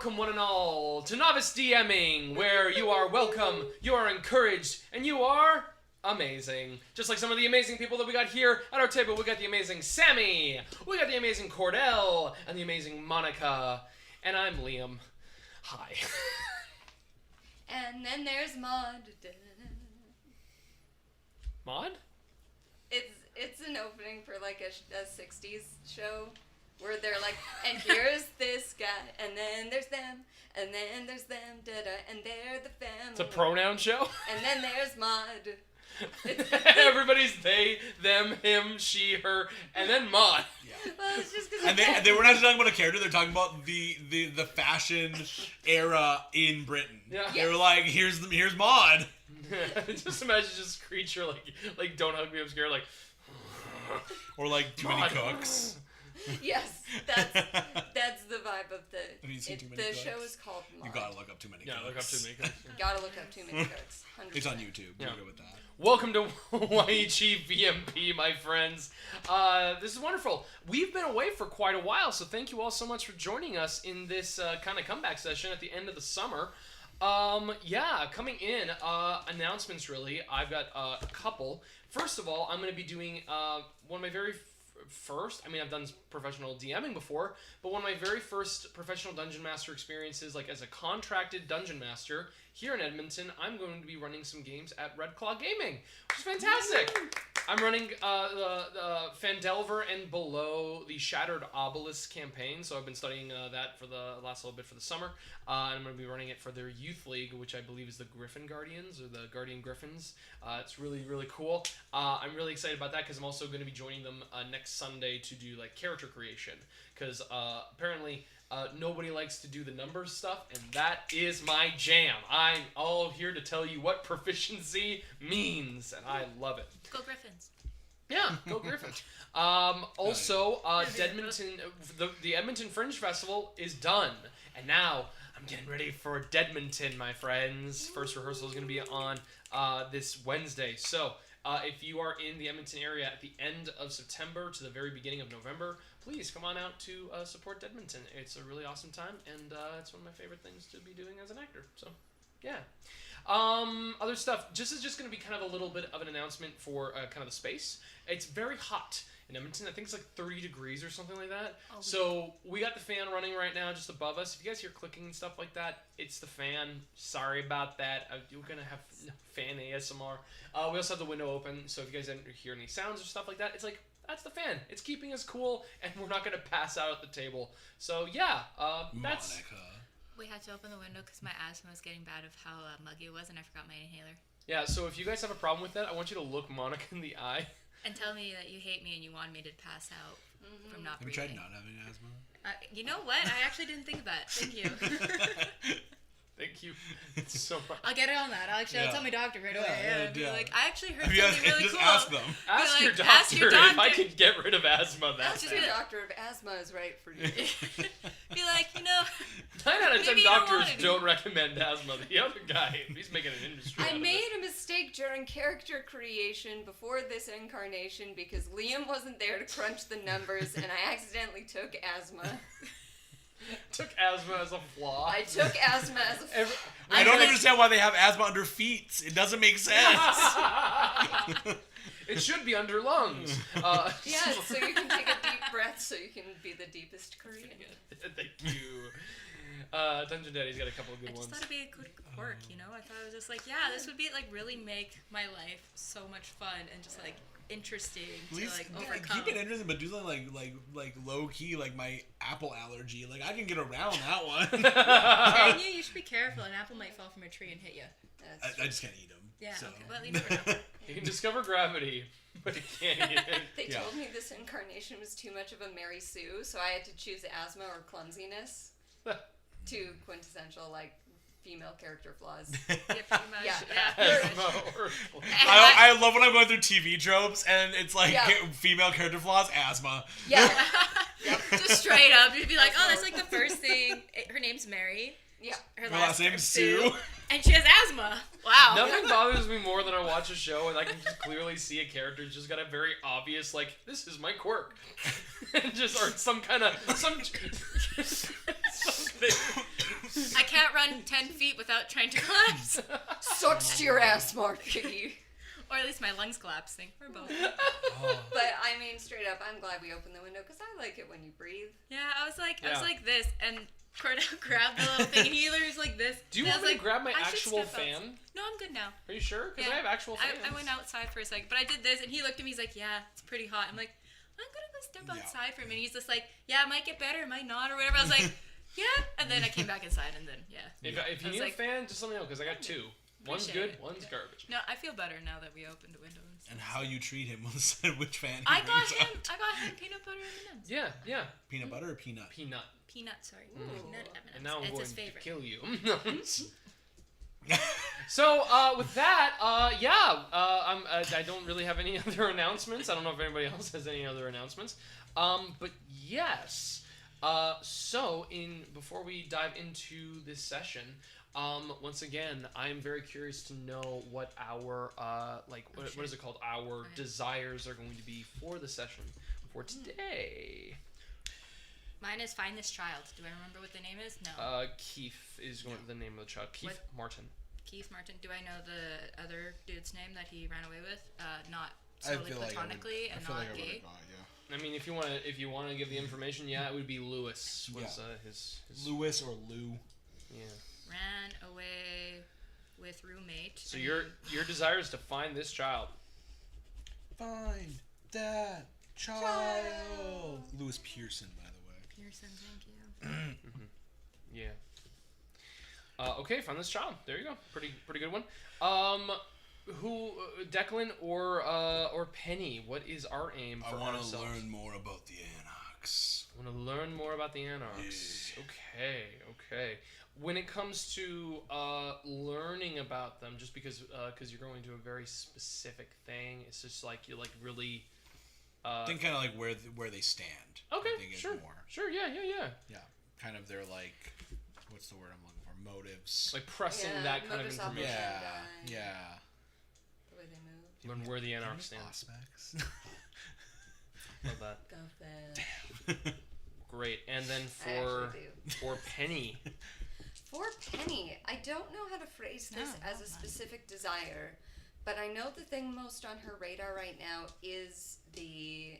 welcome one and all to Novice DMing, where you are welcome, you are encouraged, and you are amazing. Just like some of the amazing people that we got here at our table. We got the amazing Sami, we got the amazing Kordell, and the amazing Monika. And I'm Liam. Hi. And then there's Maud. Maud? It's an opening for like a 60s show where they're like, and here's this guy, and then there's them, and then there's them, da-da, and they're the family. It's a pronoun show? And then there's Maud. Everybody's they, them, him, she, her, and then Maud. Yeah. Well, it's just because. And they were not talking about a character; they're talking about the fashion era in Britain. Yeah. They were like, here's Maud. Just imagine just creature like don't hug me, I'm scared, like. Or like too many cooks. Yes, that's the vibe of the show cooks? is called Maud. You gotta look up too many cooks. Yeah, look up too many cooks. Gotta look up too many cooks. 100%. It's on YouTube. Yeah. We'll go with that. Welcome to yegVMP, my friends. This is wonderful. We've been away for quite a while, so thank you all so much for joining us in this kind of comeback session at the end of the summer. Coming in, announcements really. I've got a couple. First of all, I'm going to be doing one of my very first, I've done professional DMing before, but one of my very first professional Dungeon Master experiences, like as a contracted Dungeon Master here in Edmonton. I'm going to be running some games at Red Claw Gaming, which is fantastic. I'm running the Fandelver and Below, the Shattered Obelisk campaign, so I've been studying that for the last little bit for the summer, and I'm going to be running it for their youth league, which I believe is the Griffin Guardians, or the Guardian Griffins. It's really, really cool. I'm really excited about that, because I'm also going to be joining them next Sunday to do like character creation, because apparently nobody likes to do the numbers stuff, and that is my jam. I'm all here to tell you what proficiency means, and I love it. Go Griffins. Yeah, go Griffins. Edmonton, the Edmonton Fringe Festival is done, and now I'm getting ready for Edmonton, my friends. First rehearsal is going to be on this Wednesday, so if you are in the Edmonton area at the end of September to the very beginning of November, please come on out to support Edmonton. It's a really awesome time, and it's one of my favorite things to be doing as an actor. So, yeah. Other stuff. This is just going to be kind of a little bit of an announcement for kind of the space. It's very hot in Edmonton. I think it's like 30 degrees or something like that. Oh, so we got the fan running right now just above us. If you guys hear clicking and stuff like that, it's the fan. Sorry about that. We're going to have fan ASMR. We also have the window open, so if you guys hear any sounds or stuff like that, it's like, that's the fan. It's keeping us cool, and we're not going to pass out at the table. So, yeah, that's... Monika. We had to open the window because my asthma was getting bad of how muggy it was, and I forgot my inhaler. Yeah, so if you guys have a problem with that, I want you to look Monika in the eye. And tell me that you hate me and you want me to pass out from not breathing. Have you tried not having asthma? You know what? I actually didn't think of that. Thank you. Thank you so much. I'll get it on that. I'll tell my doctor right away. I'll be like, I actually heard something really just cool. ask them. Ask your ask doctor your doctor if I can get rid of asthma. That's Ask your doctor if asthma is right for you. Be like, 9 out of 10 maybe doctors don't recommend asthma. The other guy, he's making an industry out I of made it. a mistake during character creation before this incarnation because Liam wasn't there to crunch the numbers, and I accidentally took asthma. Took asthma as a flaw. I took asthma as a flaw. I don't understand why they have asthma under feet. It doesn't make sense. It should be under lungs. Yeah, so you can take a deep breath so you can be the deepest Korean. Thank you. Dungeon Daddy's got a couple of good ones. I just thought it'd be a good quirk, I thought it was just like, this would be like really make my life so much fun and just like interesting to overcome. Keep it interesting, but do something like low key, like my apple allergy. Like I can get around that one. Can you? You should be careful. An apple might fall from a tree and hit you. I just can't eat them. Yeah. So. Okay. Well, you never know. You can discover gravity, but you can't eat it. They told me this incarnation was too much of a Mary Sue, so I had to choose asthma or clumsiness. Two quintessential female character flaws. Yeah, pretty much. Yeah. Asthma or I love when I'm going through TV tropes and it's like female character flaws, asthma. Yeah. Just straight up, you'd be like, oh, that's like the first thing. Her name's Mary. Yeah. Her last name's Sue. And she has asthma. Wow. Nothing bothers me more than I watch a show and I can just clearly see a character just got a very obvious, this is my quirk. And just, or some kind of, something. I can't run 10 feet without trying to collapse. Sucks to your ass, Marky. Or at least my lungs collapsing. Or both. But I mean, straight up, I'm glad we opened the window because I like it when you breathe. Yeah, I was like this, and Kordell grabbed the little thing, and he literally was like this. Do you and want I was me to grab my I should actual step fan? outside. No, I'm good now. Are you sure? Because I have actual fans. I went outside for a second, but I did this, and he looked at me. He's like, "Yeah, it's pretty hot." I'm like, "I'm gonna go step outside for a minute." He's just like, "Yeah, it might get better, it might not, or whatever." I was like, "Yeah," and then I came back inside, and then If you need a fan, just let me know because I got two. One's good, one's garbage. No, I feel better now that we opened a window. And how you treat him will decide which fan he I got brings him out. peanut butter M&Ms. Yeah. Peanut butter or peanut? Peanut. Peanut, sorry. Peanut M&Ms. And now I'm it's going his to favorite. kill you. So, with that, I don't really have any other announcements. I don't know if anybody else has any other announcements. But yes. Before we dive into this session, once again, I'm very curious to know what our, what is it called? Our desires are going to be for the session for today. Mine is Find This Child. Do I remember what the name is? No. Keith is going to the name of the child. Keith Martin. Keith Martin. Do I know the other dude's name that he ran away with? Not solely platonically and not gay. I mean, if you want to give the information, it would be Lewis. His Lewis or Lou. Yeah. Ran away with roommate. So your desire is to find this child. Find that child. Lewis Pearson, by the way. Pearson, thank you. Yeah. Okay, find this child. There you go. Pretty good one. Who, Declan or Penny? What is our aim for ourselves? I want to learn more about the Anarchs. I want to learn more about the Anarchs. Yeah. Okay. When it comes to learning about them, just because you're going to a very specific thing, it's just like you like really. I think kind of like where they stand. Okay. I think Sure. More. Sure. Yeah. Yeah. Kind of their like, what's the word I'm looking for? Motives. Like pressing that kind of information. Yeah. The way they move. Learn where the Anarchs stand. Prospects. Love that. Go fast. Great. And then for Penny. For Penny, I don't know how to phrase this as a specific desire, but I know the thing most on her radar right now is the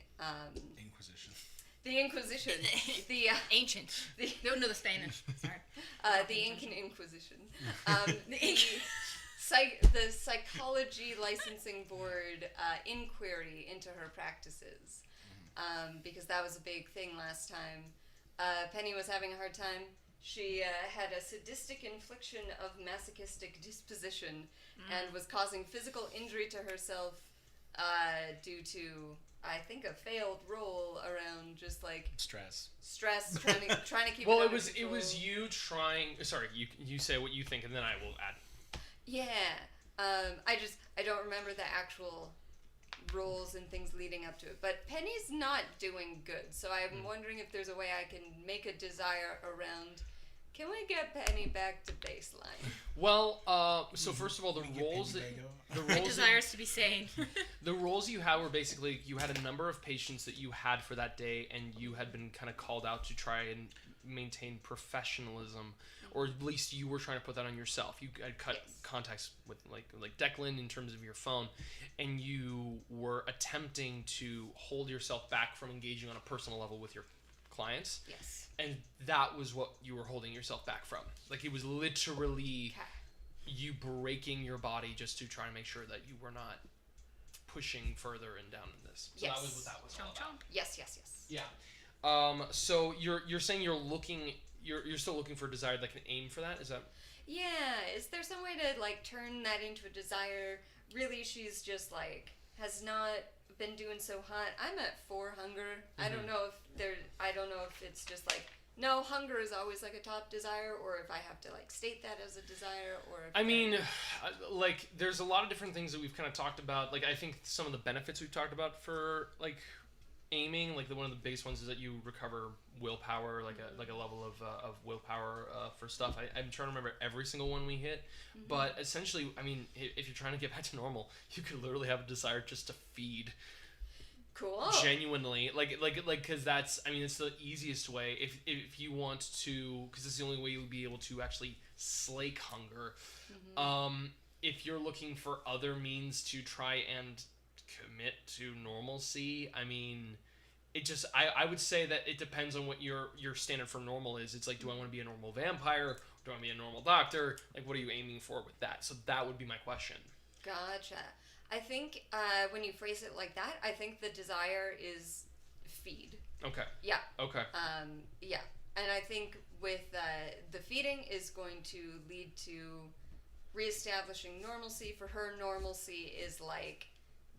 Inquisition. The Inquisition. The ancient. No, the Spanish. Sorry. The Incan Inquisition. The Psychology Licensing Board inquiry into her practices, because that was a big thing last time. Penny was having a hard time. She had a sadistic infliction of masochistic disposition and was causing physical injury to herself due to, I think, a failed roll around just like stress, trying to keep. Well, it was you trying. Sorry, you say what you think, and then I will add. Yeah, I don't remember the actual roles and things leading up to it, but Penny's not doing good, so I'm wondering if there's a way I can make a desire around. Can we get Penny back to baseline? Well, so first of all, the roles My desire is to be sane. The roles you had were basically you had a number of patients that you had for that day, and you had been kind of called out to try and maintain professionalism, or at least you were trying to put that on yourself. You had cut contacts with like Declan in terms of your phone, and you were attempting to hold yourself back from engaging on a personal level with your clients. Yes. And that was what you were holding yourself back from. Like it was literally you breaking your body just to try and make sure that you were not pushing further and down in this. So that was what that was all about. Yes. Yeah. So you're saying you're still looking for a desire that can aim for that? Is that? Yeah. Is there some way to like turn that into a desire? Really, she's just like has not been doing so hot. I'm at 4 hunger. I don't know if it's just like no, hunger is always like a top desire, or if I have to like state that as a desire, or if I mean, like there's a lot of different things that we've kind of talked about. Like I think some of the benefits we've talked about for like aiming, like one of the biggest ones is that you recover willpower, like a level of willpower for stuff. I'm trying to remember every single one we hit, but essentially, I mean, if you're trying to get back to normal, you could literally have a desire just to feed. Cool. Genuinely, because that's, I mean, it's the easiest way if you want to, because it's the only way you'll be able to actually slake hunger. If you're looking for other means to try and commit to normalcy, I mean, it just, I would say that it depends on what your standard for normal is. It's like, do I want to be a normal vampire? Do I want to be a normal doctor? Like, what are you aiming for with that? So that would be my question. Gotcha. I think when you phrase it like that, I think the desire is feed. Okay. Yeah. Okay. Yeah. And I think with the feeding is going to lead to reestablishing normalcy. For her, normalcy is like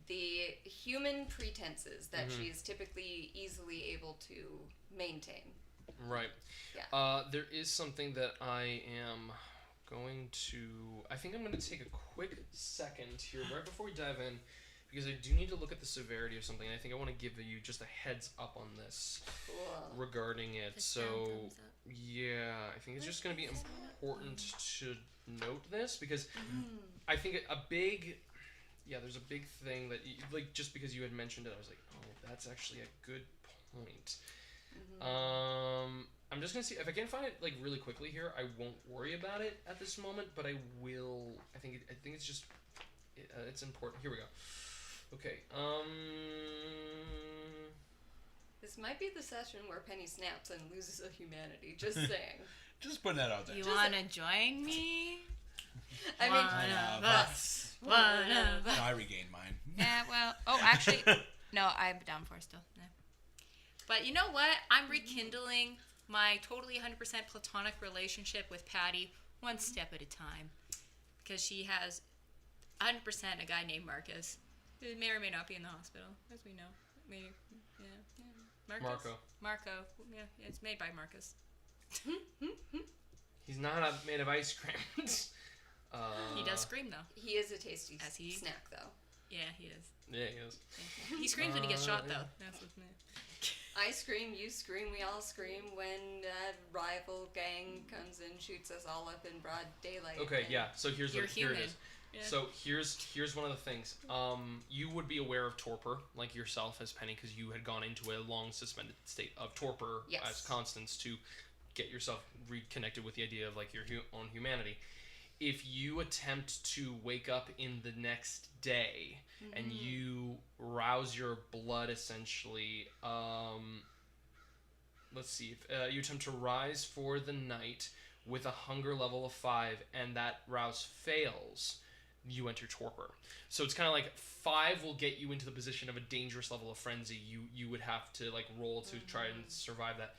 the human pretenses that she is typically easily able to maintain. Right. Yeah. There is something that I am going to... I think I'm going to take a quick second here right before we dive in, because I do need to look at the severity of something. I think I want to give you just a heads up on this regarding it. So, yeah, I think it's just going to be important to note this, because I think a big... Yeah, there's a big thing that, like, just because you had mentioned it, I was like, oh, that's actually a good point. I'm just gonna see if I can find it like really quickly here. I won't worry about it at this moment, but I will. I think it's just it's important. Here we go. Okay. This might be the session where Penny snaps and loses a humanity. Just saying. Just putting that out there. You wanna join me? I mean, One of us. One of us. No, I regained mine. Yeah, well, actually, no, I'm down for it still. Yeah. But you know what? I'm rekindling my totally 100% platonic relationship with Patty one step at a time. Because she has 100% a guy named Marcus, who may or may not be in the hospital, as we know. Maybe, yeah. Marcus? Marco. Yeah, it's made by Marcus. He's not made of ice cream. He does scream, though. he is a tasty he? snack, though. Yeah, he is. Yeah, he is. He screams when he gets shot, though. That's what's I scream, you scream, we all scream when a rival gang comes and shoots us all up in broad daylight. Okay, yeah. So here it is. Yeah. So here's one of the things. You would be aware of torpor, like yourself as Penny, because you had gone into a long suspended state of torpor as Constance to get yourself reconnected with the idea of like your own humanity. If you attempt to wake up in the next day and you rouse your blood essentially, let's see, if you attempt to rise for the night with a hunger level of 5 and that rouse fails, you enter torpor. So it's kind of like 5 will get you into the position of a dangerous level of frenzy. You would have to like roll to try and survive that.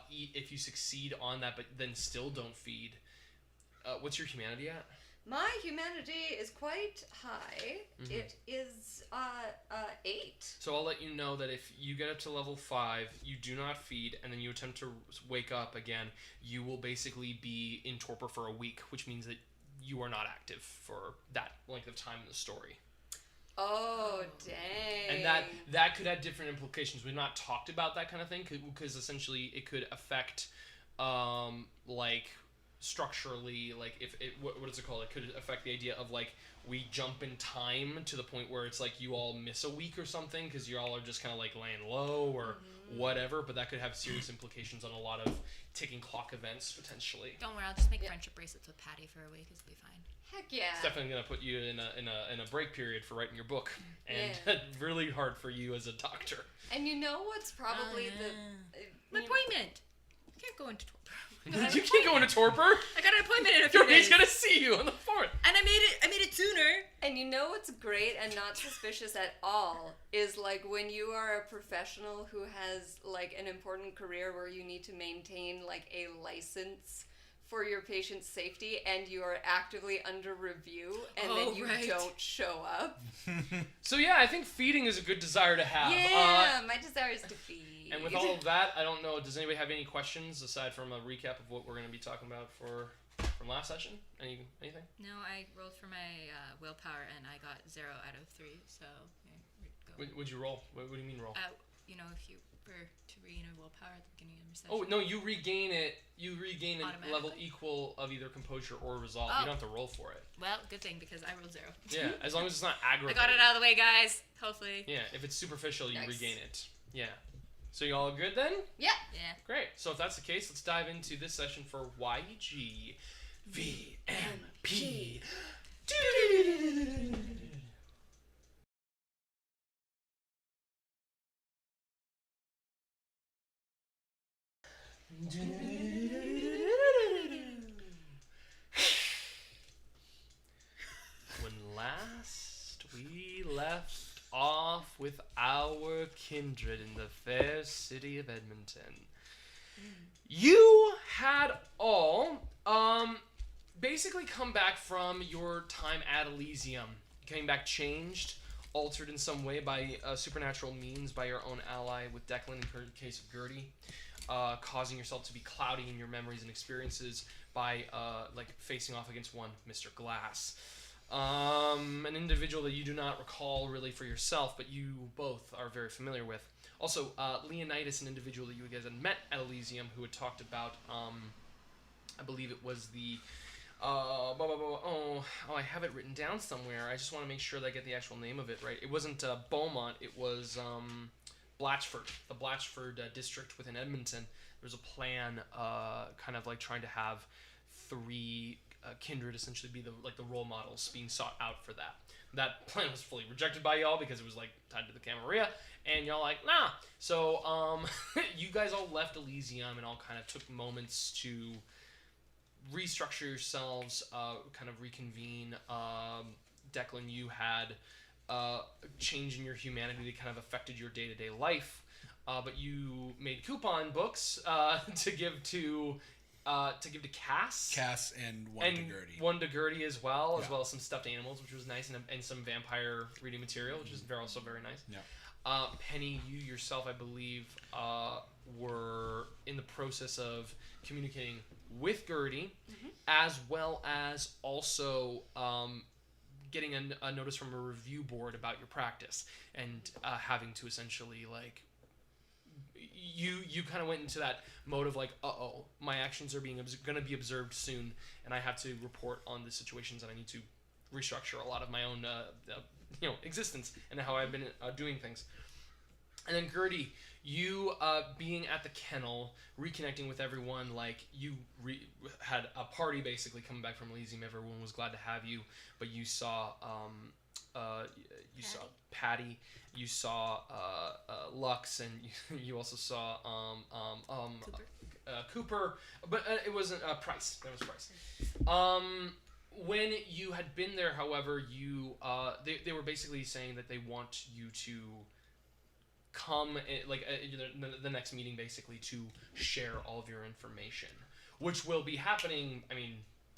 If you succeed on that but then still don't feed, what's your humanity at? My humanity is quite high. It is 8. So I'll let you know that if you get up to level 5, you do not feed, and then you attempt to wake up again, you will basically be in torpor for a week, which means that you are not active for that length of time in the story. Oh, dang. And that could have different implications. We've not talked about that kind of thing, because essentially it could affect, like... structurally, like if it what is it called? It could affect the idea of like we jump in time to the point where it's like you all miss a week or something because you all are just kind of like laying low or whatever. But that could have serious implications on a lot of ticking clock events potentially. Don't worry, I'll just make friendship bracelets with Patty for a week. It'll be fine. Heck yeah. It's definitely gonna put you in a break period for writing your book, and really hard for you as a doctor. And you know what's probably my appointment. I can't go into torpor. You can't go into torpor. I got an appointment in a few days. He's gonna see you on the 4th. And I made it sooner. And you know what's great and not suspicious at all is like when you are a professional who has like an important career where you need to maintain like a license for your patient's safety and you are actively under review and then you don't show up. So yeah, I think feeding is a good desire to have. Yeah, my desire is to feed. And with all of that, I don't know, does anybody have any questions aside from a recap of what we're going to be talking about from last session? Anything? No, I rolled for my willpower and I got 0 out of 3, so... Yeah, What'd you roll? What do you mean roll? if you were to regain a willpower at the beginning of your session. Oh no, you regain it. You regain a level Automatically? equal of either composure or resolve. Oh. You don't have to roll for it. Well, good thing because I rolled 0. Yeah, as long as it's not I aggravated. got it out of the way, guys. Hopefully. Yeah, if it's superficial, you Nice. regain it. Yeah. So you all good then? Yeah. Yeah. Great. So if that's the case, let's dive into this session for yegVMP. When last we left off with our kindred in the fair city of Edmonton, you had all basically come back from your time at Elysium. Came back changed, altered in some way by supernatural means by your own ally with Declan in the case of Gertie, causing yourself to be cloudy in your memories and experiences by facing off against one Mr. Glass. An individual that you do not recall really for yourself, but you both are very familiar with. Also, Leonidas, an individual that you guys had met at Elysium, who had talked about, I believe it was the, I have it written down somewhere. I just want to make sure that I get the actual name of it right. It wasn't Beaumont, it was Blatchford, the Blatchford district within Edmonton. There was a plan, kind of like trying to have 3 kindred essentially be the role models being sought out for that. That plan was fully rejected by y'all because it was tied to the Camarilla, and y'all nah. So you guys all left Elysium and all kind of took moments to restructure yourselves, kind of reconvene. Declan, you had change in your humanity that kind of affected your day-to-day life, but you made coupon books to give to Cass and one to Gertie. One to Gertie as well Yeah. as some stuffed animals, which was nice, and some vampire reading material, which is also very nice. Yeah. Penny, you yourself, I believe, were in the process of communicating with Gertie, as well as also getting a notice from a review board about your practice, and having to essentially you kind of went into that mode of my actions are going to be observed soon, and I have to report on the situations, and I need to restructure a lot of my own existence and how I've been doing things. And then Gertie, you being at the kennel, reconnecting with everyone, you had a party basically coming back from Elysium. Everyone was glad to have you, but you saw saw Patty, you saw Lux, and you also saw Cooper, but it wasn't Price. That was Price. When you had been there, however, you they were basically saying that they want you to come the next meeting basically to share all of your information, which will be happening,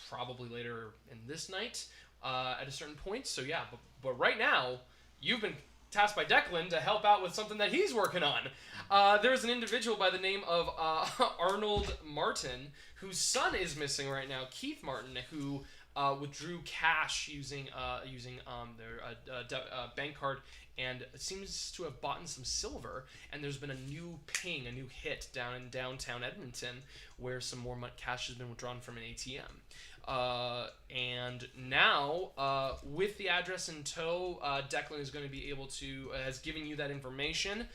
probably later in this night at a certain point. So yeah, but right now you've been tasked by Declan to help out with something that he's working on. There's an individual by the name of Arnold Martin, whose son is missing right now, Keith Martin, who withdrew cash using their bank card, and seems to have bought in some silver, and there's been a new hit down in downtown Edmonton where some more cash has been withdrawn from an ATM. And now, with the address in tow, Declan is going to be able to, has given you that information,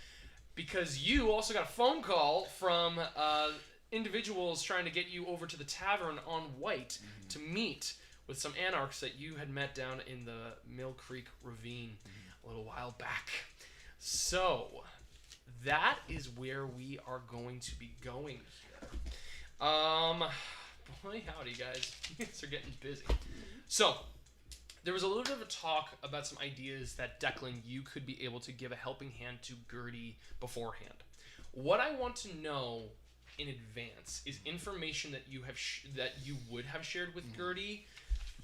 because you also got a phone call from individuals trying to get you over to the Tavern on Whyte to meet with some Anarchs that you had met down in the Mill Creek Ravine a little while back. So, that is where we are going to be going here. Boy, howdy, guys. You guys are getting busy. So, there was a little bit of a talk about some ideas that, Declan, you could be able to give a helping hand to Gertie beforehand. What I want to know in advance is information that you have that you would have shared with Gertie,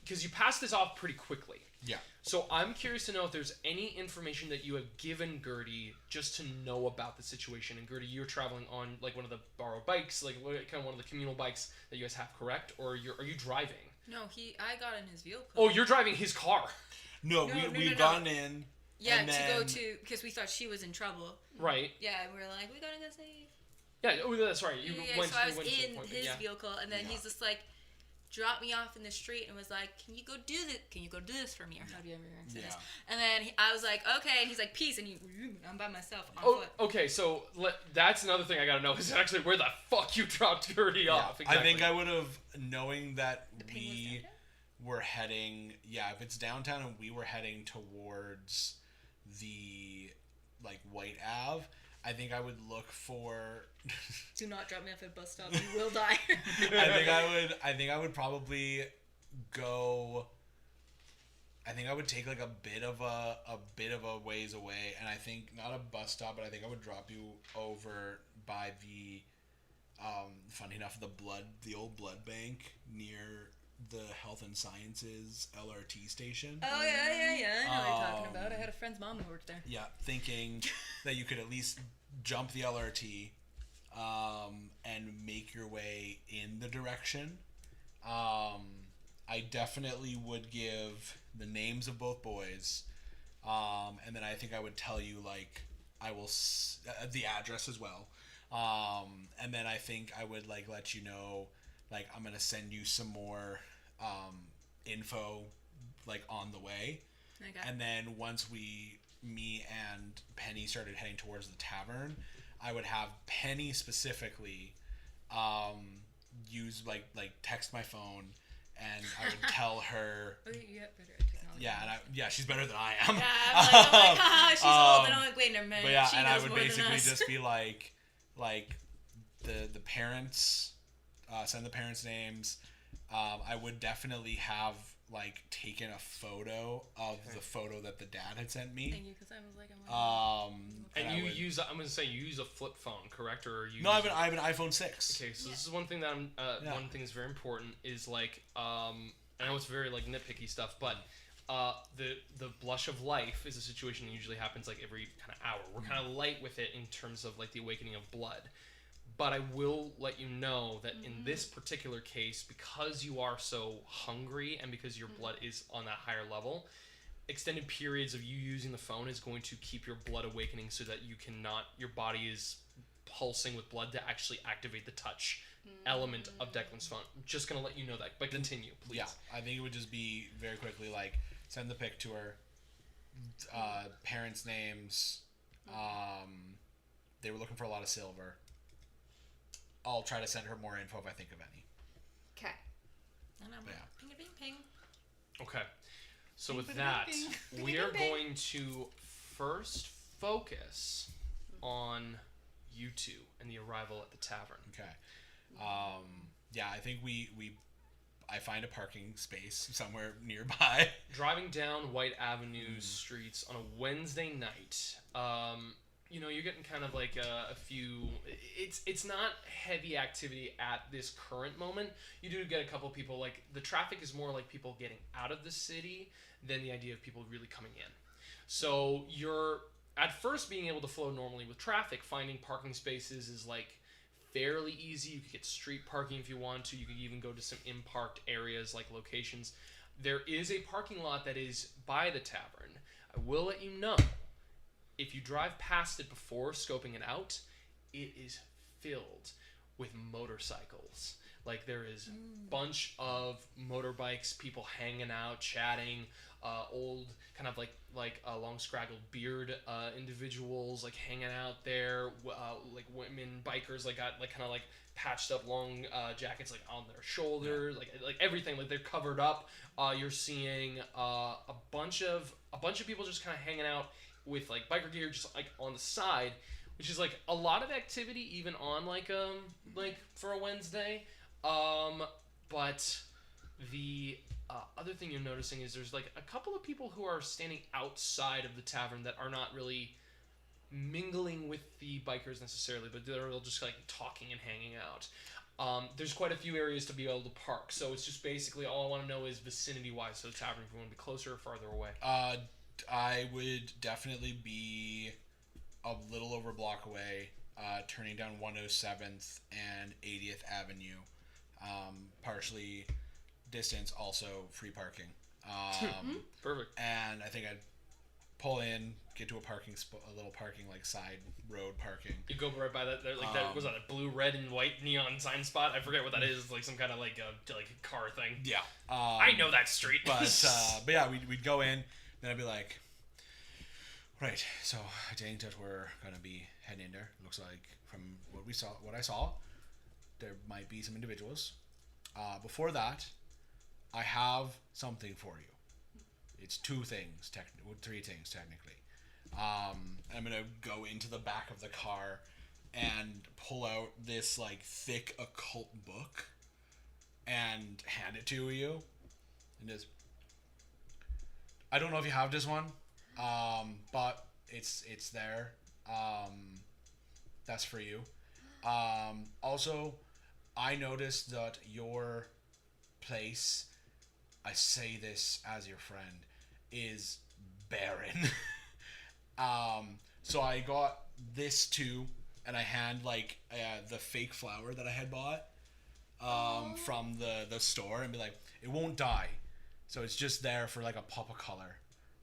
because you passed this off pretty quickly. Yeah. So I'm curious to know if there's any information that you have given Gertie just to know about the situation. And Gertie, you're traveling on one of the borrowed bikes, kind of one of the communal bikes that you guys have, correct? Or are you driving? No, I got in his vehicle. Oh, you're driving his car. No, we've gone in. Yeah, And to then- go to, because we thought she was in trouble. Right. Yeah, and we were like, we gotta go see. Yeah. Oh, that's right. You Yeah, went. so I you was went to the in appointment, his yeah. vehicle, and then Yeah. he's just like, dropped me off in the street and was like, can you go do this? Can you go do this for me? Or how do you ever say this? And then I was like, okay. And he's like, peace. And I'm by myself on Oh, foot. okay. So that's another thing I gotta know is actually where the fuck you dropped Gertie off. Exactly. I think I would have, knowing that The Penny was we downtown? were heading, if it's downtown and we were heading towards the, like, Whyte Ave, I think I would look for... Do not drop me off at a bus stop. You will die. I think I would probably go... I think I would take, like, a bit of a ways away, and I think, not a bus stop, but I think I would drop you over by the... funny enough, the old blood bank near the Health and Sciences LRT station. Oh, yeah. I know what you're talking about. I had a friend's mom who worked there. Yeah, thinking that you could at least jump the LRT and make your way in the direction. I definitely would give the names of both boys, and then I think I would tell you, like, the address as well. And then I think I would, like, let you know, like, I'm gonna send you some more info, like, on the way. Okay. And then once me and Penny started heading towards the tavern, I would have Penny specifically use, like text my phone, and I would tell her. Oh, you get better at technology. Yeah, she's better than I am. Yeah, I'm like, ah, she's old. And I'm like, wait, never mind. But yeah, She and I knows would more than basically us. just be like the parents, send the parents' names. I would definitely have, like, taken a photo of the photo that the dad had sent me. Thank you, because I was like, And I you would- use, I'm gonna say you use a flip phone, correct? Or you? No, I have an iPhone 6. Okay, so this is one thing that one thing that's very important is, like, I know it's very, like, nitpicky stuff, but the blush of life is a situation that usually happens, like, every kind of hour. We're kind of light with it in terms of, like, the awakening of blood. But I will let you know that in this particular case, because you are so hungry and because your blood is on that higher level, extended periods of you using the phone is going to keep your blood awakening so that your body is pulsing with blood to actually activate the touch element of Declan's phone. I'm just going to let you know that. But continue, please. Yeah, I think it would just be very quickly, like, send the pic to her, parents' names. They were looking for a lot of silver. I'll try to send her more info if I think of any. Okay. and I'm like, ping a ping ping. Okay. So with that, we are going to first focus on you two and the arrival at the tavern. Okay. I think I find a parking space somewhere nearby. Driving down Whyte Avenue streets on a Wednesday night, you're getting kind of like a few... It's not heavy activity at this current moment. You do get a couple people, like, the traffic is more like people getting out of the city than the idea of people really coming in. So you're, at first, being able to flow normally with traffic. Finding parking spaces is, like, fairly easy. You could get street parking if you want to. You could even go to some in-parked areas, like locations. There is a parking lot that is by the tavern. I will let you know, if you drive past it before scoping it out, it is filled with motorcycles. Like, there is a bunch of motorbikes, people hanging out, chatting, old kind of like long scraggled beard individuals like hanging out there, like women bikers like got like kind of like patched up long jackets like on their shoulder, like everything, like they're covered up. You're seeing a bunch of people just kind of hanging out with like biker gear just like on the side, which is like a lot of activity even on like for a Wednesday. But the other thing you're noticing is there's like a couple of people who are standing outside of the tavern that are not really mingling with the bikers necessarily, but they're all just like talking and hanging out. There's quite a few areas to be able to park, so it's just basically all I want to know is vicinity wise. So the tavern, if you want to be closer or farther away. I would definitely be a little over a block away, turning down 107th and 80th Avenue. Partially distance, also free parking. Perfect. And I think I'd pull in, get to a parking spot, a little parking like side road parking. You go right by that. Like that was that a blue, red, and white neon sign spot? I forget what that is. Like some kind of like a car thing. Yeah. I know that street. But yeah, we'd go in. Then I'd be like, right. So I think that we're gonna be heading in there. Looks like from what I saw, there might be some individuals. Before that, I have something for you. It's three things technically. I'm gonna go into the back of the car and pull out this like thick occult book and hand it to you. And just, I don't know if you have this one, but it's there. That's for you. Also, I noticed that your place, I say this as your friend, is barren. So I got this too, and I hand like the fake flower that I had bought from the store, and be like, it won't die, so it's just there for like a pop of color.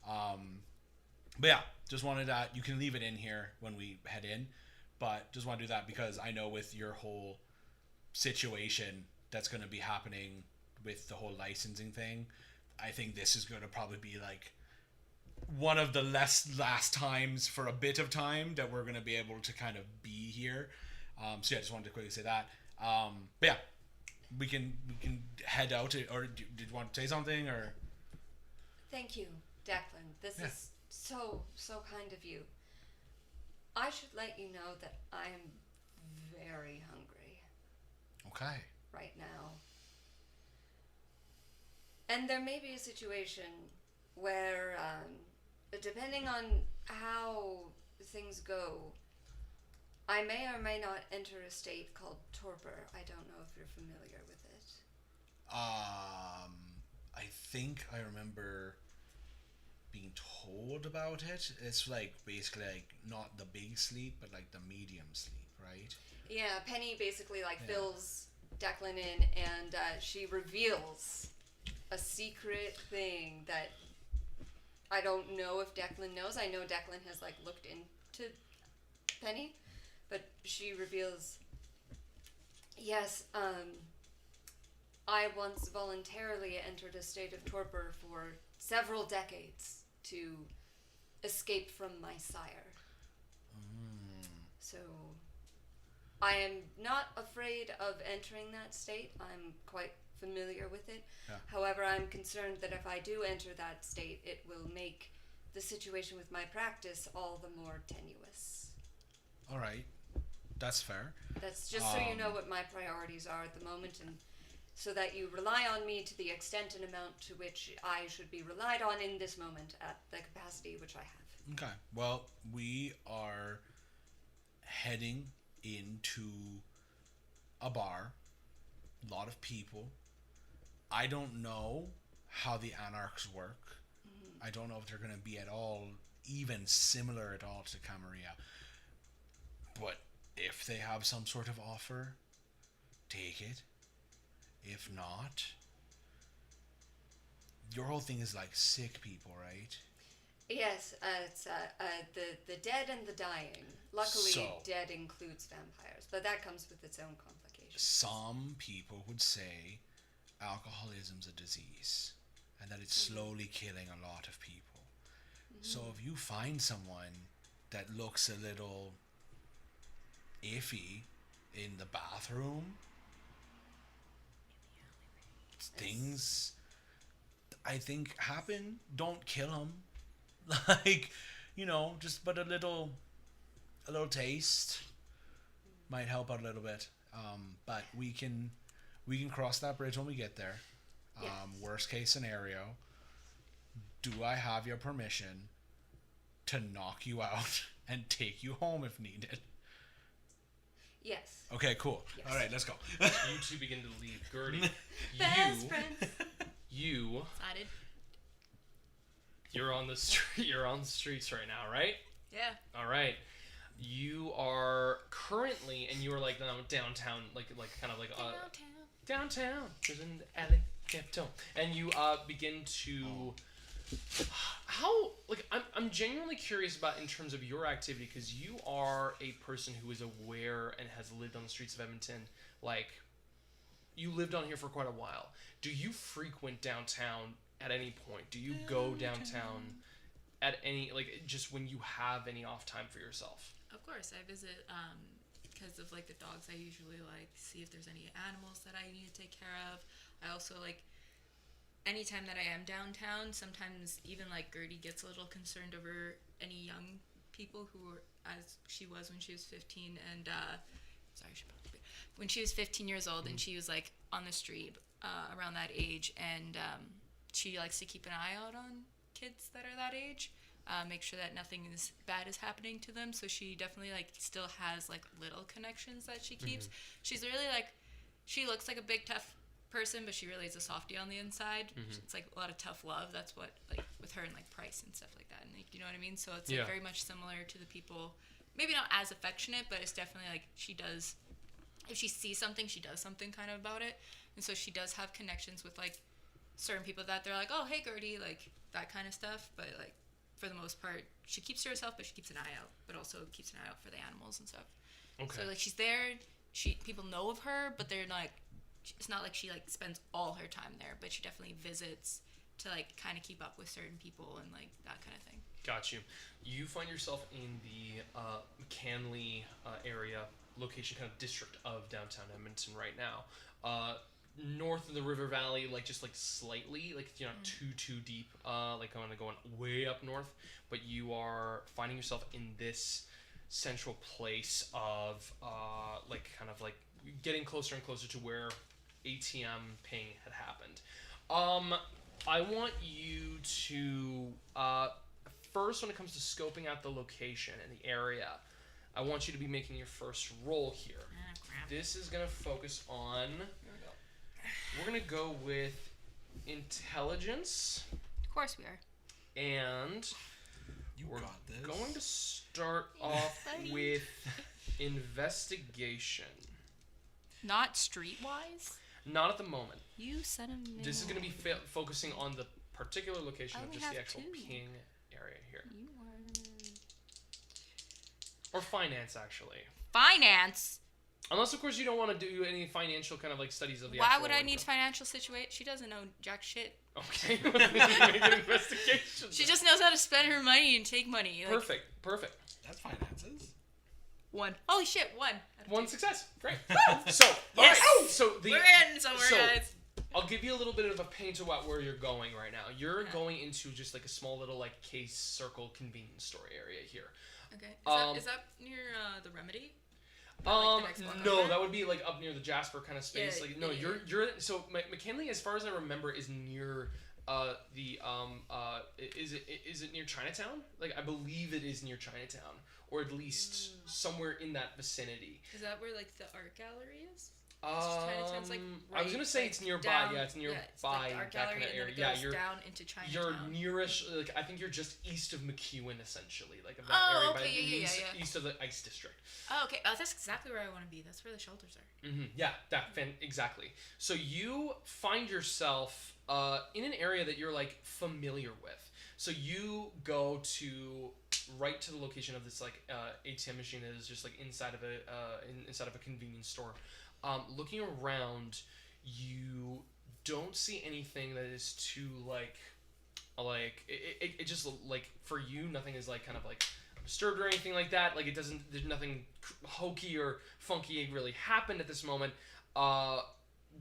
But yeah, just wanted that. You can leave it in here when we head in, but just want to do that because I know with your whole situation that's going to be happening with the whole licensing thing, I think this is going to probably be like one of the last times for a bit of time that we're going to be able to kind of be here. So yeah, just wanted to quickly say that. But yeah, we can head out, or did you want to say something, or? Thank you, Declan. This is so kind of you. I should let you know that I'm very hungry. Okay. Right now. And there may be a situation where, depending on how things go, I may or may not enter a state called torpor. I don't know if you're familiar with it. I think I remember being told about it. It's like basically like not the big sleep, but like the medium sleep, right? Yeah, Penny basically fills Declan in, and she reveals a secret thing that I don't know if Declan knows. I know Declan has like looked into Penny, but she reveals, yes, I once voluntarily entered a state of torpor for several decades to escape from my sire. So I am not afraid of entering that state. I'm quite familiar with it. Yeah. However, I'm concerned that if I do enter that state, it will make the situation with my practice all the more tenuous. All right. That's fair. That's just so you know what my priorities are at the moment, and so that you rely on me to the extent and amount to which I should be relied on in this moment at the capacity which I have. Okay. Well, we are heading into a bar. A lot of people. I don't know how the Anarchs work. I don't know if they're going to be at all, even similar at all to Camarilla. But if they have some sort of offer, take it. If not, your whole thing is like sick people, right? Yes, it's the dead and the dying. Luckily, dead includes vampires, but that comes with its own complications. Some people would say alcoholism's a disease, and that it's slowly killing a lot of people. So if you find someone that looks a little iffy in the bathroom, things I think happen, don't kill them. Like, just but a little taste might help out a little bit. But we can cross that bridge when we get there. Yes. Worst case scenario, do I have your permission to knock you out and take you home if needed? Yes. Okay, cool. Yes. All right, let's go. You two begin to leave. Gertie, Best friends. Excited. You're on the street. You're on the streets right now, right? Yeah. All right. You are currently, and you are like downtown, like kind of like downtown. There's an alley, downtown, and you begin to How, like, I'm genuinely curious about in terms of your activity, because you are a person who is aware and has lived on the streets of Edmonton. Like, you lived on here for quite a while. Do you frequent downtown at any point? Do you go downtown at any, like, just when you have any off time for yourself? Of course, I visit because of like the dogs. I usually like see if there's any animals that I need to take care of. I also like anytime that I am downtown, sometimes even like Gertie gets a little concerned over any young people who are, as she was when she was 15 and when she was 15 years old and she was like on the street around that age, and she likes to keep an eye out on kids that are that age, make sure that nothing is bad is happening to them. So she definitely like still has like little connections that she keeps. She's really like, she looks like a big tough person, but she really is a softie on the inside. It's like a lot of tough love. That's what, like, with her and like Price and stuff like that, and like, you know what I mean. So it's like very much similar to the people, maybe not as affectionate, but it's definitely like she does, if she sees something, she does something kind of about it. And so she does have connections with like certain people that they're like, oh hey Gertie, like that kind of stuff. But like for the most part, she keeps to herself, but she keeps an eye out, but also keeps an eye out for the animals and stuff. Okay. So like she's there, people know of her, but they're not, it's not like she like spends all her time there, but she definitely visits to like kind of keep up with certain people and like that kind of thing. Got you. You find yourself in the McCauley area, location, kind of district of downtown Edmonton right now. North of the river valley, like just like slightly, like you're not too deep, like kind of going way up north, but you are finding yourself in this central place of like kind of like getting closer and closer to where ATM ping had happened. I want you to first, when it comes to scoping out the location and the area, I want you to be making your first roll here. This is gonna focus on. We're gonna go with intelligence. Of course we are. And we're going to start off with investigation. Not streetwise? Not at the moment. You son of a... This is going to be focusing on the particular location of just the actual ping area here. You are... Or finance, actually. Finance? Unless, of course, you don't want to do any financial kind of like studies of the Why actual... would I need financial situation? She doesn't know jack shit. Okay. Make an investigation. She just knows how to spend her money and take money. Like... Perfect. That's finances. 1. Holy shit, 1. 1 success. Great. So, yes! Right. So we're in somewhere, guys. I'll give you a little bit of a paint about where you're going right now. You're going into just like a small little like case circle convenience store area here. Okay. Is that near the Remedy? No, that would be like up near the Jasper kind of space. Yeah, like no, you're so McKinley, as far as I remember, is near is it near Chinatown? Like I believe it is near Chinatown, or at least somewhere in that vicinity. Is that where like the art gallery is? Chinatown's like I was gonna say it's nearby. Down, it's nearby. It's like the art gallery, kind of area. And then it goes down into Chinatown. You're nearest. Like I think you're just east of McKinnon, essentially, like of that area. Okay, east of the Ice District. Oh, okay. That's exactly where I want to be. That's where the shelters are. Yeah, exactly. So you find yourself in an area that you're like familiar with. So you go right to the location of this like ATM machine that is just like inside of a convenience store. Looking around, you don't see anything that is too like it just like for you nothing is like kind of like disturbed or anything like that. Like there's nothing hokey or funky really happened at this moment.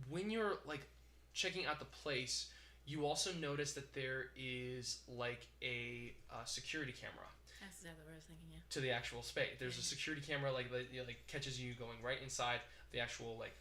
When you're like checking out the place, you also notice that there is like a security camera. That's exactly what I was thinking. Yeah. To the actual space, there's a security camera like catches you going right inside the actual like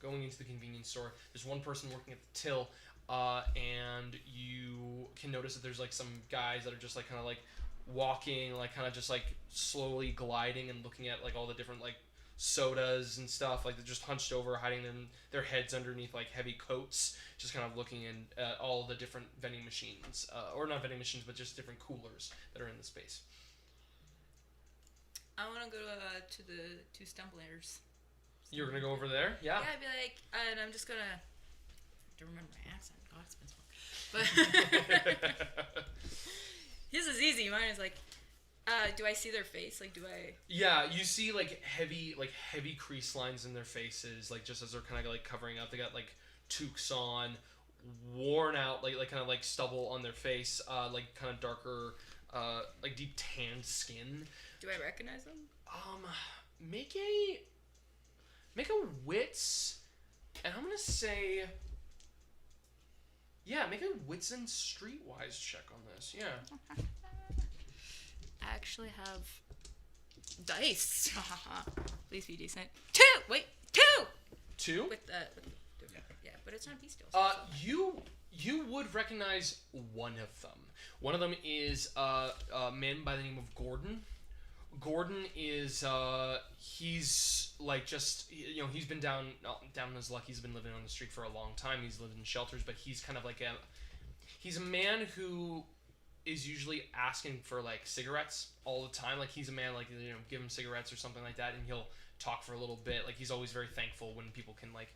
going into the convenience store. There's one person working at the till, and you can notice that there's like some guys that are just like kind of like walking, like kind of just like slowly gliding and looking at like all the different like sodas and stuff. Like they're just hunched over, hiding their heads underneath like heavy coats, just kind of looking at all the different vending machines, or not vending machines, but just different coolers that are in the space. I want to go to the 2 stumblers. You're gonna go over there? Yeah. Yeah, I'd be like, and I'm just gonna to remember my accent. God, it's been so long. But his is easy. Mine is like, do I see their face? Like, do I? Yeah, you see heavy crease lines in their faces, like just as they're kind of like covering up. They got like toques on, worn out, like kind of like stubble on their face, like kind of darker, like deep tanned skin. Do I recognize them? Make a wits, and I'm gonna say, yeah, make a wits and streetwise check on this. Yeah. I actually have dice. Please be decent. 2. Wait, 2. 2. With the yeah, but it's not bestial. You would recognize one of them. One of them is a man by the name of Gordon. Gordon is he's like just he's been down on his luck. He's been living on the street for a long time. He's lived in shelters, but he's kind of like he's a man who is usually asking for like cigarettes all the time. Like he's a man like give him cigarettes or something like that, and he'll talk for a little bit. Like he's always very thankful when people can like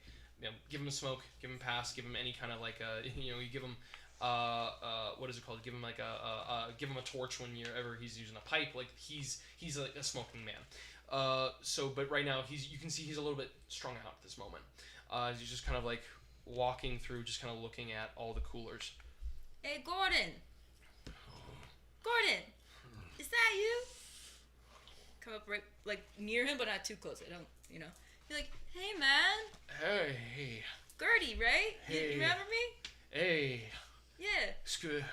give him a smoke, give him a pass, give him any kind of like you give him what is it called? Give him like give him a torch whenever he's using a pipe. Like he's like a smoking man. But right now you can see he's a little bit strung out at this moment. He's just kind of like walking through, just kind of looking at all the coolers. Hey, Gordon, is that you? Come up right like near him, but not too close. I don't, Be like, hey man. Hey. Gertie, right? Hey. You remember me? Hey. Yeah. It's good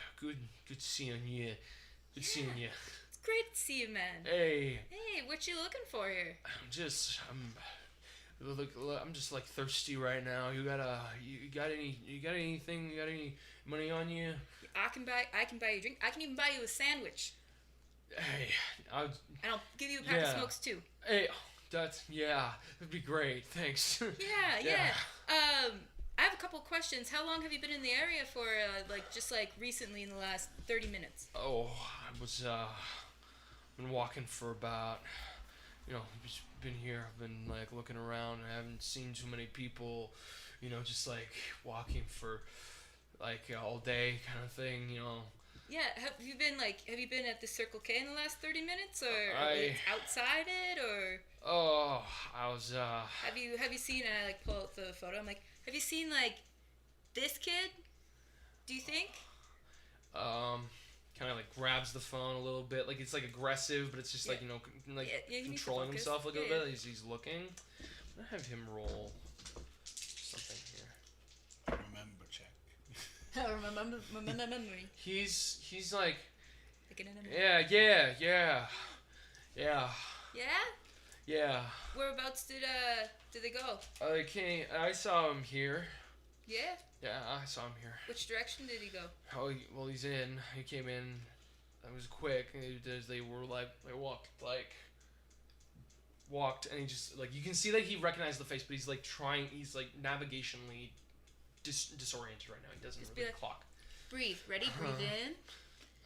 seeing you. Good seeing you. It's great to see you, man. Hey. Hey, what you looking for here? I'm just like thirsty right now. You got anything? You got any money on you? I can buy you a drink. I can even buy you a sandwich. Hey, and I'll give you a pack of smokes too. Hey, that'd be great. Thanks. Yeah. I have a couple questions. How long have you been in the area for? Just recently in the last 30 minutes. Oh, I was been walking for about, just been here. I've been like looking around. I haven't seen too many people, just like walking for like all day kind of thing. Yeah, have you been at the Circle K in the last 30 minutes, or outside it, or? Oh, I was. Have you seen? And I pull out the photo. I'm like, have you seen this kid? Do you think? Kind of grabs the phone a little bit, like it's aggressive, but it's just controlling himself a little bit. He's looking. I'm gonna have him roll something here. Remember check. Remember memory. He's like, Yeah. Yeah. Whereabouts did they go? I saw him here. Yeah. Yeah, I saw him here. Which direction did he go? Oh, well, he's in. He came in. It was quick. They walked, and he just you can see that he recognized the face, but he's he's navigationally disoriented right now. He doesn't really clock. Breathe. Ready? Breathe in.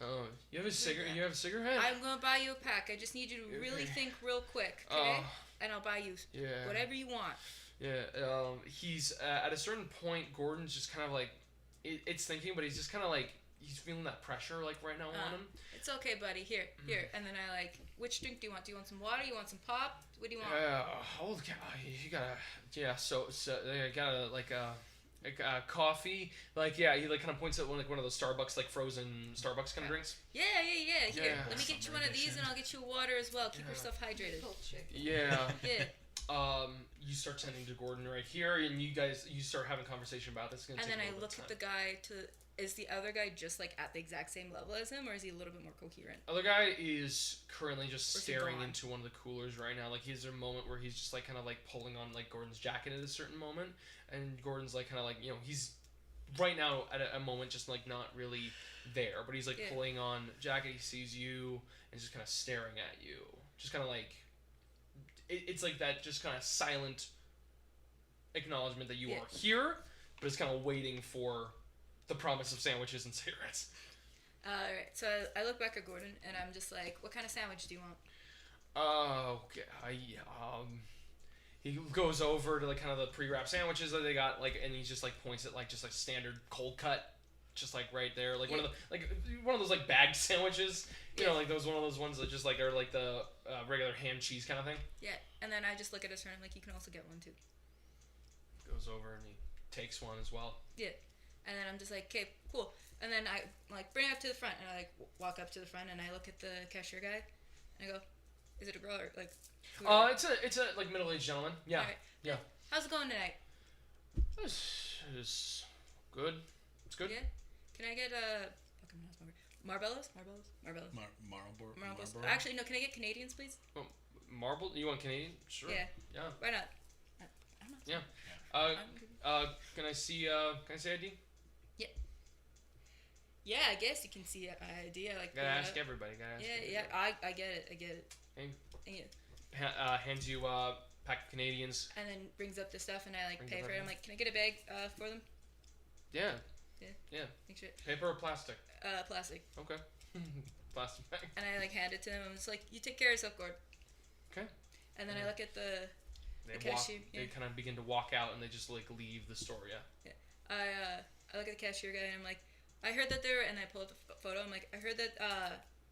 Oh, you have a cigarette? You have a cigarette? I'm gonna buy you a pack. I just need you to really think real quick, okay? And I'll buy you whatever you want. Yeah. He's at a certain point. Gordon's just kind of it's thinking, but he's just kind of he's feeling that pressure right now on him. It's okay, buddy. Here. And then I which drink do you want? Do you want some water? You want some pop? What do you want? Holy cow! You gotta. So I gotta coffee. He kind of points at one of those Starbucks frozen Starbucks kind of drinks. Yeah. Here, let me get you one of these, and I'll get you water as well. Keep yourself hydrated. Yeah. Yeah. You start tending to Gordon right here, and you start having conversation about this. And then I look at the guy is the other guy just at the exact same level as him, or is he a little bit more coherent? Other guy is currently just staring into one of the coolers right now. He's a moment where he's just kind of pulling on Gordon's jacket at a certain moment, and Gordon's he's right now at a moment just not really there, but he's pulling on jacket. He sees you and just kind of staring at you, just kind of it's that just kind of silent acknowledgement that you are here, but it's kind of waiting for the promise of sandwiches and cigarettes. Alright, so I look back at Gordon and I'm just what kind of sandwich do you want? Okay. he goes over to like kind of the pre-wrapped sandwiches that they got, like, and he just like points at like just like standard cold cut, just like right there, like one of those like bagged sandwiches, you know, like one of those ones that just like are like the regular ham cheese kind of thing. Yeah, and then I just look at his friend like, you can also get one too. Goes over and he takes one as well. Yeah, and then I'm just like, okay, cool. And then I like bring it up to the front, and I like walk up to the front, and I look at the cashier guy, and I go, "Is it a girl or like?" It's a like middle-aged gentleman. Yeah, right. yeah. How's it going tonight? It's good. It's good. Yeah. Can I get Marbellos? Marlboro. Actually, no. Can I get Canadians, please? Oh, marble? You want Canadian? Sure. Yeah. Yeah. Why not? I'm not. Yeah. Can I see ID? Yeah, I guess you can see an idea like. Gotta ask everybody. Yeah. I get it. Okay. Yeah. Hands you pack of Canadians. And then brings up the stuff, and I like pay for it. I'm like, can I get a bag for them? Yeah. Yeah. Make sure. Paper or plastic? Plastic. Okay. Plastic bag. And I like hand it to them. I'm just like, you take care of yourself, Gord. Okay. And then I look at the cashier. They kind of begin to walk out, and they just like leave the store. Yeah. I look at the cashier guy, and I'm like, I heard that there, and I pull up the photo. I'm like, I heard that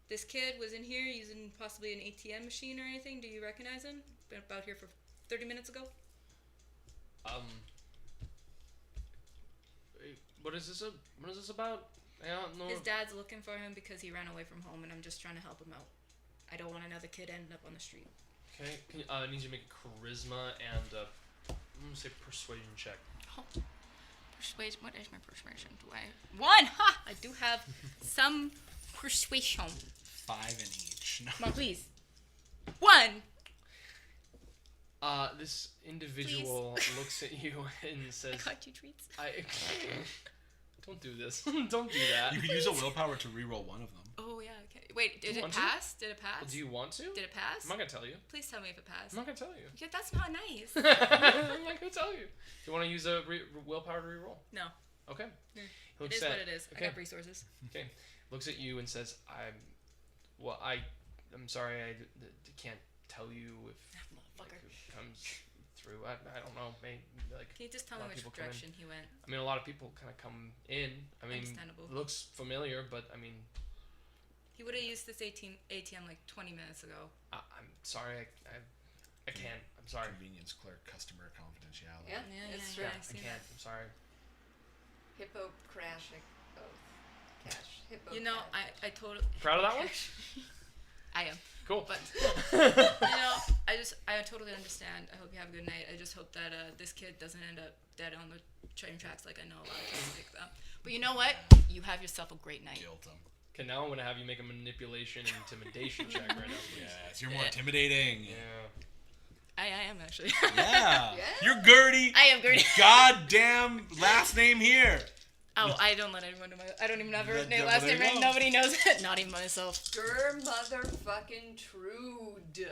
this kid was in here using possibly an ATM machine or anything. Do you recognize him? Been about here for 30 minutes ago. What is this about? I don't know. His dad's looking for him because he ran away from home, and I'm just trying to help him out. I don't want another kid ending up on the street. Okay. I need you to make a charisma and I'm gonna say persuasion check. Oh. Persuasion. What is my persuasion? Do I? 1! Ha! I do have some persuasion. 5 in each. No. Come on, please. 1! This individual looks at you and says, I got you treats. Don't do this. Don't do that. You could use a willpower to reroll one of them. Oh, yeah, okay. Wait, did it want to? pass? Did it pass? Well, do you want to? Did it pass? I'm not gonna tell you. Please tell me if it passed. I'm not gonna tell you. Yeah, that's not nice. I'm not gonna tell you. Do you want to use a willpower to reroll? No. Okay. Yeah. He It is what it is. Okay. I got resources. Okay. Looks at you and says, I'm sorry, I can't tell you if Motherfucker. it comes through. I don't know. Maybe like. Can you just tell me which direction he went? I mean, a lot of people kind of come in. I mean, Understandable. it looks familiar, but I mean. He would have used this ATM like 20 minutes ago. I'm sorry, I can't. I'm sorry. Convenience clerk, customer confidentiality. Yeah, it's true. I can't. I'm sorry. Hippo crashing. Both. Cash. Hippo. You know, cash. I totally. Proud of that one? I am. Cool. But you know, I totally understand. I hope you have a good night. I just hope that this kid doesn't end up dead on the train tracks like I know a lot of kids like that. But you know what? You have yourself a great night. Guilt him. Okay, now I'm gonna have you make a manipulation and intimidation check right now, please. Yes, you're more intimidating. Yeah. I am actually. Yeah. Yeah? You're Gertie. I am Gertie. Goddamn last name here. Oh, I don't let anyone know my. I don't even have her Then last there name right. you go. Nobody knows it. Not even myself. Motherfucking Trude.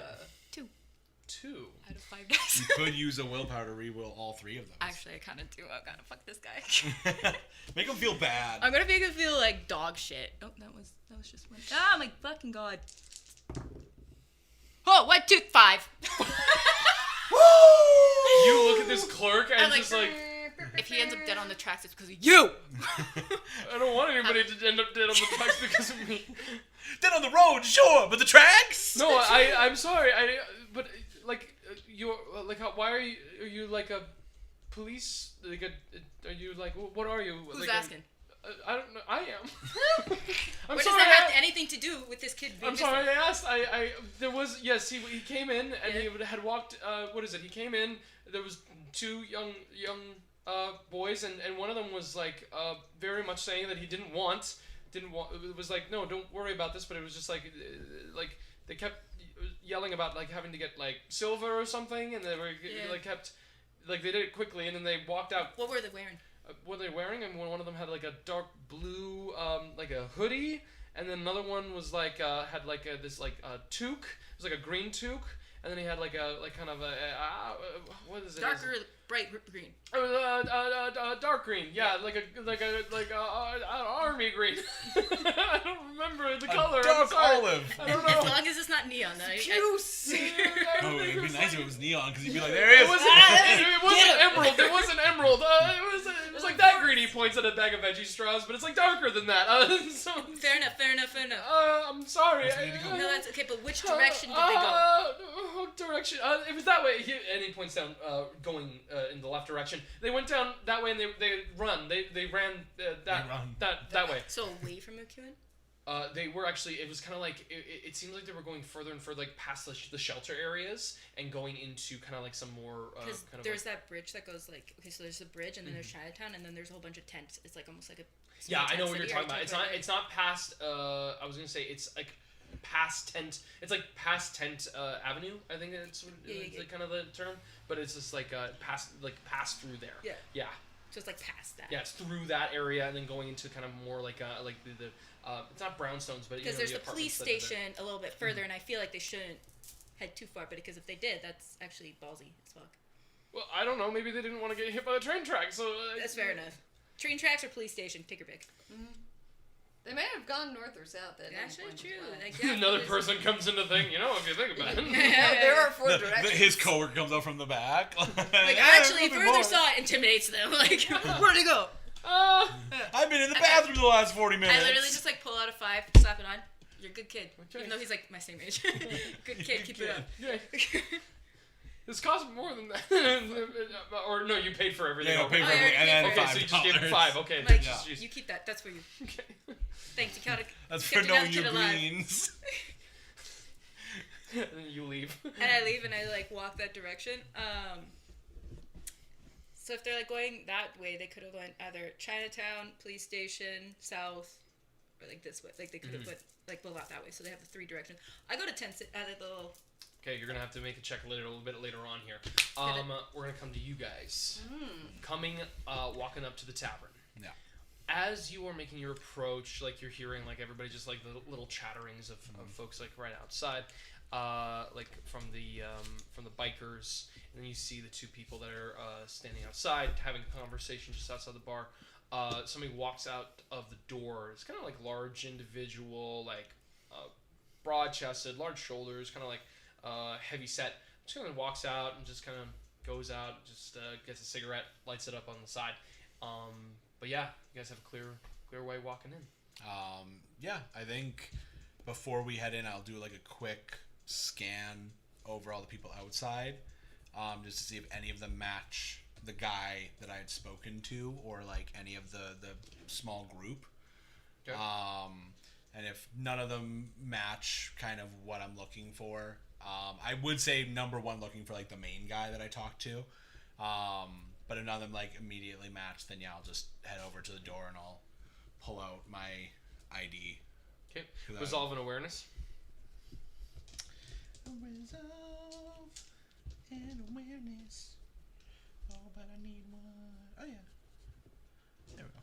2 Out of 5 guys. You could use a willpower to reroll all 3 of them. Actually, I kind of do. I gotta fuck this guy. Make him feel bad. I'm gonna make him feel like dog shit. Oh, that was just one. Ah, my fucking god. Oh, 1, 2, 5. You look at this clerk and I'm just like, if he ends up dead on the tracks, it's because of you. I don't want anybody to end up dead on the tracks because of me. Dead on the road, sure, but the tracks? No, I'm sorry. But like you're like, why are you like a police? Like are you like what are you? Who's like asking? I don't know. I am. I'm What sorry. does that have anything to do with this kid being I'm sorry. I asked. There was yes. He came in and he had walked. What is it? He came in. There was 2 young boys and one of them was like very much saying that he didn't want. It was like, no, don't worry about this. But it was just like they kept yelling about like having to get like silver or something, and they were like kept like they did it quickly, and then they walked out. What were they wearing? What they wearing? I mean, one of them had like a dark blue like a hoodie, and then another one was like had like this like toque. It was like a green toque, and then he had like kind of a what is it? Darker, bright green. Dark green, yeah, like an army green. I don't remember the color. Dark olive. I don't As know. long as it's not neon. Puce. Oh, it'd be nice if it was neon, because you'd be like, there it is. It wasn't emerald. It wasn't emerald. It was like that green. He points at a bag of veggie straws, but it's like darker than that. So, Fair enough. I'm sorry. No, that's okay. But which direction did they go? Direction. It was that way. And he points down, going in the left direction. They went down that way, and they run. They ran that way. So away from McKinnon? They were actually. It was kind of like it seemed like they were going further and further, like past the shelter areas, and going into kind of like some more. Because kind of there's that bridge that goes like so there's a bridge and then there's Chinatown and then there's a whole bunch of tents. It's like almost like a. Yeah, I know what you're talking about. It's not past. I was gonna say it's like past Tent. It's like past Tent Avenue. I think it's like kind of the term, but it's just like past through there. Yeah. Yeah. So it's like past that. Yeah, it's through that area and then going into kind of more like the it's not brownstones, but because there's the police station a little bit further, and I feel like they shouldn't head too far, but because if they did, that's actually ballsy as fuck. Well, I don't know. Maybe they didn't want to get hit by the train track, so that's fair enough. Train tracks or police station, take your pick. Mm-hmm. They may have gone north or south. Actually, true. Well. Like, yeah, another person comes in the thing, if you think about it. Yeah, there are 4 directions. His coworker comes up from the back. Like, actually, further saw it intimidates them. Like, where'd he go? I've been in the bathroom the last 40 minutes. I literally just like pull out a 5, slap it on. You're a good kid. Okay. Even though he's like my same age. Good kid, keep it up. Yeah. This cost more than that. Or no, you paid for everything. Yeah, I paid for everything. And then okay, so you just gave him 5. Okay. Like, just, you keep that. That's for you. Okay. Thanks. You gotta. That's you for kept knowing your your alive. greens. And then you leave. And I leave and I like walk that direction. So if they're like going that way, they could have went either Chinatown, police station, south, or like this way. Like they could have went like not that way. So they have the 3 directions. I go to the little. Okay, you're gonna have to make a check a little bit later on here. We're gonna come to you guys. Walking up to the tavern. Yeah. As you are making your approach, like you're hearing like everybody just like the little chatterings of folks like right outside, like from the bikers, and then you see the 2 people that are standing outside having a conversation just outside the bar. Somebody walks out of the door. It's kind of like large individual, like broad-chested, large shoulders, kind of like heavy set. Just kind of walks out and just kind of goes out, just gets a cigarette, lights it up on the side. But yeah, you guys have a clear way walking in. Yeah, I think before we head in, I'll do like a quick scan over all the people outside, just to see if any of them match the guy that I had spoken to, or like any of the small group. Okay. And if none of them match kind of what I'm looking for, I would say number 1 looking for like the main guy that I talked to. But if none of them like immediately match, then yeah, I'll just head over to the door and I'll pull out my ID. Okay. Resolve and awareness. Resolve and awareness. Oh, but I need one. Oh yeah. There we go.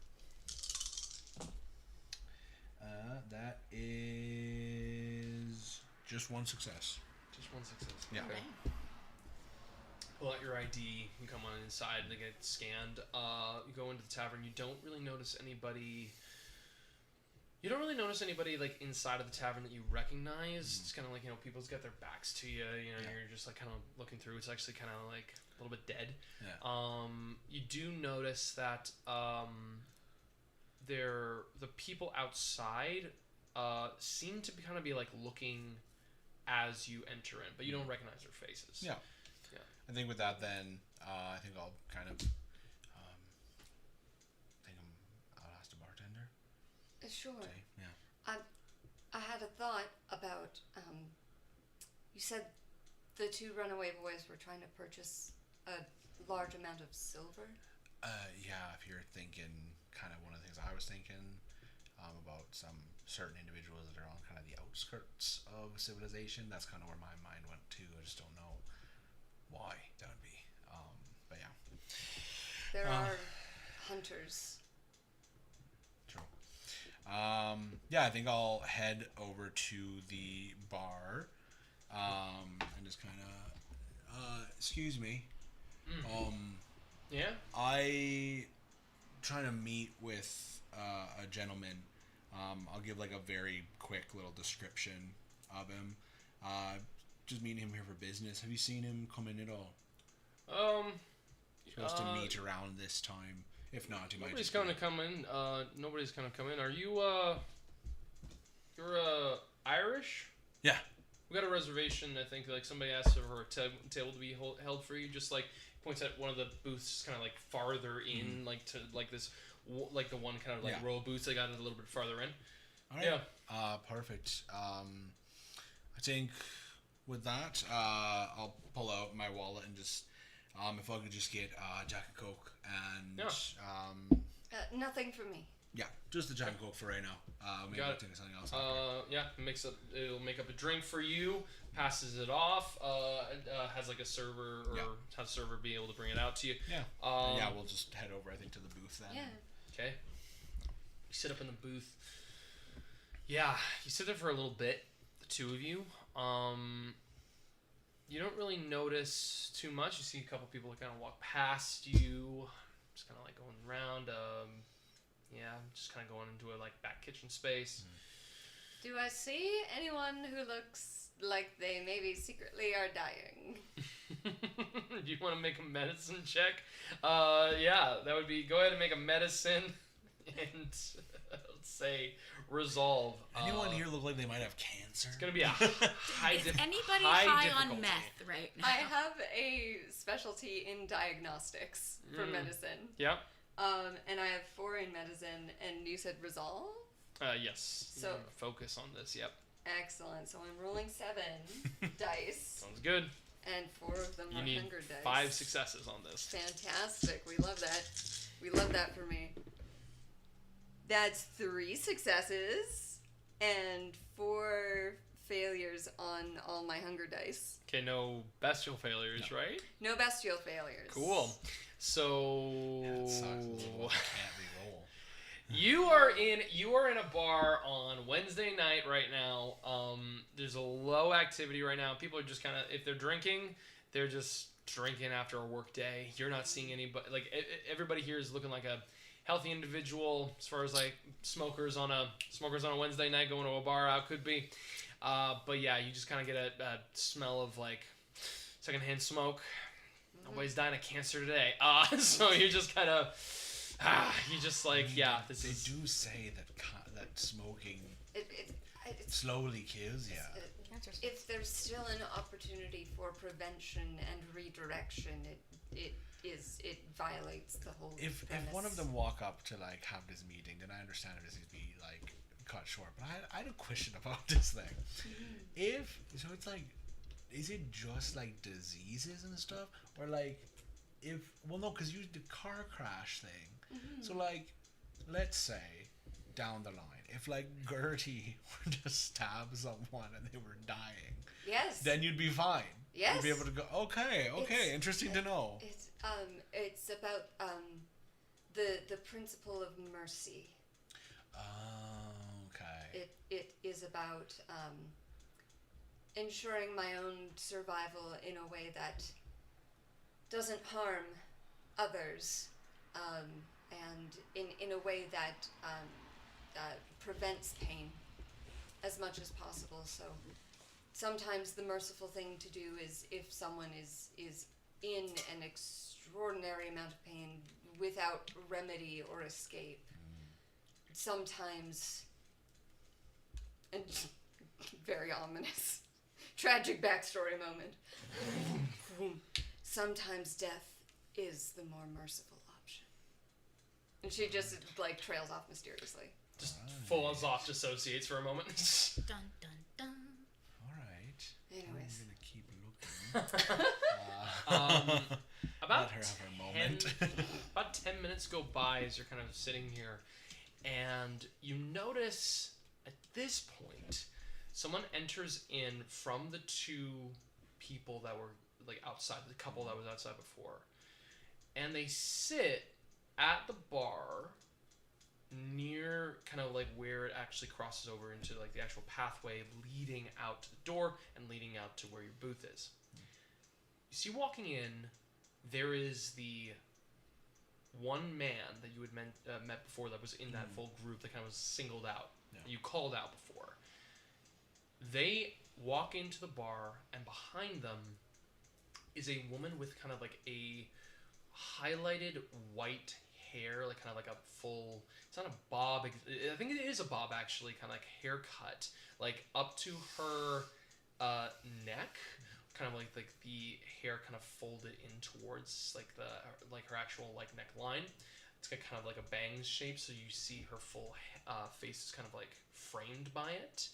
That is just 1 success. Just 1 success. Yeah. Okay. Pull out your ID and come on inside. They get scanned. You go into the tavern. You don't really notice anybody. You don't really notice anybody like inside of the tavern that you recognize. It's kind of like people's got their backs to you. You're just like kind of looking through. It's actually kind of like a little bit dead. Yeah. You do notice that the people outside seem to kind of be like looking as you enter in, but you don't recognize their faces. Yeah. I think with that, then I think I'll kind of I'll ask the bartender. Sure. Say, yeah. I had a thought about. You said the 2 runaway boys were trying to purchase a large amount of silver. Yeah. If you're thinking kind of one of the things I was thinking about some certain individuals that are on kind of the outskirts of civilization, that's kind of where my mind went to. I just don't know why that would be. But yeah. There are hunters. True. Yeah, I think I'll head over to the bar and just kind of excuse me. Yeah. I trying to meet with a gentleman. I'll give like a very quick little description of him. Just meeting him here for business. Have you seen him come in at all? Supposed to meet around this time. If not, he might. Nobody's gonna come in. Nobody's gonna come in. Are you? You're Irish? Yeah. We got a reservation. I think like somebody asked for a table to be held for you. Just like points at one of the booths, kind of like farther in, like to like this, like the one kind of like row of booths. I got it a little bit farther in. All right. Yeah. Perfect. I think with that, I'll pull out my wallet and just, if I could just get Jack and Coke and nothing for me. Yeah, just the Jack and Coke for right now. Maybe I'll take something else. It'll make up a drink for you. Passes it off. Has like a server or has a server be able to bring it out to you. Yeah. We'll just head over. I think to the booth then. Yeah. Okay. You sit up in the booth. Yeah, you sit there for a little bit. The two of you. You don't really notice too much. You see a couple people that kind of walk past you. Just kind of like going around. Just kind of going into a like back kitchen space. Do I see anyone who looks like they maybe secretly are dying? Do you want to make a medicine check? That would be. Go ahead and make a medicine, and let's say resolve. Anyone here look like they might have cancer? It's gonna be a high. Is anybody high on meth right now? I have a specialty in diagnostics for medicine. Yeah. And I have 4 in medicine, and you said resolve? Yes. So focus on this. Yep. Excellent. So I'm rolling 7 dice. Sounds good. And 4 of them are hunger dice. 5 successes on this. Fantastic. We love that. We love that for me. That's 3 successes and 4 failures on all my hunger dice. Okay, no bestial failures, right? No bestial failures. Cool. So That sucks. Can't re-roll. you are in a bar on Wednesday night right now. There's a low activity right now. People are just kind of, if they're drinking, they're just drinking after a work day. You're not seeing anybody, like everybody here is looking like a healthy individual as far as like smokers on a Wednesday night going to a bar out could be. But yeah, you just kind of get a smell of like secondhand smoke. Nobody's dying of cancer today. So you're just kind of, you just like, They do say that smoking slowly kills you. If there's still an opportunity for prevention and redirection, it violates the whole If one of them walk up to like have this meeting, then I understand if this needs to be like cut short. But I had a question about this thing. It's like, is it just like diseases and stuff, or like because you the car crash thing. So like, let's say down the line, if like Gertie were to stab someone and they were dying, yes, then you'd be fine. Yes, you'd be able to go. Okay, interesting to know. It's about the principle of mercy. Oh, okay. It is about ensuring my own survival in a way that doesn't harm others, and in a way that prevents pain as much as possible. So sometimes the merciful thing to do is if someone is in an extraordinary amount of pain without remedy or escape, sometimes, and very ominous, tragic backstory moment, sometimes death is the more merciful option. And she just like trails off mysteriously. Just full on soft dissociates for a moment. Dun dun dun. All right. Anyways. I'm gonna keep looking. About Let her have her moment. About 10 minutes go by as you're kind of sitting here, and you notice at this point someone enters in from the 2 people that were like outside, the couple that was outside before, and they sit at the bar near kind of like where it actually crosses over into like the actual pathway leading out to the door and leading out to where your booth is. see walking in, there is the one man that you had met before that was in that full group that kind of was singled out. Yeah. You called out before. They walk into the bar, and behind them is a woman with kind of like a highlighted white hair, like kind of like a full, it's not a bob, I think it is a bob actually, kind of like haircut, like up to her neck, kind of like the hair kind of folded in towards like her actual like neckline. It's got kind of like a bangs shape, so you see her full face is kind of like framed by it.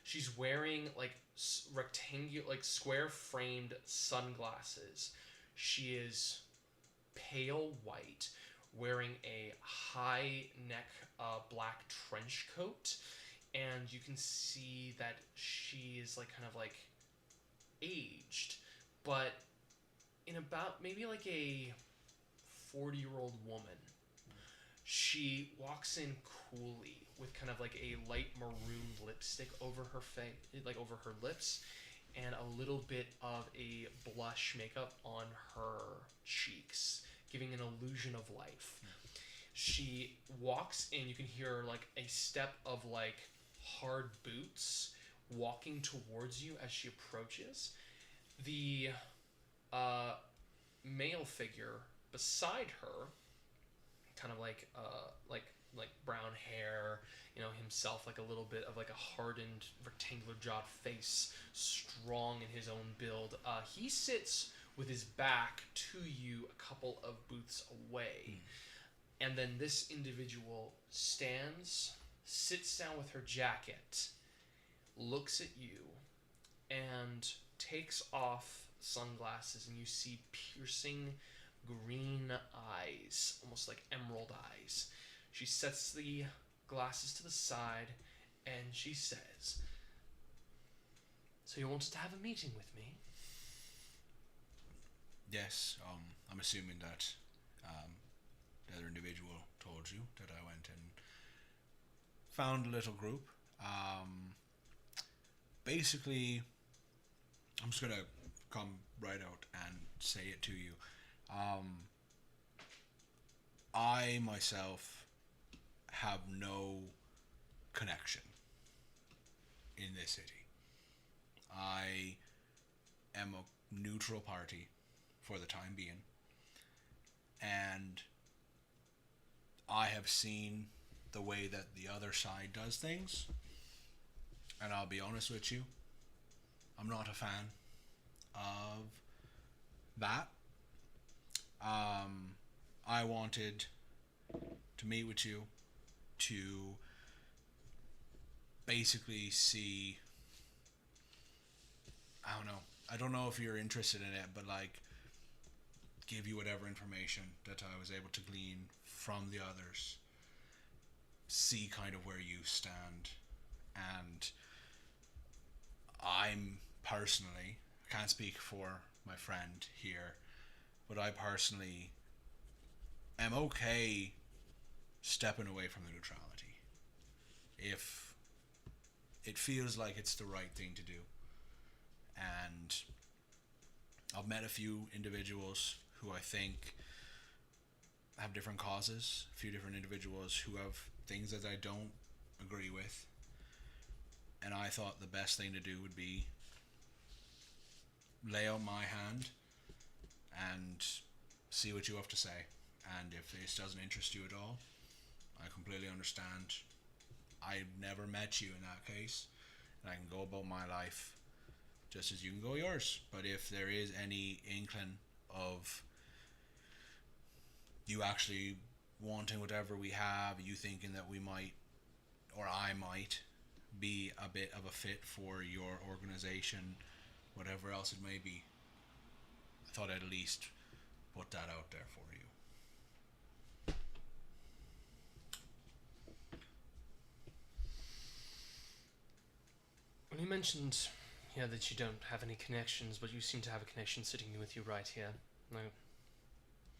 She's wearing like rectangular, like square framed sunglasses. She is pale white, wearing a high neck black trench coat, and you can see that she is like kind of like aged, but in about maybe like a 40-year-old woman. She walks in coolly with kind of like a light maroon lipstick over her face, like over her lips, and a little bit of a blush makeup on her cheeks, giving an illusion of life. She walks in, you can hear like a step of like hard boots walking towards you as she approaches. The male figure beside her, kind of like brown hair, you know, himself like a little bit of like a hardened rectangular jawed face, strong in his own build. He sits with his back to you a couple of booths away. And then this individual stands, sits down with her jacket, looks at you, and takes off sunglasses, and you see piercing green eyes, almost like emerald eyes. She sets the glasses to the side, and she says, "So you wanted to have a meeting with me?" Yes, I'm assuming that the other individual told you that I went and found a little group. Basically, I'm just gonna come right out and say it to you. I myself have no connection in this city. I am a neutral party for the time being, and I have seen the way that the other side does things, and I'll be honest with you, I'm not a fan of that. I wanted to meet with you to basically see, I don't know if you're interested in it, but like give you whatever information that I was able to glean from the others, see kind of where you stand. And I'm personally, I can't speak for my friend here, but I personally am okay stepping away from the neutrality if it feels like it's the right thing to do. And I've met a few individuals who I think have different causes, a few different individuals who have things that I don't agree with, and I thought the best thing to do would be lay out my hand and see what you have to say. And if this doesn't interest you at all, I completely understand. I've never met you in that case, and I can go about my life just as you can go yours. But if there is any inkling of you actually wanting whatever we have, you thinking that we might, or I might, be a bit of a fit for your organization, whatever else it may be, I thought I'd at least put that out there for you. When you mentioned that you don't have any connections, but you seem to have a connection sitting with you right here. Now,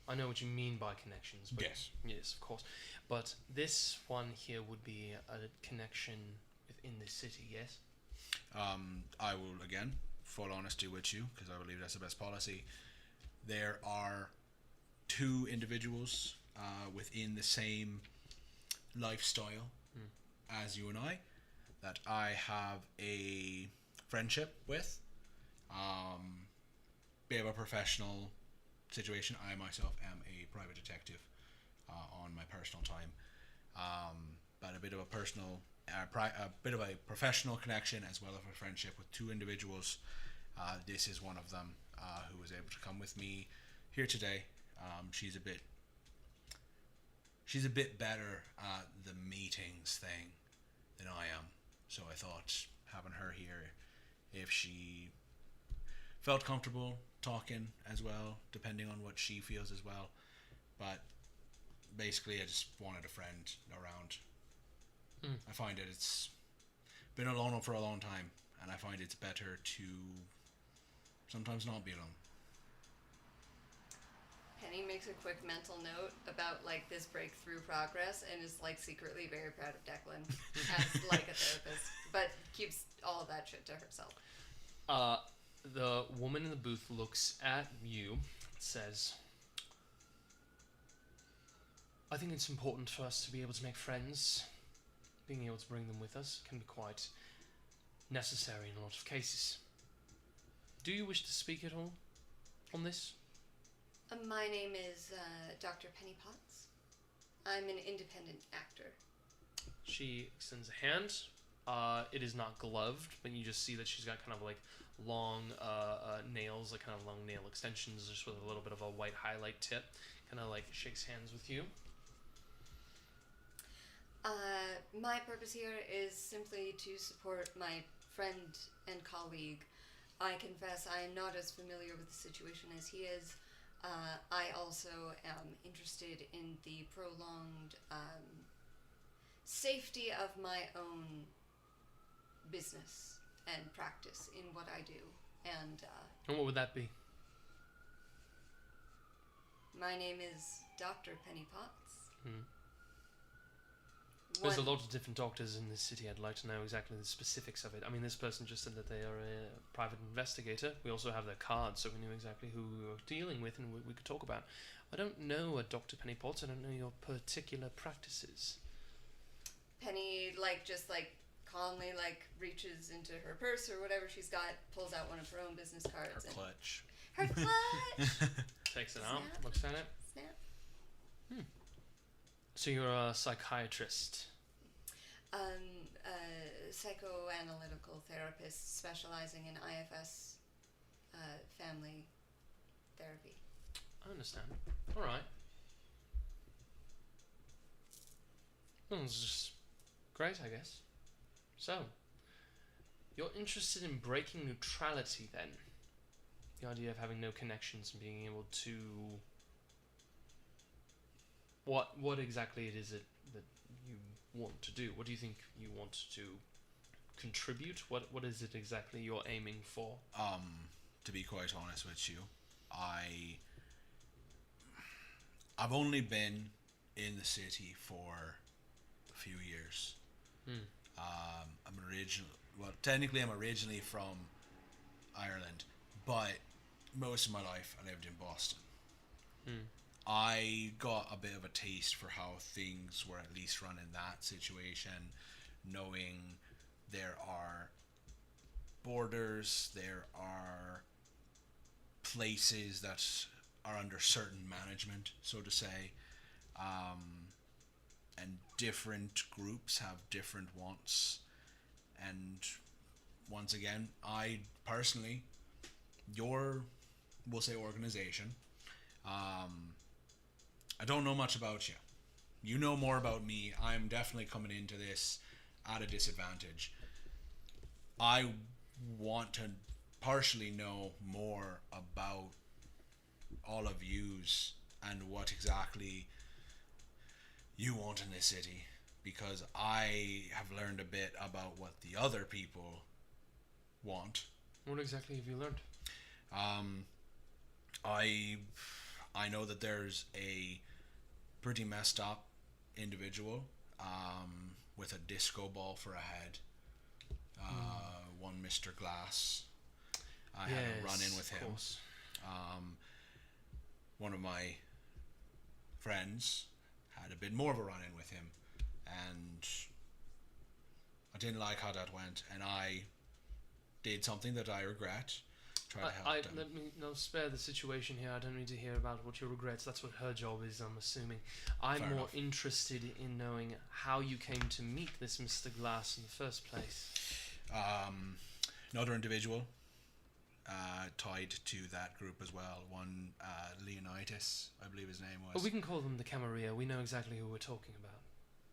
I know what you mean by connections. But Yes. Yes, of course. But this one here would be a connection within the city, yes? I will again full honesty with you, because I believe that's the best policy. There are two individuals within the same lifestyle as you and I that I have a friendship with. Bit of a professional situation. I myself am a private detective on my personal time, but a bit of a personal, a bit of a professional connection as well as a friendship with two individuals. This is one of them who was able to come with me here today. She's a bit better at the meetings thing than I am, so I thought having her here, if she felt comfortable talking as well, depending on what she feels as well. But basically, I just wanted a friend around. I find that it's been alone for a long time, and I find it's better to sometimes not be alone. Penny makes a quick mental note about like this breakthrough progress and is like secretly very proud of Declan as like a therapist, but keeps all of that shit to herself. The woman in the booth looks at you, says, I think it's important for us to be able to make friends. Being able to bring them with us can be quite necessary in a lot of cases. Do you wish to speak at all on this? My name is Dr. Penny Potts. I'm an independent actor. She extends a hand. It is not gloved, but you just see that she's got kind of like long nails, like kind of long nail extensions, just with a little bit of a white highlight tip. Kind of like shakes hands with you. My purpose here is simply to support my friend and colleague. I confess I am not as familiar with the situation as he is. I also am interested in the prolonged safety of my own business and practice in what I do. And what would that be? my name is Dr. Penny Potts. There's a lot of different doctors in this city. I'd like to know exactly the specifics of it. I mean, this person just said that they are a private investigator. We also have their cards, so we knew exactly who we were dealing with and we could talk about. I don't know a Dr. Penny Potts. I don't know your particular practices. Penny, just calmly, reaches into her purse or whatever she's got, pulls out one of her own business cards. Her clutch. Her clutch! Takes it out, Snap. looks at it. Snap. So you're a psychiatrist. Psychoanalytical therapist specializing in IFS family therapy. I understand. Alright. Well, it's just great, I guess. So, you're interested in breaking neutrality then? The idea of having no connections and being able to... What exactly it is that you want to do? What do you think you want to contribute? What is it exactly you're aiming for? To be quite honest with you, I've only been in the city for a few years. I'm originally from Ireland, but most of my life I lived in Boston. I got a bit of a taste for how things were at least run in that situation, knowing there are borders, there are places that are under certain management, so to say, and different groups have different wants. And once again, I personally, we'll say organization, I don't know much about you. You know more about me. I'm definitely coming into this at a disadvantage. I want to partially know more about all of yous and what exactly you want in this city, because I have learned a bit about what the other people want. What exactly have you learned? I know that there's a pretty messed up individual with a disco ball for a head. One Mr. Glass. I had a run-in with of him. course. One of my friends had a bit more of a run-in with him, and I didn't like how that went, and I did something that I regret. Try to help them. Let me spare the situation here. I don't need to hear about what your regrets. That's what her job is, I'm assuming. I'm Fair more enough. interested in knowing how you came to meet this Mr. Glass in the first place. Another individual tied to that group as well. One Leonidas, I believe his name was. But we can call them the Camarilla. We know exactly who we're talking about.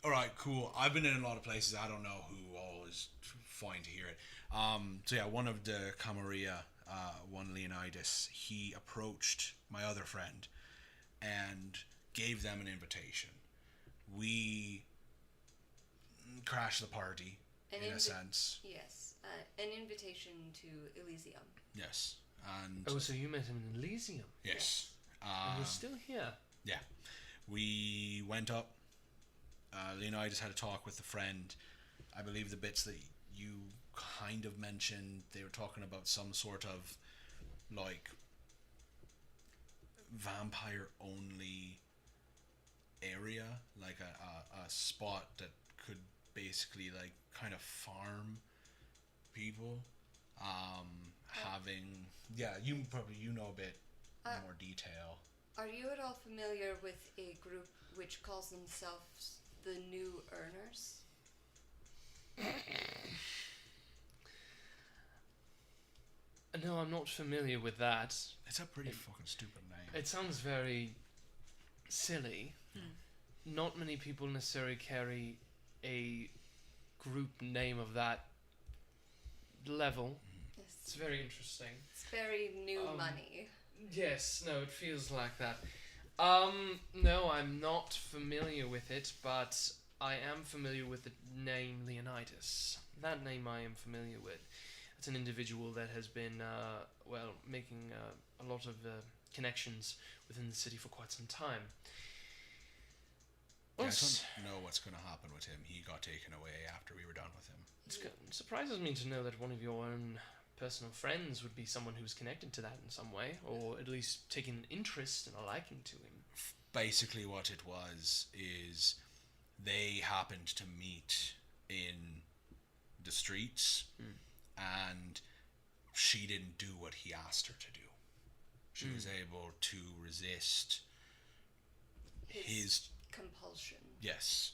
All right, cool. I've been in a lot of places. I don't know who all is fine to hear it. So yeah, one of the Camarilla, one Leonidas, he approached my other friend and gave them an invitation. We crashed the party in a sense. Yes, an invitation to Elysium. Yes, and Oh, so you met him in Elysium. yes, And you're still here. yeah, we went up. Leonidas had a talk with a friend. I believe the bits that you kind of mentioned, they were talking about some sort of like vampire only area, like a spot that could basically like kind of farm people. Having you know a bit more detail. Are you at all familiar with a group which calls themselves the New Earners? No, I'm not familiar with that. It's a pretty fucking stupid name. It sounds very silly. Not many people necessarily carry a group name of that level. It's Yes. very interesting. It's very new money. Yes, no, it feels like that. No, I'm not familiar with it, but I am familiar with the name Leonidas. That name I am familiar with. It's an individual that has been, making a lot of connections within the city for quite some time. Yeah, I don't know what's going to happen with him. He got taken away after we were done with him. It surprises me to know that one of your own personal friends would be someone who's connected to that in some way, or at least taking an interest and a liking to him. Basically what it was is they happened to meet in the streets, and she didn't do what he asked her to do. She was able to resist his compulsion. yes.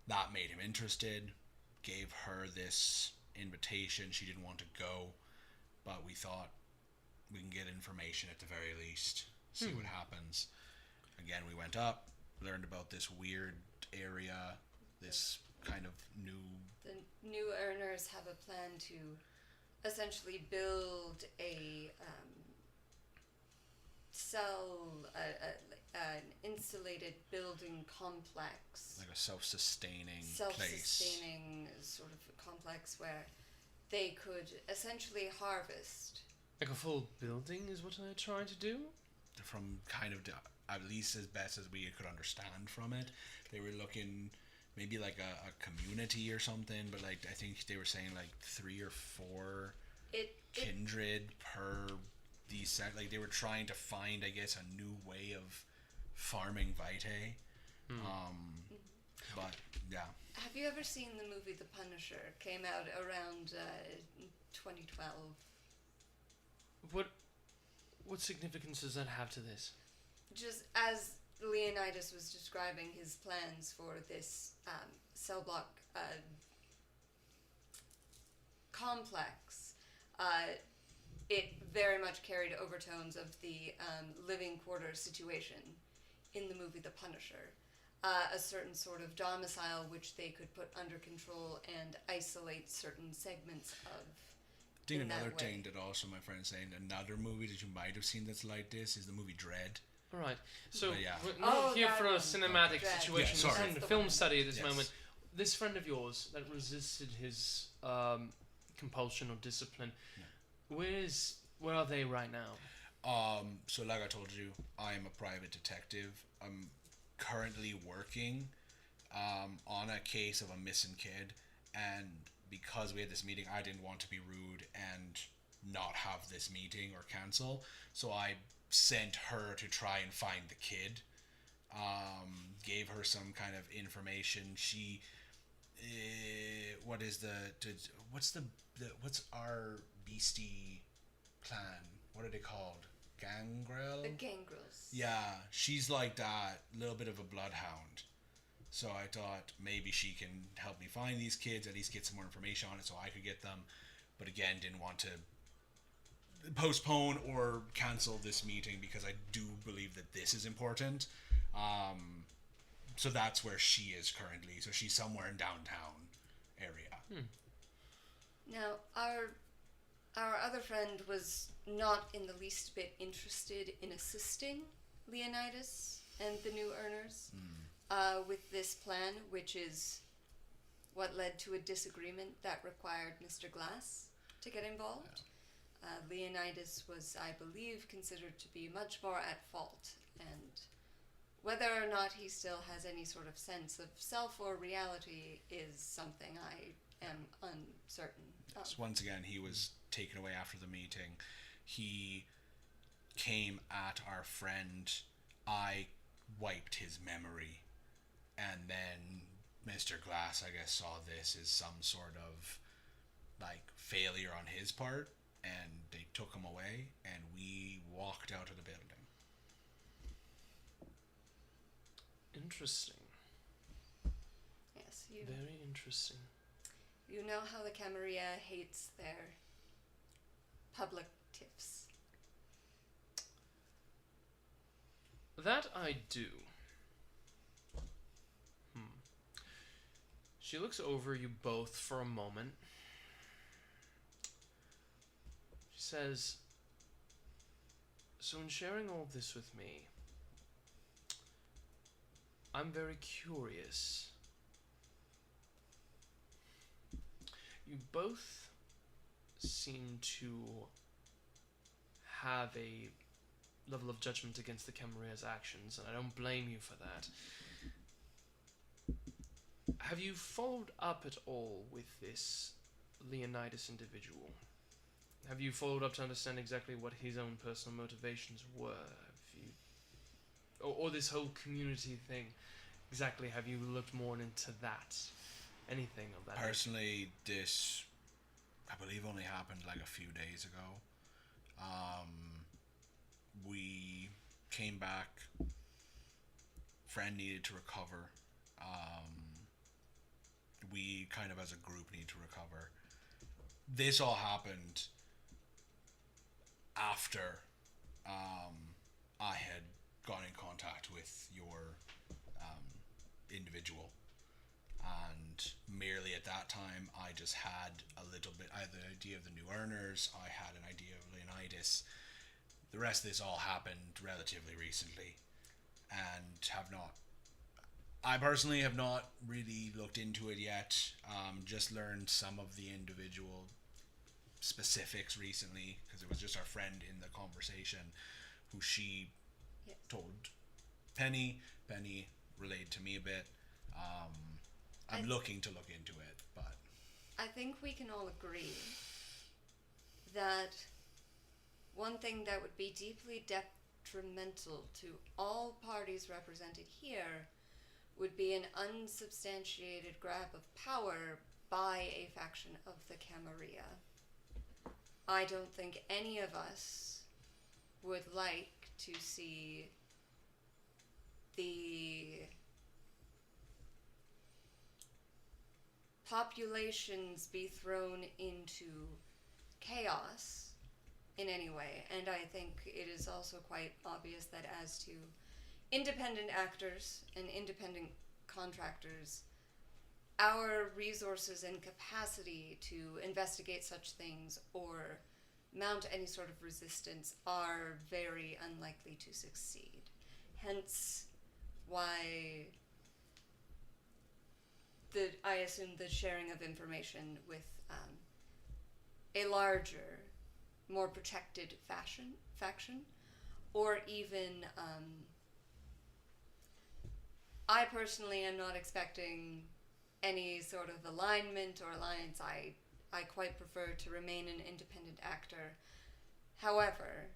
That made him interested, gave her this invitation. She didn't want to go, but we thought we can get information at the very least, see what happens. Again, we went up, learned about this weird area, this kind of new... The New Earners have a plan to essentially build an insulated building complex. like a self-sustaining place. Self-sustaining sort of complex where they could essentially harvest. Like a full building is what they're trying to do? From kind of, at least as best as we could understand from it, they were looking maybe like a community or something, but like I think they were saying like 3 or 4 kindred per these set. Like they were trying to find, I guess, a new way of farming vitae. But yeah. Have you ever seen the movie The Punisher? Came out around 2012. What significance does that have to this? Just as Leonidas was describing his plans for this cell block complex, it very much carried overtones of the living quarters situation in the movie The Punisher. A certain sort of domicile which they could put under control and isolate certain segments of. I think another thing that also my friend's saying, another movie that you might have seen that's like this is the movie Dread. Alright, so But yeah. we're not here that for a one. cinematic Dread. situation. Yeah, sorry. We're in That's a the film one. study at this Yes. moment. This friend of yours that resisted his compulsion or discipline, where are they right now? So like I told you, I'm a private detective. I'm currently working on a case of a missing kid, and because we had this meeting, I didn't want to be rude and not have this meeting or cancel. So I sent her to try and find the kid. Gave her some kind of information. She, what's our beastie clan? What are they called? Gangrel? The Gangrels. Yeah, she's like that, little bit of a bloodhound. So I thought maybe she can help me find these kids, at least get some more information on it so I could get them. But again, didn't want to postpone or cancel this meeting because I do believe that this is important. So that's where she is currently. So she's somewhere in downtown area. Now, our other friend was not in the least bit interested in assisting Leonidas and the new earners with this plan, which is what led to a disagreement that required Mr. Glass to get involved. Leonidas was, I believe, considered to be much more at fault, and whether or not he still has any sort of sense of self or reality is something I am uncertain of. So once again, he was taken away after the meeting. He came at our friend. I wiped his memory, and then Mr. Glass, I guess, saw this as some sort of like failure on his part, and they took him away, and we walked out of the building. Interesting. Yes, Very interesting. you know how the Camarilla hates their public tiffs. That I do. She looks over you both for a moment. She says, so in sharing all this with me, I'm very curious. You both seem to have a level of judgment against the Camarilla's actions, and I don't blame you for that. Have you followed up at all with this Leonidas individual? Have you followed up to understand exactly what his own personal motivations were? Have you, or this whole community thing, exactly, have you looked more into that? Anything of that? Personally, this, I believe, only happened like a few days ago. We came back. Friend needed to recover. We kind of as a group need to recover. This all happened after I had got in contact with your individual. And merely at that time, I just had a little bit, I had the idea of the new earners, I had an idea of Leonidas. The rest of this all happened relatively recently, and I personally have not really looked into it yet. Just learned some of the individual specifics recently, because it was just our friend in the conversation who she told Penny. Penny relayed to me a bit. I'm looking to look into it, but I think we can all agree that one thing that would be deeply detrimental to all parties represented here would be an unsubstantiated grab of power by a faction of the Camarilla. I don't think any of us would like to see the populations be thrown into chaos in any way, and I think it is also quite obvious that as to independent actors and independent contractors, our resources and capacity to investigate such things or mount any sort of resistance are very unlikely to succeed. Hence why I assume the sharing of information with a larger, more protected faction, or even, I personally am not expecting any sort of alignment or alliance. I I quite prefer to remain an independent actor. However,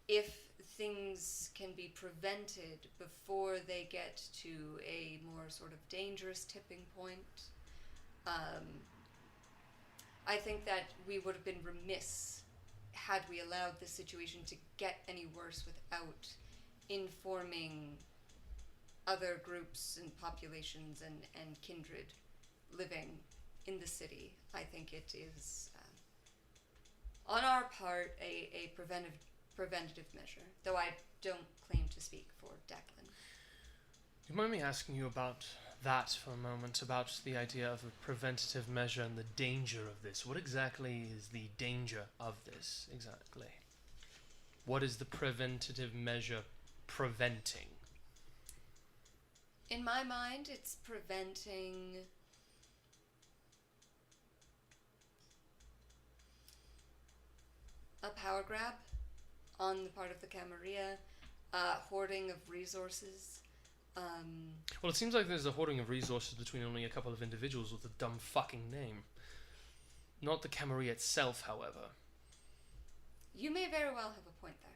if things can be prevented before they get to a more sort of dangerous tipping point, I think that we would have been remiss had we allowed the situation to get any worse without informing other groups and populations and kindred living in the city. I think it is, on our part, a preventative measure, though I don't claim to speak for Declan. Do you mind me asking you about that for a moment, about the idea of a preventative measure and the danger of this? What exactly is the danger of this, exactly? What is the preventative measure preventing? In my mind, it's preventing a power grab on the part of the Camarilla, hoarding of resources. Well, it seems like there's a hoarding of resources between only a couple of individuals with a dumb fucking name. Not the Camarilla itself, however. You may very well have a point there.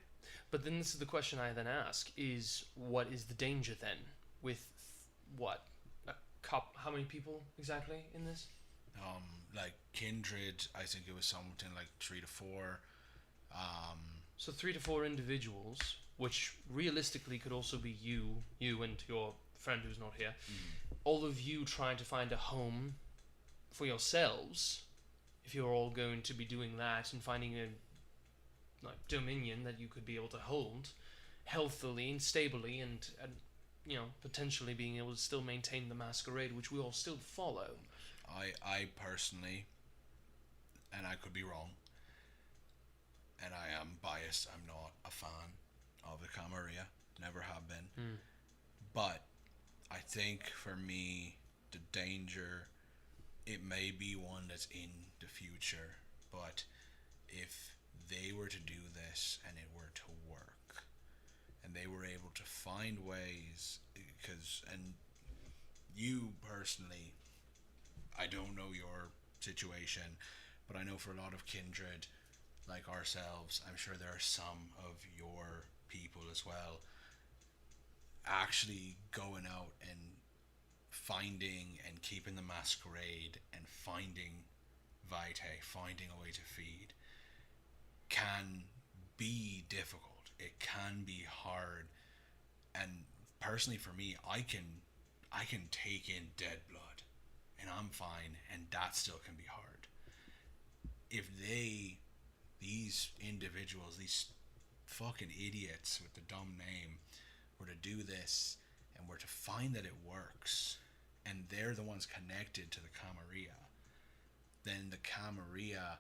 But then this is the question I then ask, is what is the danger then? With, what, how many people exactly in this? Like kindred, I think it was something like 3 to 4. So 3 to 4 individuals, which realistically could also be you and your friend who's not here. All of you trying to find a home for yourselves, if you're all going to be doing that and finding a dominion that you could be able to hold healthily and stably and potentially being able to still maintain the Masquerade, which we all still follow. I personally, and I could be wrong, and I am biased, I'm not a fan of the Camarilla, never have been. But I think for me, the danger, it may be one that's in the future, but if they were to do this and it were to work, and they were able to find ways, and you personally, I don't know your situation, but I know for a lot of kindred like ourselves, I'm sure there are some of your people as well, actually going out and finding and keeping the Masquerade and finding Whyte, finding a way to feed, can be difficult. It can be hard, and personally for me, I can take in dead blood and I'm fine, and that still can be hard. If these individuals, these fucking idiots with the dumb name, were to do this and were to find that it works, and they're the ones connected to the Camarilla, then the Camarilla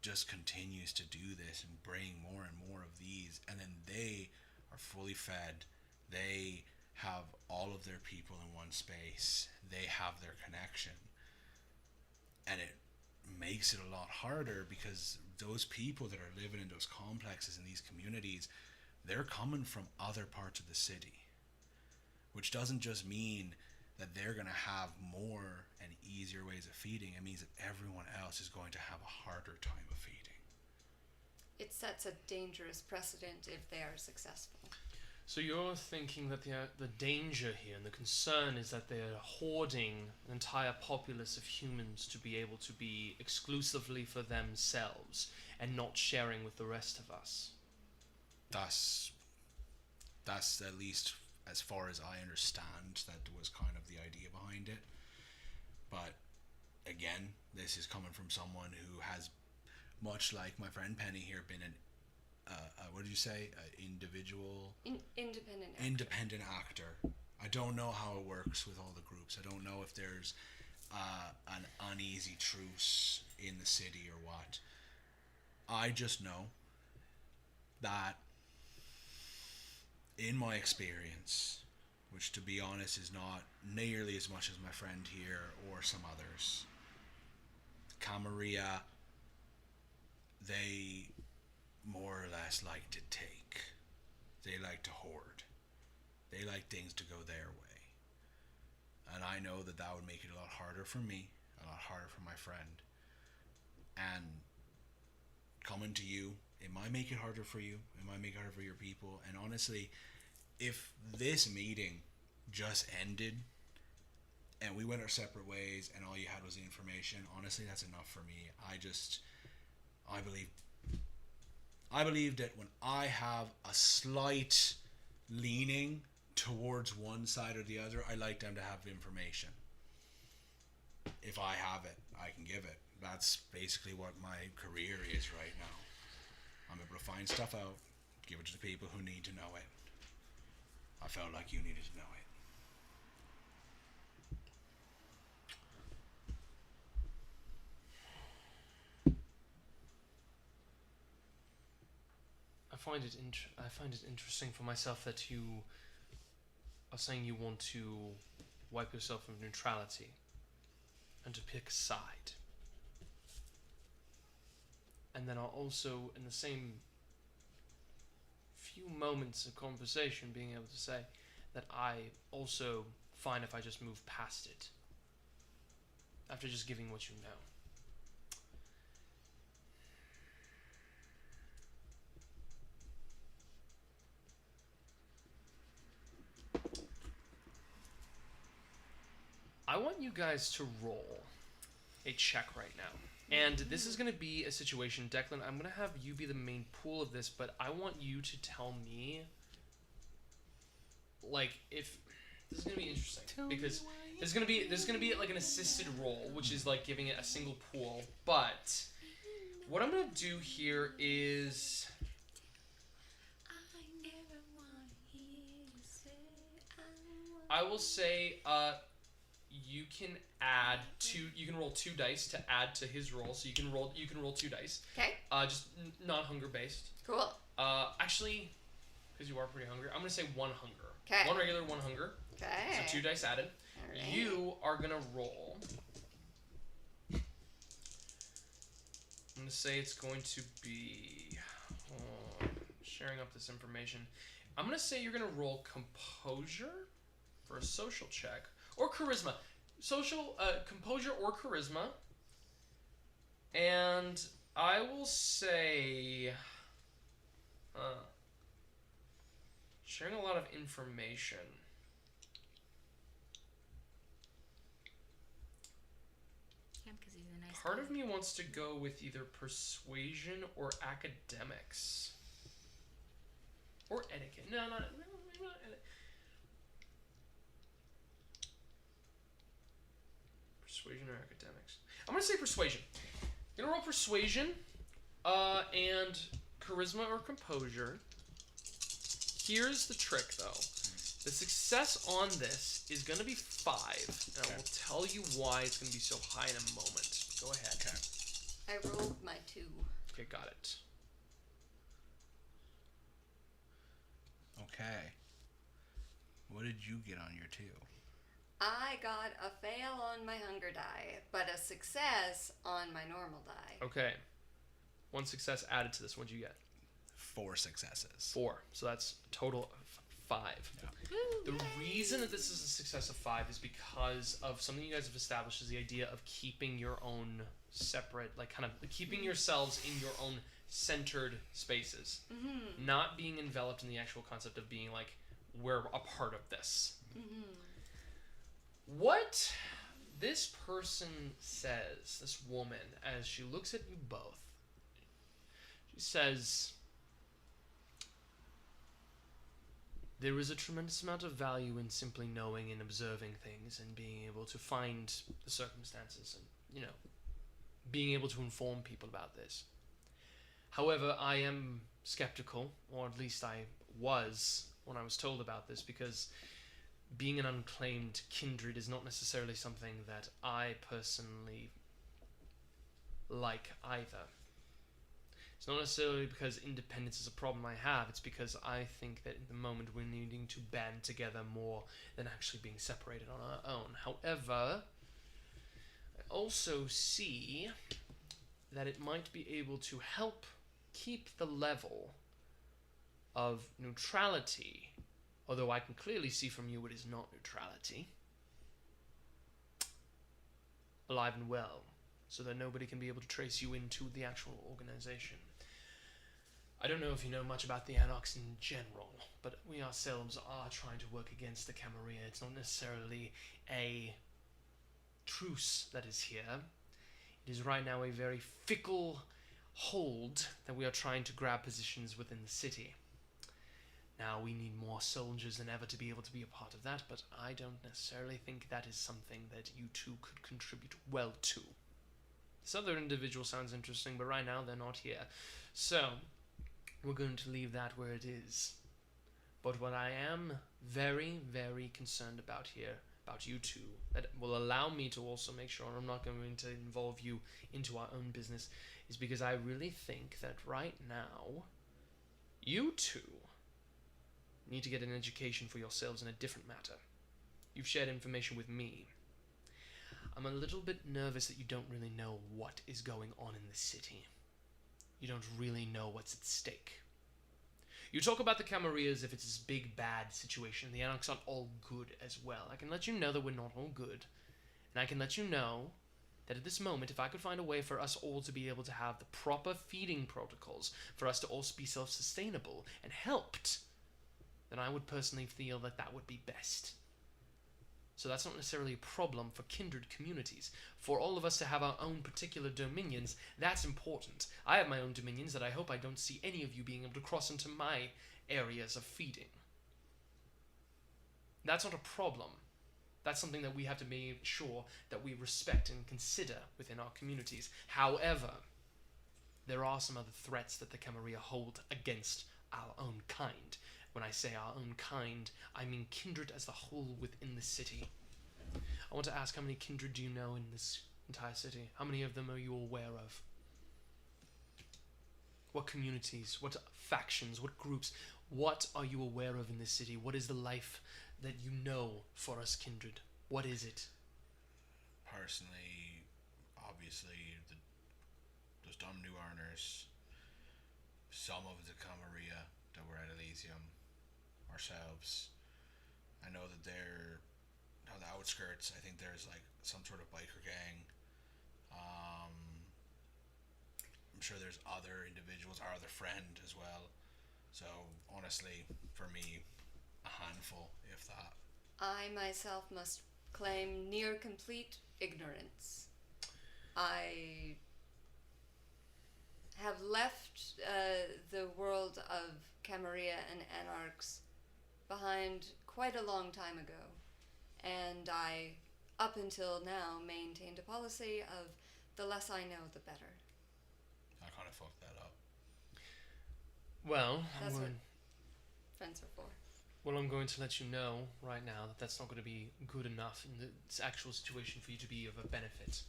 just continues to do this and bring more and more of these, and then they are fully fed. They have all of their people in one space. They have their connection, and it makes it a lot harder because those people that are living in those complexes in these communities, they're coming from other parts of the city, which doesn't just mean that they're going to have more and easier ways of feeding. It means that everyone else is going to have a harder time of feeding. It sets a dangerous precedent if they are successful. So you're thinking that the danger here and the concern is that they're hoarding an entire populace of humans to be able to be exclusively for themselves and not sharing with the rest of us. That's at least as far as I understand, that was kind of the idea behind it. But again, this is coming from someone who has, much like my friend Penny here, been an what did you say? Independent actor. I don't know how it works with all the groups. I don't know if there's an uneasy truce in the city or what. I just know that in my experience, which to be honest is not nearly as much as my friend here or some others, Camarilla, they more or less like to take. They like to hoard. They like things to go their way. And I know that that would make it a lot harder for me, a lot harder for my friend. And coming to you, it might make it harder for you. It might make it harder for your people. And honestly, if this meeting just ended and we went our separate ways and all you had was the information, honestly, that's enough for me. I believe that when I have a slight leaning towards one side or the other, I like them to have information. If I have it, I can give it. That's basically what my career is right now. I'm able to find stuff out, give it to the people who need to know it. I felt like you needed to know it. I find it interesting for myself that you are saying you want to wipe yourself of neutrality and to pick a side. And then are also, in the same few moments of conversation, being able to say that I also find if I just move past it. After just giving what you know. I want you guys to roll a check right now. And this is going to be a situation, Declan, I'm going to have you be the main pool of this, but I want you to tell me, like, if this is going to be interesting, because there's going to be like an assisted roll, which is like giving it a single pool, but what I'm going to do here is I will say you can roll 2 dice to add to his roll, so you can roll 2 dice. Okay. Just not hunger based. Cool. Actually, because you are pretty hungry, I'm gonna say 1 hunger. Okay. 1 regular, 1 hunger. Okay. So 2 dice added. Alright. You are gonna roll. I'm gonna say it's going to be sharing up this information. I'm gonna say you're gonna roll composure for a social check or charisma. Social composure or charisma, and I will say sharing a lot of information. Yeah, because he's a nice Part guy. of me wants to go with either persuasion or academics or etiquette. No, not etiquette. Persuasion or academics? I'm gonna say persuasion. I'm gonna roll persuasion, and charisma or composure. Here's the trick, though. The success on this is gonna be 5, and I will tell you why it's gonna be so high in a moment. Go ahead. Okay. I rolled my 2. Okay, got it. Okay. What did you get on your 2? I got a fail on my hunger die, but a success on my normal die. Okay. 1 success added to this. What'd you get? 4 successes. 4. So that's a total of 5. Yeah. The reason that this is a success of 5 is because of something you guys have established, is the idea of keeping your own separate, like kind of keeping yourselves in your own centered spaces. Mm-hmm. Not being enveloped in the actual concept of being like, we're a part of this. Mm-hmm. What this person says, this woman, as she looks at you both, she says, there is a tremendous amount of value in simply knowing and observing things and being able to find the circumstances and, being able to inform people about this. However, I am skeptical, or at least I was when I was told about this, because being an unclaimed kindred is not necessarily something that I personally like either. It's not necessarily because independence is a problem I have, it's because I think that in the moment we're needing to band together more than actually being separated on our own. However, I also see that it might be able to help keep the level of neutrality, although I can clearly see from you it is not neutrality, alive and well, so that nobody can be able to trace you into the actual organization. I don't know if you know much about the Anarchs in general, but we ourselves are trying to work against the Camarilla. It's not necessarily a truce that is here. It is right now a very fickle hold that we are trying to grab positions within the city. Now, we need more soldiers than ever to be able to be a part of that, but I don't necessarily think that is something that you two could contribute well to. This other individual sounds interesting, but right now they're not here. So, we're going to leave that where it is. But what I am very, very concerned about here, about you two, that will allow me to also make sure I'm not going to involve you into our own business, is because I really think that right now, you two need to get an education for yourselves in a different matter. You've shared information with me. I'm a little bit nervous that you don't really know what is going on in the city. You don't really know what's at stake. You talk about the Camarilla as if it's this big bad situation. The Anarchs aren't all good as well. I can let you know that we're not all good. And I can let you know that at this moment, if I could find a way for us all to be able to have the proper feeding protocols, for us to all be self-sustainable and helped, then I would personally feel that that would be best. So that's not necessarily a problem for kindred communities. For all of us to have our own particular dominions, that's important. I have my own dominions that I hope I don't see any of you being able to cross into my areas of feeding. That's not a problem. That's something that we have to make sure that we respect and consider within our communities. However, there are some other threats that the Camarilla hold against our own kind. When I say our own kind, I mean kindred as the whole within the city. I want to ask, how many kindred do you know in this entire city? How many of them are you aware of? What communities, what factions, what groups, what are you aware of in this city? What is the life that you know for us kindred? What is it? Personally, obviously, those dumb new earners, some of the Camarilla that were at Elysium, ourselves. I know that they're on the outskirts. I think there's like some sort of biker gang. I'm sure there's other individuals, our other friend as well. So honestly, for me, a handful, if that. I myself must claim near complete ignorance. I have left the world of Camarilla and Anarchs behind quite a long time ago, and I, up until now, maintained a policy of the less I know, the better. I kind of fucked that up. Well, That's what friends are for. Well, I'm going to let you know right now that that's not going to be good enough in this actual situation for you to be of a benefit.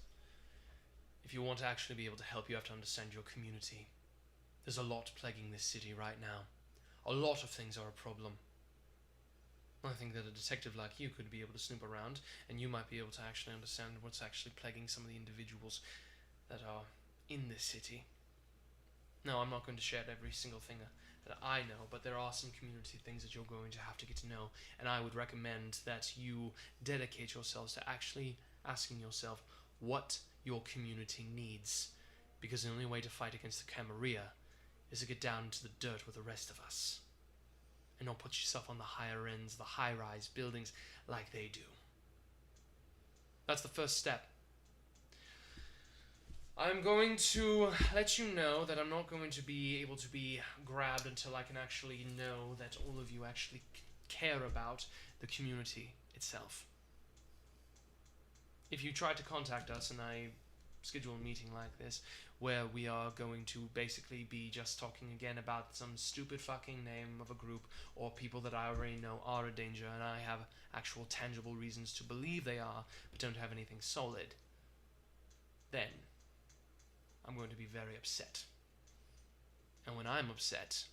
If you want to actually be able to help, you have to understand your community. There's a lot plaguing this city right now. A lot of things are a problem. I think that a detective like you could be able to snoop around, and you might be able to actually understand what's actually plaguing some of the individuals that are in this city. No, I'm not going to share every single thing that I know, but there are some community things that you're going to have to get to know, and I would recommend that you dedicate yourselves to actually asking yourself what your community needs, because the only way to fight against the Camarilla is to get down to the dirt with the rest of us, and not put yourself on the higher ends, the high-rise buildings like they do. That's the first step. I'm going to let you know that I'm not going to be able to be grabbed until I can actually know that all of you actually care about the community itself. If you try to contact us and I schedule a meeting like this, where we are going to basically be just talking again about some stupid fucking name of a group or people that I already know are a danger and I have actual tangible reasons to believe they are, but don't have anything solid, then I'm going to be very upset. And when I'm upset,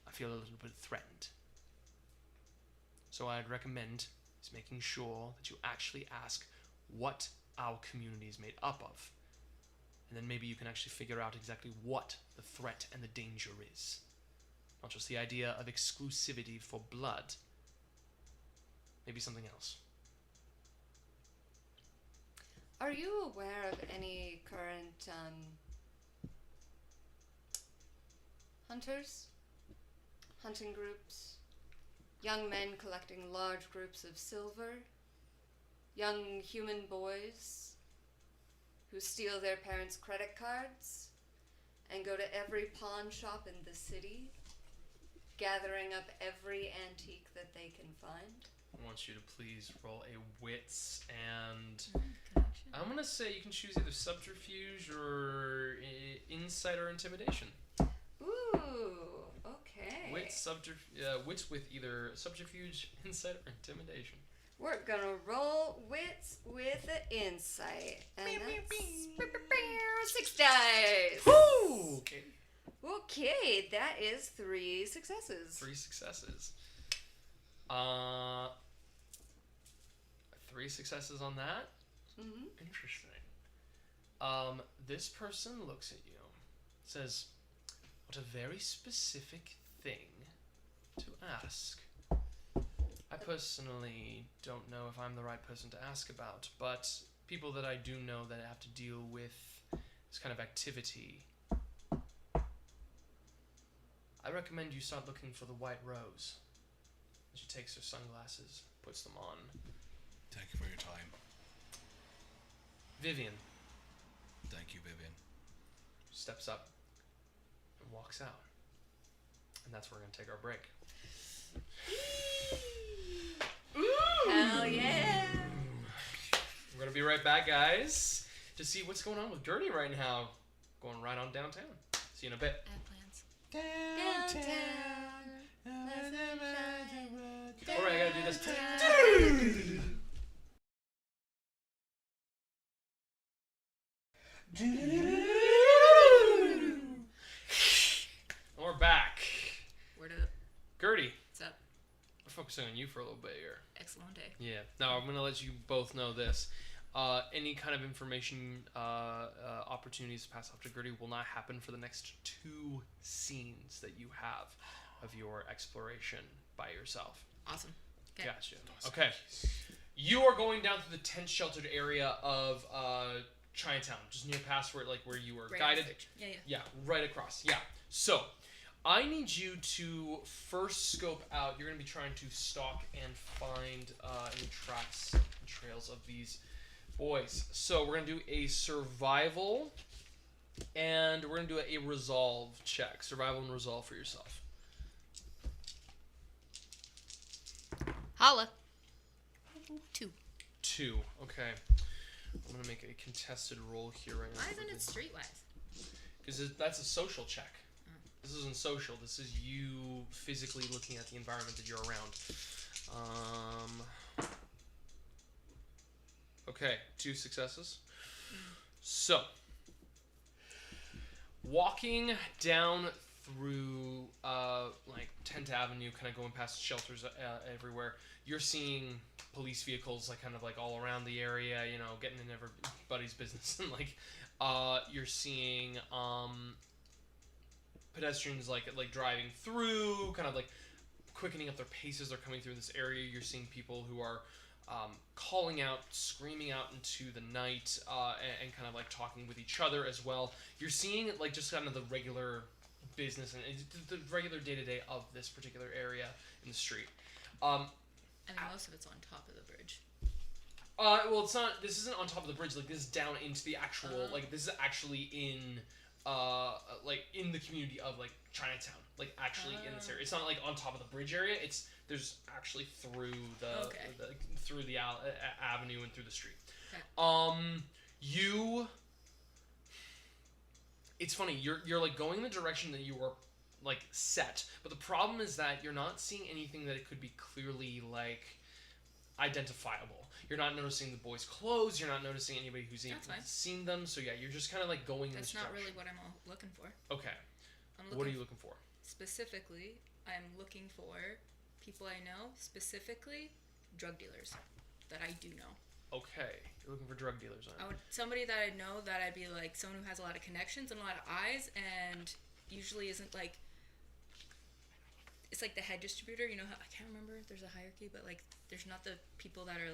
I feel a little bit threatened. So I'd recommend is making sure that you actually ask what our community is made up of. And then maybe you can actually figure out exactly what the threat and the danger is. Not just the idea of exclusivity for blood. Maybe something else. Are you aware of any current hunters? Hunting groups? Young men collecting large groups of silver? Young human boys who steal their parents' credit cards and go to every pawn shop in the city, gathering up every antique that they can find? I want you to please roll a wits and Connection. I'm gonna say you can choose either subterfuge or insight or intimidation. Ooh, okay. Wits with either subterfuge, insight, or intimidation. We're gonna roll wits with an insight. And that's 6 dice. Woo! Okay. Okay, that is 3 successes. 3 successes. 3 successes on that? Mm-hmm. Interesting. This person looks at you, says, "What a very specific thing to ask. I personally don't know if I'm the right person to ask about, but people that I do know that have to deal with this kind of activity, I recommend you start looking for the White Rose." She takes her sunglasses, puts them on. Thank you for your time. Vivian Thank you, Vivian. steps up and walks out. And that's where we're going to take our break. Hell yeah. We're going to be right back, guys, to see what's going on with Gertie right now. Going right on downtown. See you in a bit. I have plans. Downtown. Alright, I gotta do this. We're back. Word up. Gertie, What's up? we're focusing on you for a little bit here. Excellent day. Yeah. Now, I'm going to let you both know this. Any kind of information opportunities to pass off to Gertie will not happen for the next 2 scenes that you have of your exploration by yourself. Awesome. Okay. Gotcha. Okay. You are going down through the tent sheltered area of Chinatown, just near past where you were Right guided. after. Yeah. Yeah, right across. Yeah. So, I need you to first scope out. You're going to be trying to stalk and find any tracks and trails of these boys. So, we're going to do a survival and we're going to do a resolve check. Survival and resolve for yourself. Holla. 2. 2. Okay. I'm going to make a contested roll here right now. Why isn't it streetwise? Because that's a social check. This isn't social. This is you physically looking at the environment that you're around. Okay, 2 successes. So, walking down through 10th Avenue, kind of going past shelters everywhere, you're seeing police vehicles all around the area, getting in everybody's business, and you're seeing pedestrians driving through, quickening up their paces. They're coming through this area. You're seeing people who are calling out, screaming out into the night, and talking with each other as well. You're seeing just the regular business and the regular day-to-day of this particular area in the street. Most of it's on top of the bridge. Well, it's not. This isn't on top of the bridge. This is down into the actual. This is actually in the community of Chinatown. In this area. It's not on top of the bridge area. There's actually through the through the avenue and through the street. Okay. It's funny. You're going in the direction that you were set, but the problem is that you're not seeing anything that it could be clearly identifiable. You're not noticing the boys' clothes. You're not noticing anybody who's even seen them. So yeah, you're just going going in this direction. That's not really what I'm looking for. Okay. What are you looking for? Specifically, I'm looking for people I know, specifically drug dealers that I do know. Okay. You're looking for drug dealers, somebody that I know that I'd be someone who has a lot of connections and a lot of eyes and usually isn't it's the head distributor, how I can't remember if there's a hierarchy, but there's not the people that are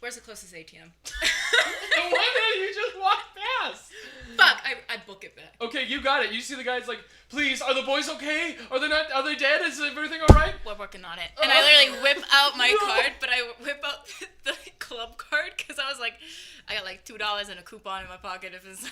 Where's the closest ATM? The one that you just walked past. Fuck, I book it back. Okay, you got it. You see the guy's like, please, are the boys okay? Are they not? Are they dead? Is everything all right? We're working on it. And I literally whip out my No. card, but I whip out the club card because I was like, I got like $2 and a coupon in my pocket if it's.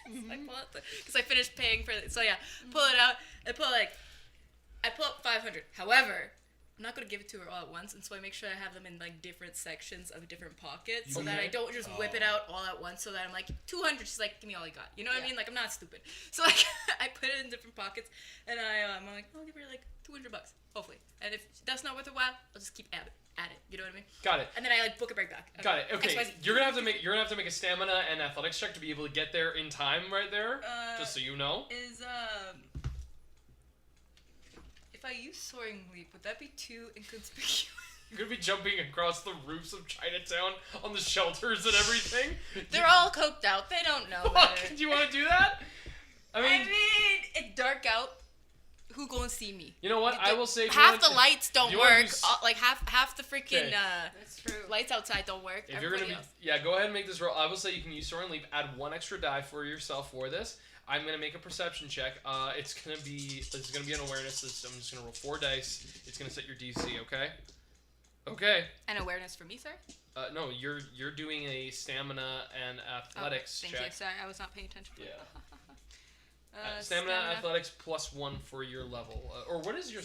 Because I finished paying for it. So yeah, pull it out. I pull up 500. However, I'm not gonna give it to her all at once, and so I make sure I have them in like different sections of different pockets, so that I don't just whip it out all at once. So that I'm like 200. She's like, give me all you got. You know what I mean? Like I'm not stupid. So like I put it in different pockets, and I'm like, I'll give her like $200, hopefully. And if that's not worth a while, I'll just keep at it. You know what I mean? Got it. And then I like book it right back. Got it. Okay. You're gonna have to make a stamina and athletics check to be able to get there in time, right there. Just so you know. If I use Soaring Leap, would that be too inconspicuous? You're gonna be jumping across the roofs of Chinatown on the shelters and everything. They're all coked out. They don't know. Fuck. Do you want to do that? I mean, it's dark out. Who go and see me? You know what? I will say half the lights don't work. Do Like half the freaking That's true. lights outside don't work. If you're gonna go ahead and make this roll. I will say you can use Soaring Leap. Add 1 extra die for yourself for this. I'm gonna make a perception check. It's gonna be an awareness. I'm just gonna roll 4 dice. It's gonna set your DC. Okay. Okay. An awareness for me, sir? No, you're doing a stamina and athletics check. Thank you. Sorry, I was not paying attention. Yeah. Stamina, athletics +1 for your level. Or what is your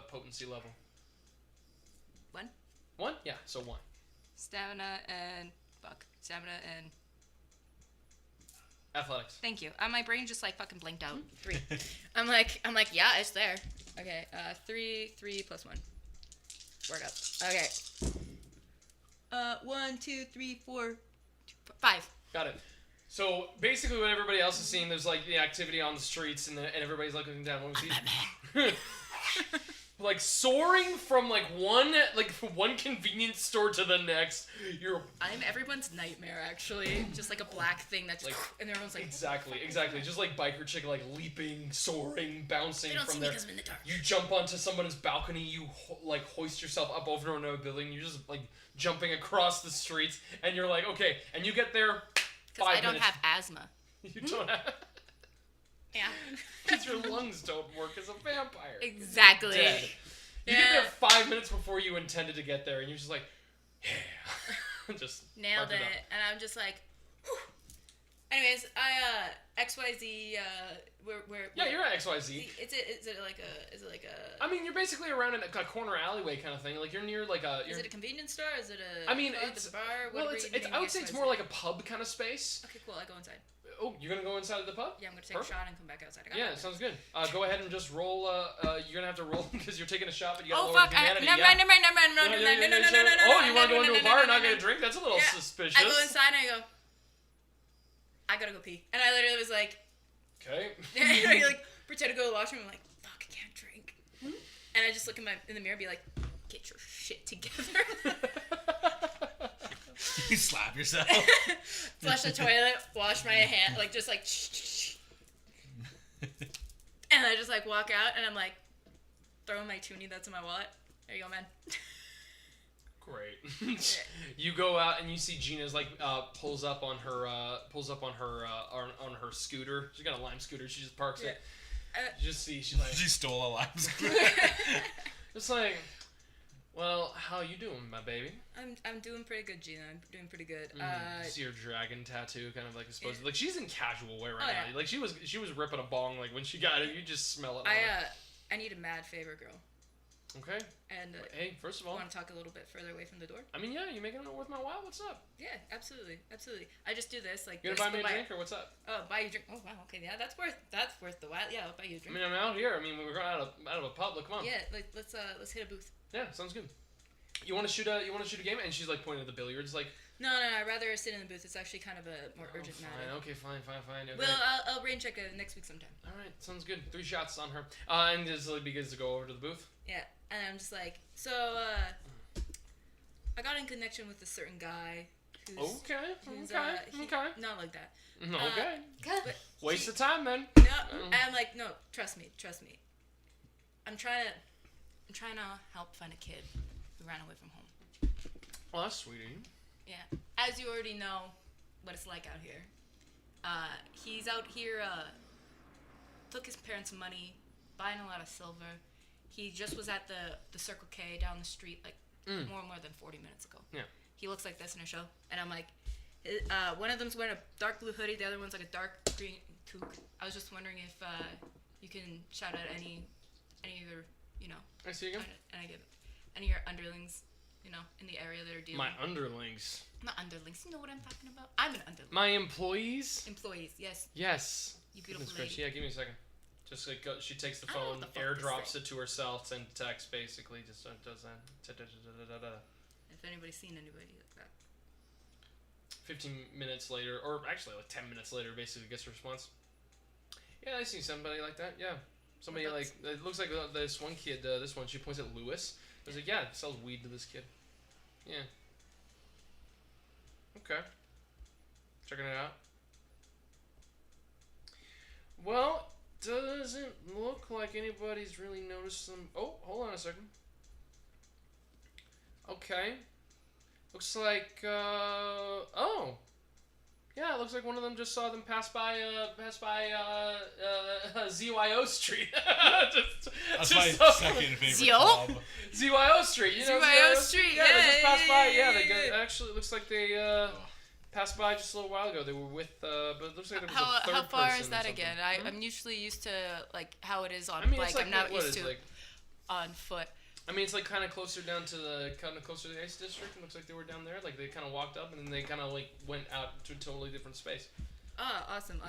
potency level? 1. 1? Yeah, so 1. Stamina and stamina and athletics. Thank you. My brain just like fucking blinked out. 3. I'm like, yeah, it's there. Okay. 3 + 1. Work up. Okay. 1, 2, 3, 4, 5. Got it. So basically, what everybody else is seeing, there's like the activity on the streets, and everybody's like looking down. What was he? Like soaring from one convenience store to the next. I'm everyone's nightmare, actually. Just like a black thing that's like, and everyone's like. Exactly. Just like biker chick, like leaping, soaring, bouncing They don't from see there. me 'cause I'm in the dark. You jump onto someone's balcony. You like hoist yourself up over another building. You're just like jumping across the streets, and you're like, okay, and you get there. Because I don't have asthma. You don't have. Yeah. Because your lungs don't work as a vampire. Exactly. Dead. You get there 5 minutes before you intended to get there, and you're just like, yeah. Just nailed it. And I'm just like, whew. Anyways, XYZ, yeah, you're at XYZ. Is it like a? I mean, you're basically around in a corner alleyway kind of thing. Like you're near like a. Is it a convenience store? Is it a? I mean, club? it's a bar. Well, it's. I would say it's more like a pub kind of space. Okay, cool. I go inside. Oh, you're gonna go inside of the pub? Yeah, I'm gonna take a shot and come back outside. Yeah, sounds good. Go ahead and just roll. You're gonna have to roll because you're taking a shot, but you gotta oh lower fuck! humanity. Never mind. No. Oh, you want to go into a bar and not get a drink? That's a little suspicious. I go inside and I go. I gotta go pee, and I literally was like. Okay. I like pretend to go to the washroom. I'm like, fuck, I can't drink. And I just look in the mirror, and be like, get your shit together. You slap yourself. Flush the toilet, wash my hand, like just like. And I just like walk out, and I'm like, throwing my toonie that's in my wallet. There you go, man. Great. You go out and you see Gina's like pulls up on her scooter. She's got a lime scooter. She just parks it. You just see she's like she stole a lime scooter. It's like, well, how you doing, my baby? I'm doing pretty good, Gina. I'm doing pretty good. You see her dragon tattoo, kind of like supposed like she's in casual wear right now. Yeah. Like she was ripping a bong like when she got it. You just smell it. I need a mad favor, girl. Okay. And hey, first of all, want to talk a little bit further away from the door? I mean, yeah, you making it worth my while. What's up? Yeah, absolutely. I just do this like. You gonna buy me a drink or what's up? Oh, buy you a drink. Oh wow, okay, yeah, that's worth the while. Yeah, I'll buy you a drink. I mean, I'm out here. I mean, we're out of a pub. Come on. Yeah, like let's hit a booth. Yeah, sounds good. You want to shoot a game? And she's like pointing at the billiards, like. No, I'd rather sit in the booth. It's actually kind of a more urgent matter. Okay, fine. Okay. Well, I'll rain check next week sometime. All right, sounds good. 3 shots on her. And this begins to go over to the booth. Yeah, and I'm just like, so, I got in connection with a certain guy who's... Okay. Not like that. Okay. But Waste of time, then. No, and I'm like, no, trust me. I'm trying to help find a kid who ran away from home. Oh, that's sweet of you. Yeah. As you already know what it's like out here. He's out here, took his parents' money, buying a lot of silver. He just was at the Circle K down the street, like, more than 40 minutes ago. Yeah. He looks like this in a show. And I'm like, one of them's wearing a dark blue hoodie, the other one's like a dark green toque. I was just wondering if you can shout out any of your, you know. I see you again. And I give any of your underlings, you know, in the area that are dealing. My underlings. Not underlings. You know what I'm talking about? I'm an underling. My employees? Employees, yes. Yes. You beautiful Goodness lady. gracious. Yeah, give me a second. Just like she takes the I don't know phone, what the fuck airdrops this it to herself, sends text basically, just does that. If anybody's seen anybody like that. 15 minutes later, or actually like 10 minutes later, basically gets a response. Yeah, I see somebody like that. Yeah, somebody like it looks like this one kid. This one, she points at Lewis. I was like, yeah, sells weed to this kid. Yeah. Okay. Checking it out. Well, doesn't look like anybody's really noticed them. Oh, hold on a second. Okay. Looks like, oh. Yeah, it looks like one of them just saw them pass by ZYO Street. That's my second favorite club. ZYO Street, you know. ZYO Street, yeah. They just passed by, yeah. Actually, it looks like they, passed by just a little while ago. They were with, but it looks like there was a third how far person is or that something. again? I'm usually used to, like, how it is on I mean, bike. it's like, I'm not what used is to like, on foot. I mean, it's like kind of closer to the Ice District. It looks like they were down there. Like they kind of walked up and then they kind of like went out to a totally different space. Oh, awesome.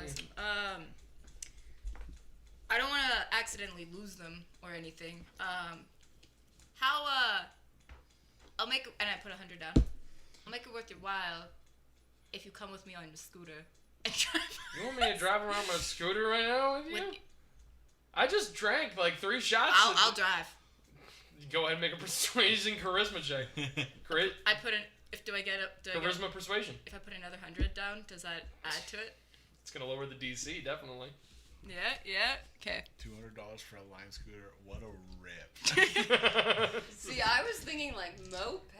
I don't want to accidentally lose them or anything. I'll make it, and I put 100 down. I'll make it worth your while if you come with me on the scooter and drive. You want me to drive around my scooter right now with you? I just drank like 3 shots. I'll drive. Go ahead and make a persuasion charisma check. I put in. Do I get it? Charisma persuasion. If I put another 100 down, does that add to it? It's gonna lower the DC definitely. Yeah. Okay. $200 for a Lime scooter. What a rip. See, I was thinking like moped,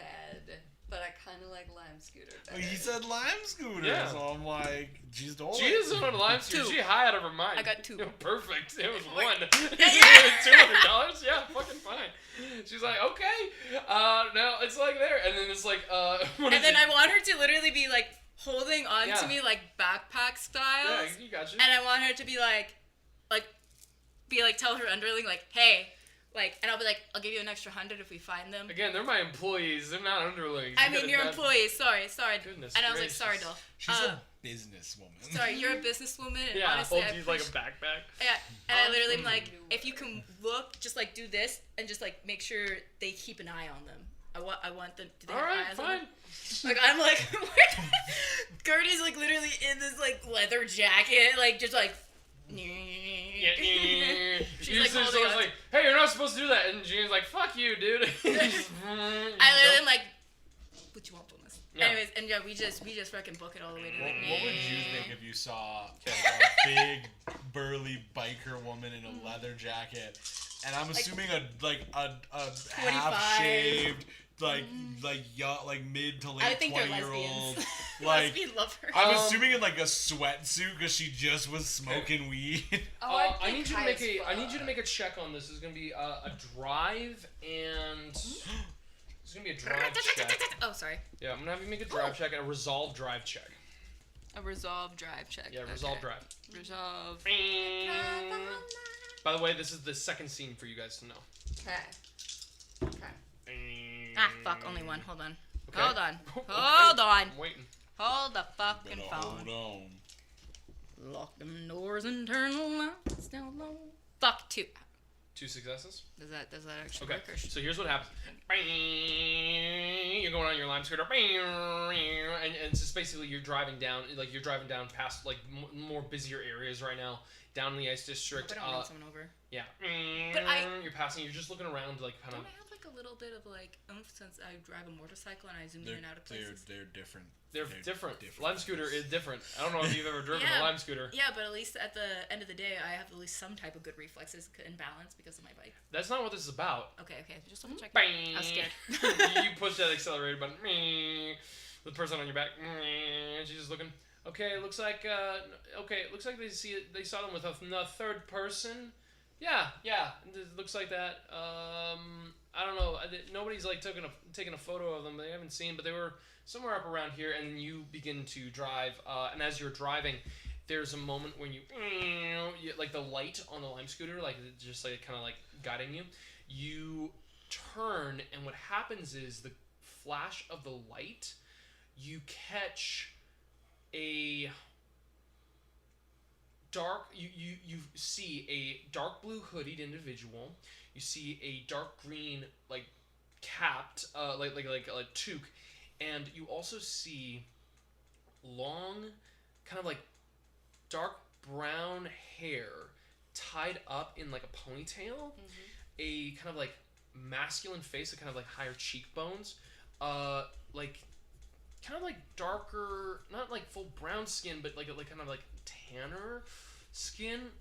but I kind of like Lime scooter better. He said Lime scooter, Yeah. so I'm like, she's the She is on a Lime scooter. 2. She high out of her mind. I got 2. Perfect. It was 1. Yeah. $200. Yeah, fucking fine. She's like, okay. Now it's like there, and then it's like, And then I want her to literally be like holding on Yeah. to me like backpack style. Yeah, you got you. And I want her to be like, tell her underling, like, hey, like, and I'll be like, I'll give you an extra 100 if we find them. Again, they're my employees. They're not underlings. I mean, you're employees. Sorry. Goodness And I was like, gracious. sorry, doll. She's a businesswoman. Sorry, you're a businesswoman, and Yeah, honestly, hold I you like a appreciate- backpack. Yeah, and I literally am like, if you can look, just like do this, and just like make sure they keep an eye on them. I want them. Do they All have right, eyes on fine. them? Like I'm like, Gertie's like literally in this like leather jacket, like just like. She's like holding on. like, hey, you're not supposed to do that. And Jean's like, fuck you, dude. I literally am like, what you want from us? Yeah. Anyways, and yeah, we just fucking book it all the way to like. What would you think if you saw a big burly biker woman in a leather jacket, and I'm assuming a half shaved like mid to late I think they're 20-year-old lesbians. like Lesbian lover. I'm assuming in like a sweatsuit because she just was smoking weed. Oh, I need you to make a check on this. This is gonna be a drive and it's gonna be a drive check. Oh, sorry. Yeah, I'm gonna have you make a drive check and a resolve drive check. A resolve drive check. Yeah, resolve drive. Resolve. By the way, this is the second scene for you guys to know. Okay. Ah, fuck. Only one. Hold on. Okay. Hold on. Okay. Hold on. I'm waiting. Hold the fucking phone. Hold on. Lock them doors and turn the lights down low. Fuck 2. 2 successes. Does that actually Okay. work? Or So here's what happens. You're going on your Lime scooter, and it's just basically you're driving down past like more busier areas right now, down in the Ice District. I don't run someone over. Yeah. But You're passing. You're just looking around, like kind Don't of. I have like like a little bit of like oomph since I drive a motorcycle and I zoom in and out of places? They're different. They're different. Lime scooter is different. I don't know if you've ever driven a lime scooter. Yeah, but at least at the end of the day, I have at least some type of good reflexes and balance because of my bike. That's not what this is about. Okay. Just want to check. Bang. I was scared. You push that accelerator button. The person on your back. And she's just looking. Okay, it looks like they saw them with a third person. Yeah, it looks like that. I don't know. Nobody's like taking a photo of them. They haven't seen, but they were somewhere up around here. And you begin to drive. And as you're driving, there's a moment when you like the light on the lime scooter, like just like kind of like guiding you. You turn, and what happens is the flash of the light, you catch a dark. You see a dark blue hoodied individual. You see a dark green like capped like a toque, and you also see long, kind of like dark brown hair tied up in like a ponytail, a kind of like masculine face, a kind of like higher cheekbones, like kind of like darker, not like full brown skin, but like kind of like tanner skin.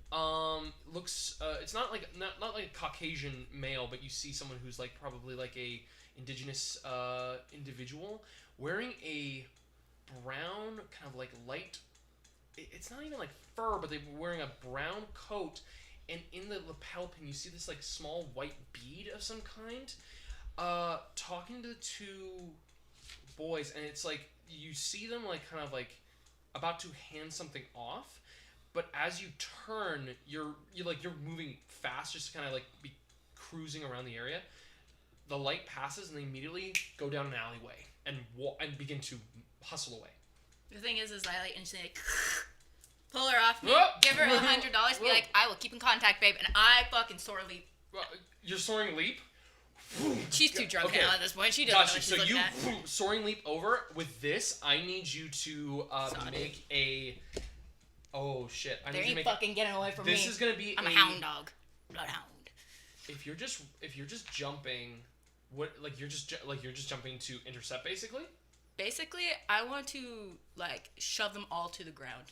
Looks it's not like a Caucasian male, but you see someone who's like probably like a indigenous individual wearing a brown kind of like light. It's not even like fur, but they're wearing a brown coat, and in the lapel pin you see this like small white bead of some kind. Talking to the two boys, and it's like you see them like kind of like about to hand something off, but as you turn, you're moving fast just to kind of like be cruising around the area. The light passes, and they immediately go down an alleyway and begin to hustle away. The thing is I like instantly like, pull her off me, give her $100, be like, I will keep in contact, babe, and I fucking soar leap. You're soaring leap? She's too drunk now at this point. She doesn't know what she's looking at. So you soaring leap over. With this, I need you to make a... Oh, shit. They ain't fucking getting away from me. This is going to be I'm a hound dog. Bloodhound. If you're just jumping... You're just jumping to intercept, basically? Basically, I want to, like, shove them all to the ground.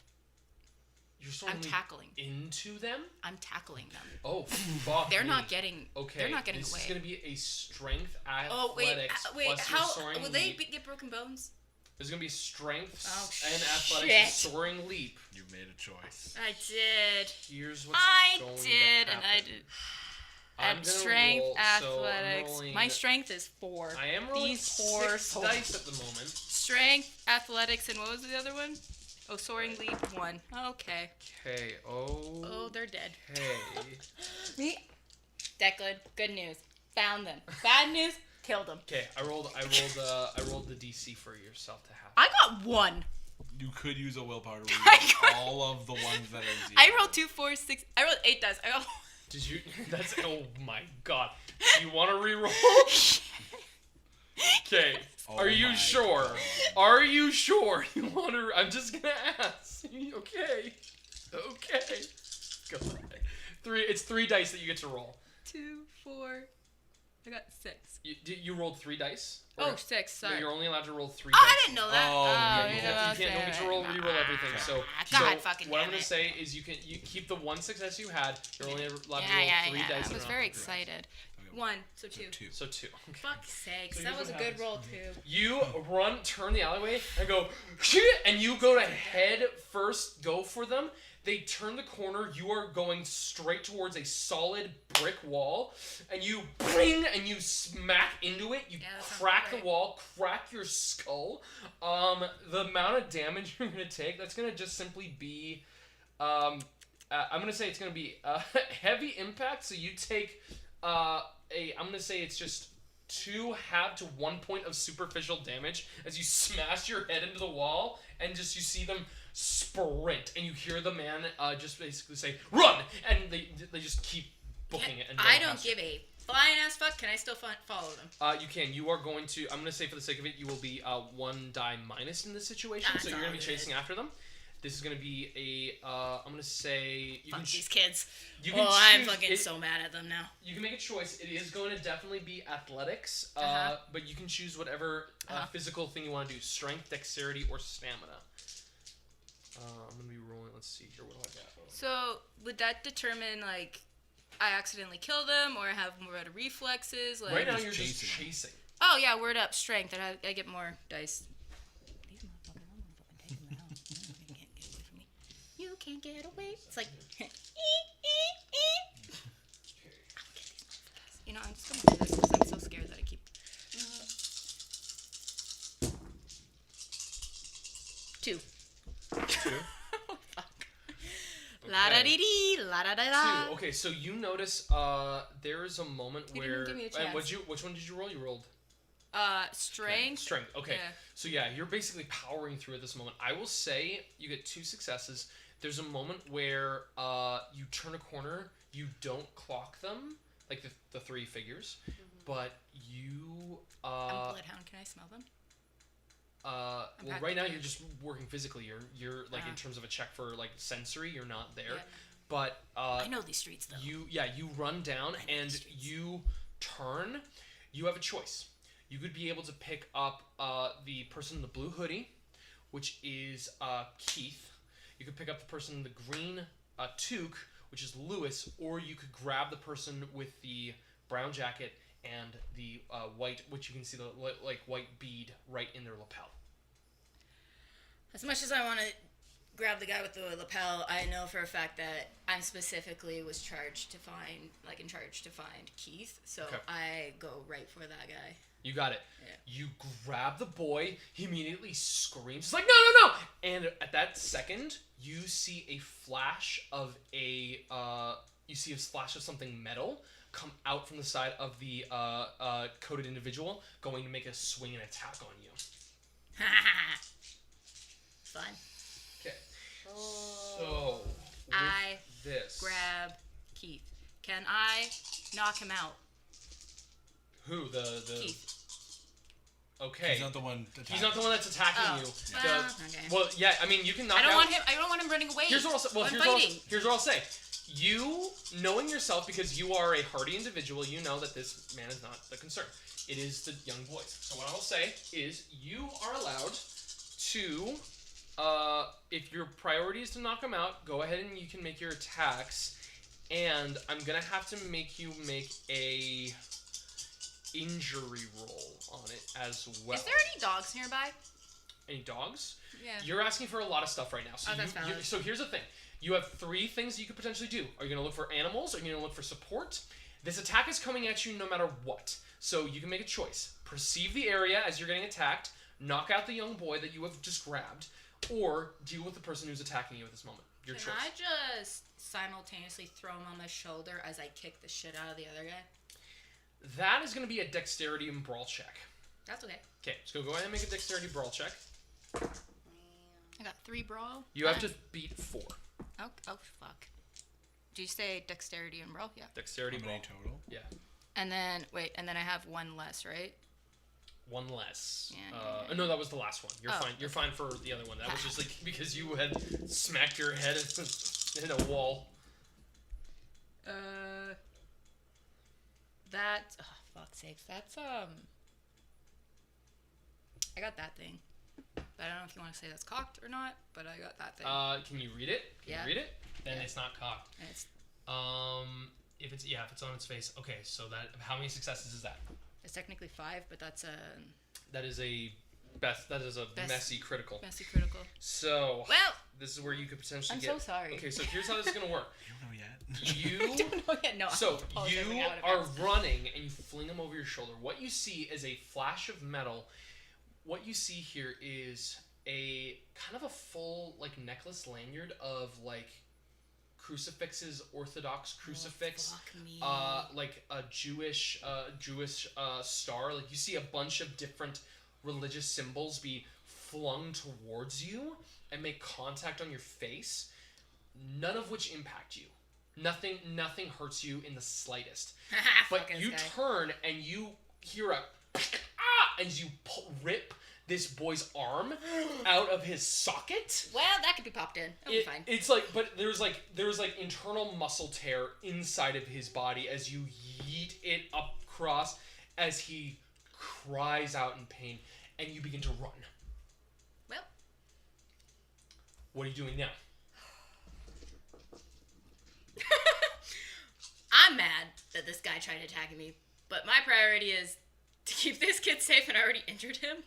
You're tackling into them? I'm tackling them. Oh, fuck. They're not getting. Okay. They're not getting away. This is gonna be a strength athletics. Oh wait. Plus How soaring will leap. they get broken bones? There's gonna be strength and athletics soaring leap. You made a choice. I did. Here's what's going to happen. I did. And strength, athletics. My strength is 4. I am rolling 6 dice at the moment. Strength, athletics, and what was the other one? Oh, soaring leap 1. Okay. Okay. Oh, they're dead. Okay. Me, Declan. Good news. Found them. Bad news. Killed them. Okay. I rolled the DC for yourself to have. I got 1. You could use a willpower to read all of the ones that are 0. I rolled 2, 4, 6. I rolled 8 dice. I got. Did you? That's. Oh my god. Do you want to reroll? Okay. Are you sure? God. Are you sure you want to? I'm just gonna ask. Okay. God. 3. It's 3 dice that you get to roll. 2, 4. I got 6. You rolled 3 dice? Oh, 6. Sorry. No, you're only allowed to roll 3 dice. dice. I didn't know that. You can't. Don't get to reroll everything. So what I'm gonna say is you keep the 1 success you had. You're only allowed to roll 3 dice. I was very excited. 1, so 2. So 2. Okay. Fuck's sakes, that was a good roll too. You turn the alleyway, and go, and you go to head first, go for them. They turn the corner. You are going straight towards a solid brick wall, and you bring and you smack into it. You crack the wall, crack your skull. The amount of damage you're gonna take, that's gonna just simply be, I'm gonna say it's gonna be a heavy impact. So you take I'm gonna say it's just 2 half to 1 point of superficial damage as you smash your head into the wall, and just you see them sprint, and you hear the man just basically say "run," and they just keep booking it. And I don't give a flying ass fuck. Can I still follow them? You can. You are going to. I'm gonna say for the sake of it, you will be 1 die minus in this situation, so you're gonna be chasing after them. This is going to be a, I'm going to say... Fuck these kids. You can I'm choose fucking so mad at them now. You can make a choice. It is going to definitely be athletics, but you can choose whatever physical thing you want to do. Strength, dexterity, or stamina. I'm going to be rolling. Let's see here. What do I got? So, would that determine, like, I accidentally kill them, or I have more better reflexes? Like, right now, you're just chasing. Oh, yeah, word up. Strength. And I get more dice. These motherfuckers, I'm gonna fucking take them out. You can't get away from me. You can't get away. It's like, you know, I'm just gonna do this because I'm so scared that I keep... 2. 2? La da dee dee, la da da da. 2. Okay, so you notice there is a moment You where... didn't give me a and chance. which one did you roll? You rolled... Strength. Strength. Okay. Yeah. So yeah, you're basically powering through at this moment. I will say you get 2 successes. There's a moment where you turn a corner. You don't clock them, like the 3 figures, but you. I'm a bloodhound. Can I smell them? Well, right now you're just working physically. You're like in terms of a check for like sensory. You're not there, but I know these streets though. You run down and you turn. You have a choice. You could be able to pick up the person in the blue hoodie, which is Keith. You could pick up the person in the green toque, which is Lewis, or you could grab the person with the brown jacket and the white, which you can see the like white bead right in their lapel. As much as I want to grab the guy with the lapel, I know for a fact that I specifically was in charge to find Keith, so Okay. I go right for that guy. You got it. Yeah. You grab the boy. He immediately screams. He's like, no, no, no! And at that second, you see a flash of something metal come out from the side of the coated individual, going to make a swing and attack on you. Fun. Okay. So with I this, grab Keith. Can I knock him out? who the Keith. Okay. He's not the one. He's not the one that's attacking you. Well, okay. Well, yeah. I mean, you can knock I don't out. want him. I don't want him running away. Here's what I'll say. Well, I'm here's fighting. here's what I'll say. You, knowing yourself, because you are a hardy individual, you know that this man is not the concern. It is the young boys. So what I will say is you are allowed to, if your priority is to knock him out, go ahead and you can make your attacks. And I'm going to have to make you make a injury roll on it as well. Is there any dogs nearby? Any dogs? Yeah. You're asking for a lot of stuff right now. So, that's valid. so here's the thing. You have 3 things you could potentially do. Are you going to look for animals? Are you going to look for support? This attack is coming at you no matter what. So you can make a choice. Perceive the area as you're getting attacked, knock out the young boy that you have just grabbed, or deal with the person who's attacking you at this moment. Your choice. Can I just simultaneously throw him on my shoulder as I kick the shit out of the other guy? That is going to be a dexterity and brawl check. That's okay. Okay, so go ahead and make a dexterity brawl check. I got 3 brawl. You have to beat 4. Oh, fuck. Did you say dexterity and brawl? Yeah. Dexterity How brawl. many total? Yeah. And then, I have 1 less, right? 1 less. Yeah. No, that was the last one. You're Oh, fine. You're fine for the other one. That was just like because you had smacked your head in a wall. That. Oh, fuck's sakes. That's, I got that thing. But I don't know if you want to say that's cocked or not, but I got that thing. Can you read it? Can you read it? Then Yeah. it's not cocked. And it's If it's on its face. Okay, so how many successes is that? technically 5, but that's a That is a messy critical. messy critical. So Well, this is where you could potentially I'm get. so sorry. Okay, so here's how this is gonna work. You don't know yet. You don't know yet. No. So I'm apologizing you out of are advance. running and you fling him over your shoulder. What you see is a flash of metal. What you see here is a kind of a full like necklace lanyard of like crucifixes, Orthodox crucifix, fuck me. like a Jewish star. Like you see a bunch of different religious symbols be flung towards you and make contact on your face, none of which impact you. Nothing hurts you in the slightest. But Fuck this you guy. turn and you hear a as you rip this boy's arm out of his socket. Well, that could be popped in. That'll be fine. It's like, but there's like internal muscle tear inside of his body as you yeet it across as he cries out in pain, and you begin to run. Well, what are you doing now? I'm mad that this guy tried attacking me, but my priority is to keep this kid safe, and I already injured him.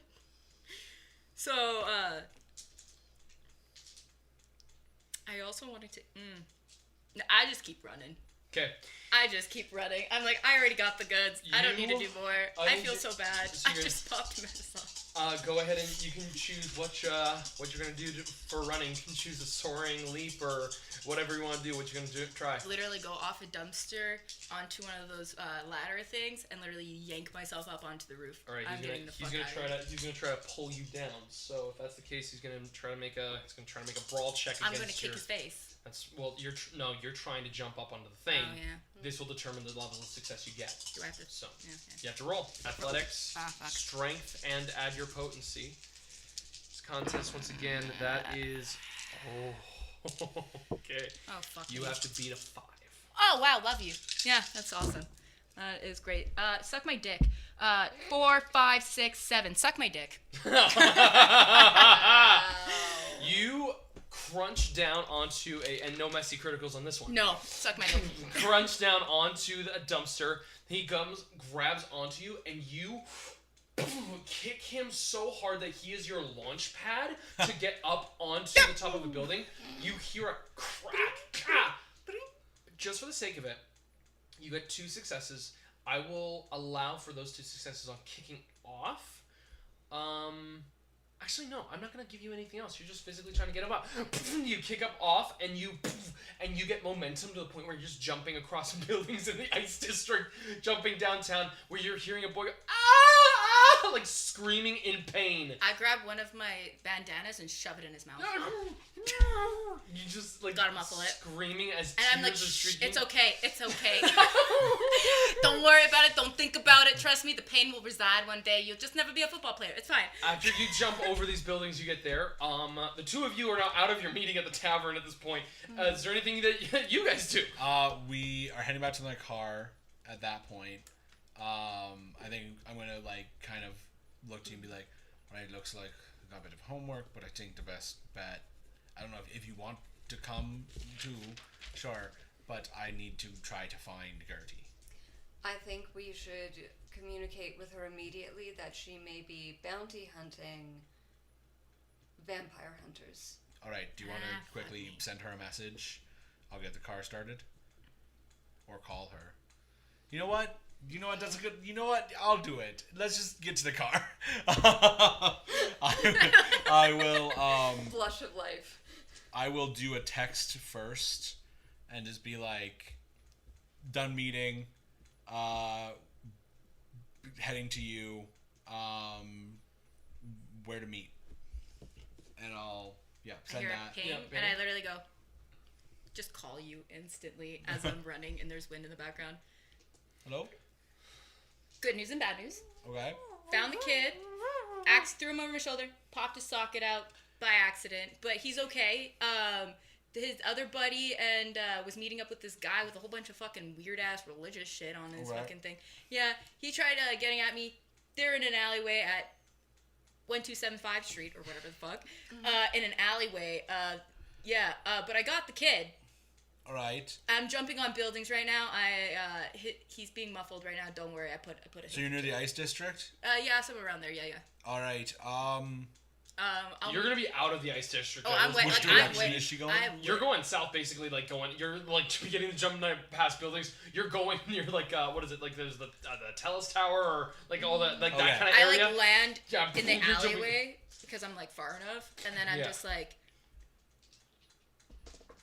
So, I also wanted to... No, I just keep running. Okay. I just keep running. I'm like, I already got the goods. I don't need to do more. I feel so bad. so I just popped medicine. Go ahead and you can choose what you're gonna do for running. You can choose a soaring leap or whatever you want to do. What you're gonna do? Try. Literally go off a dumpster onto one of those ladder things and literally yank myself up onto the roof. All right. He's gonna try to pull you down. So if that's the case, he's gonna try to make a brawl check. I'm gonna kick his face. You're trying to jump up onto the thing. Oh yeah. This will determine the level of success you get. Do I have to? So Yeah, you have to roll athletics, fuck. strength, and add your potency. This contest once again. That is. Oh. Okay. Oh fuck. You have to beat a 5. Oh wow, love you. Yeah, that's awesome. That is great. Suck my dick. 4, 5, 6, 7. Suck my dick. You crunch down onto and no messy criticals on this one. No, suck my dick. Crunch down onto a dumpster. He grabs onto you, and you kick him so hard that he is your launch pad to get up onto the top of a building. You hear a crack. Just for the sake of it, you get 2 successes. I will allow for those 2 successes on kicking off. Actually, no. I'm not gonna give you anything else. You're just physically trying to get him up. You kick up off, and you get momentum to the point where you're just jumping across buildings in the Ice District, jumping downtown, where you're hearing a boy go, ah, like screaming in pain. I grab one of my bandanas and shove it in his mouth. You just like gotta muffle it, screaming as and I'm like, tears are streaking. It's okay. Don't worry about it. Don't think about it. Trust me, the pain will reside one day. You'll just never be a football player. It's fine. After you jump over these buildings, you get there. The 2 of you are now out of your meeting at the tavern at this point. Is there anything that you guys do? We are heading back to my car at that point. I think I'm gonna like kind of look to you and be like, alright, looks like I got a bit of homework, but I think the best bet, I don't know if you want to come too, sure, but I need to try to find Gertie. I think we should communicate with her immediately that she may be bounty hunting vampire hunters. Alright, do you want to quickly send her a message? I'll get the car started. Or call her. You know what? That's a good... You know what? I'll do it. Let's just get to the car. I will... Flush of life. I will do a text first and just be like, done meeting, heading to you, where to meet. And I'll, send I hear that. a ping, and I literally go, just call you instantly as I'm running and there's wind in the background. Hello? Good news and bad news. Okay. Found the kid, threw him over my shoulder, popped his socket out by accident, but he's okay. His other buddy and was meeting up with this guy with a whole bunch of fucking weird ass religious shit on his fucking thing. Yeah, he tried getting at me. They're in an alleyway at 1275 Street or whatever the fuck. In an alleyway. But I got the kid. All right. I'm jumping on buildings right now. He's being muffled right now. Don't worry. I put it. So you're near the Ice District? Yeah, somewhere around there. Yeah. All right. You're gonna be out of the Ice District. Oh, Which direction is she going? You're going south, basically. You're beginning to jump past buildings. You're like what is it? Like there's the Telus Tower or like all that that kind of area. I land in the alleyway because I'm like far enough, and then I'm just like,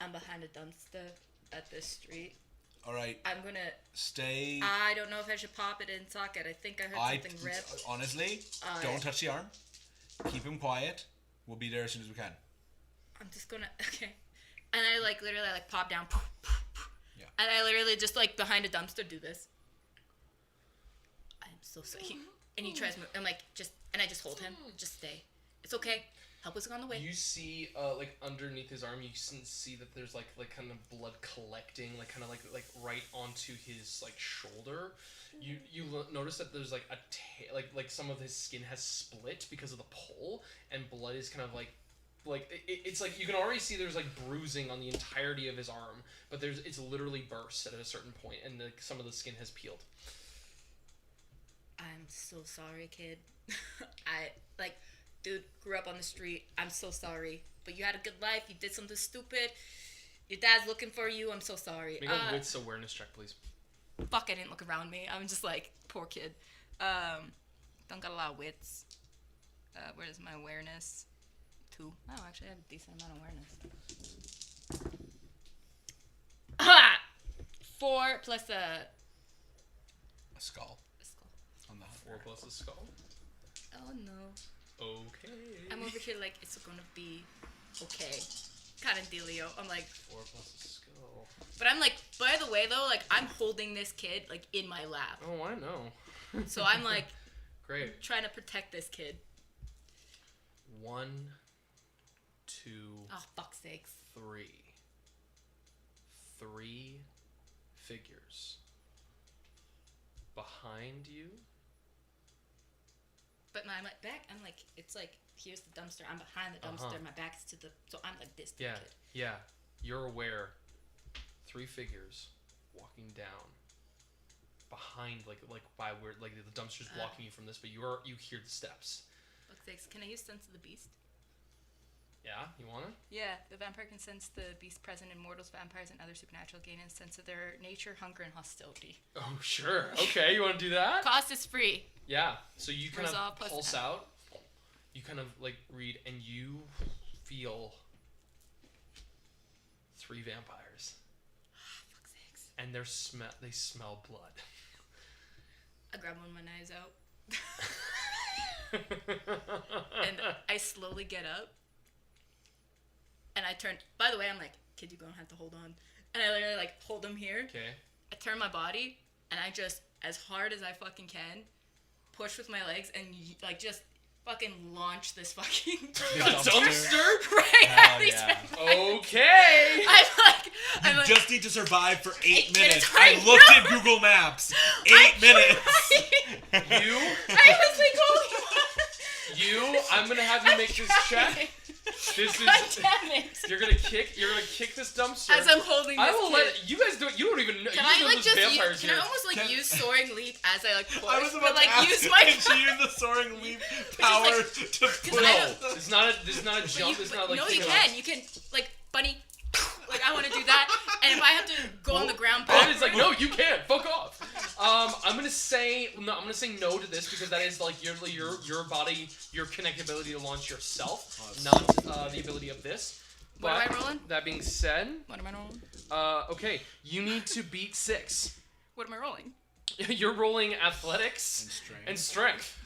I'm behind a dumpster at this street. All right. I'm gonna stay. I don't know if I should pop it in socket. I think I heard something rip. Honestly, don't touch the arm. Keep him quiet. We'll be there as soon as we can. I'm just gonna and I literally pop down. Yeah. And I literally just behind a dumpster do this. I'm so sorry. And he tries. I'm like, and I just hold him. Just stay. It's okay. Help is on the way. You see, like underneath his arm, you can see that there's like kind of blood collecting, like kind of like right onto his like shoulder. You notice that there's like like some of his skin has split because of the pull, and blood is kind of like it's like you can already see there's like bruising on the entirety of his arm, but it's literally burst at a certain point, and some of the skin has peeled. I'm so sorry, kid. Dude, grew up on the street. I'm so sorry. But you had a good life. You did something stupid. Your dad's looking for you. I'm so sorry. Make a wits awareness check, please. Fuck, I didn't look around me. I'm just like, poor kid. Don't got a lot of wits. Where's my awareness? 2. Oh, actually, I have a decent amount of awareness. 4 plus a skull. On the 4 plus a skull. Oh, no. Okay. I'm over here like, it's gonna be okay. Kind of dealio. I'm like... 4 plus a skull. But I'm like, by the way, though, like, I'm holding this kid, like, in my lap. Oh, I know. So I'm like... Great. Trying to protect this kid. 1, 2... Oh, fuck's sakes. 3. 3 figures. Behind you... But my back, I'm like, it's like, here's the dumpster. I'm behind the dumpster. My back's to the... So I'm like this kid. Yeah. You're aware. 3 figures walking down. Behind, like by where, like the dumpster's blocking you from this, but you hear the steps. Fuck's sakes. Can I use Sense of the Beast? Yeah, you wanna? Yeah, the vampire can sense the beast present in mortals, vampires, and other supernatural, gain a sense of their nature, hunger, and hostility. Oh, sure. Okay, you wanna do that? Cost is free. Yeah, so you kind Resolve of plus pulse 10. out. You kind of like read, and you feel 3 vampires. Fuck's sakes. And they smell blood. I grab one of my knives out. And I slowly get up. And I turn. By the way, I'm like, kid, you're gonna have to hold on. And I literally like hold him here. Okay. I turn my body, and I just, as hard as I fucking can, push with my legs, and like just fucking launch this fucking dumpster. Right at these vampires. Okay. I'm like, just need to survive for 8 minutes. I I looked at Google Maps. 8 minutes. You. I was like, holy. I'm gonna have you make this check. This is. God damn it. You're gonna kick this dumpster. As I'm holding this I will kid. let you guys do it. You don't even know. Can you I know like those just vampires can I here. almost like use soaring leap as I like push? I was but about like to ask use if my you use the soaring leap power like- to push. No, it's not a jump. you, It's not like no, you kicking can. off. You can like bunny. Like I want to do that, and if I have to go on the ground, Ben is like, no, you can't. Fuck off. I'm gonna say no to this because that is like your body, your connectability to launch yourself, not the ability of this. What But am I rolling? That being said, What am I rolling? okay, you need to beat 6. What am I rolling? You're rolling athletics and strength.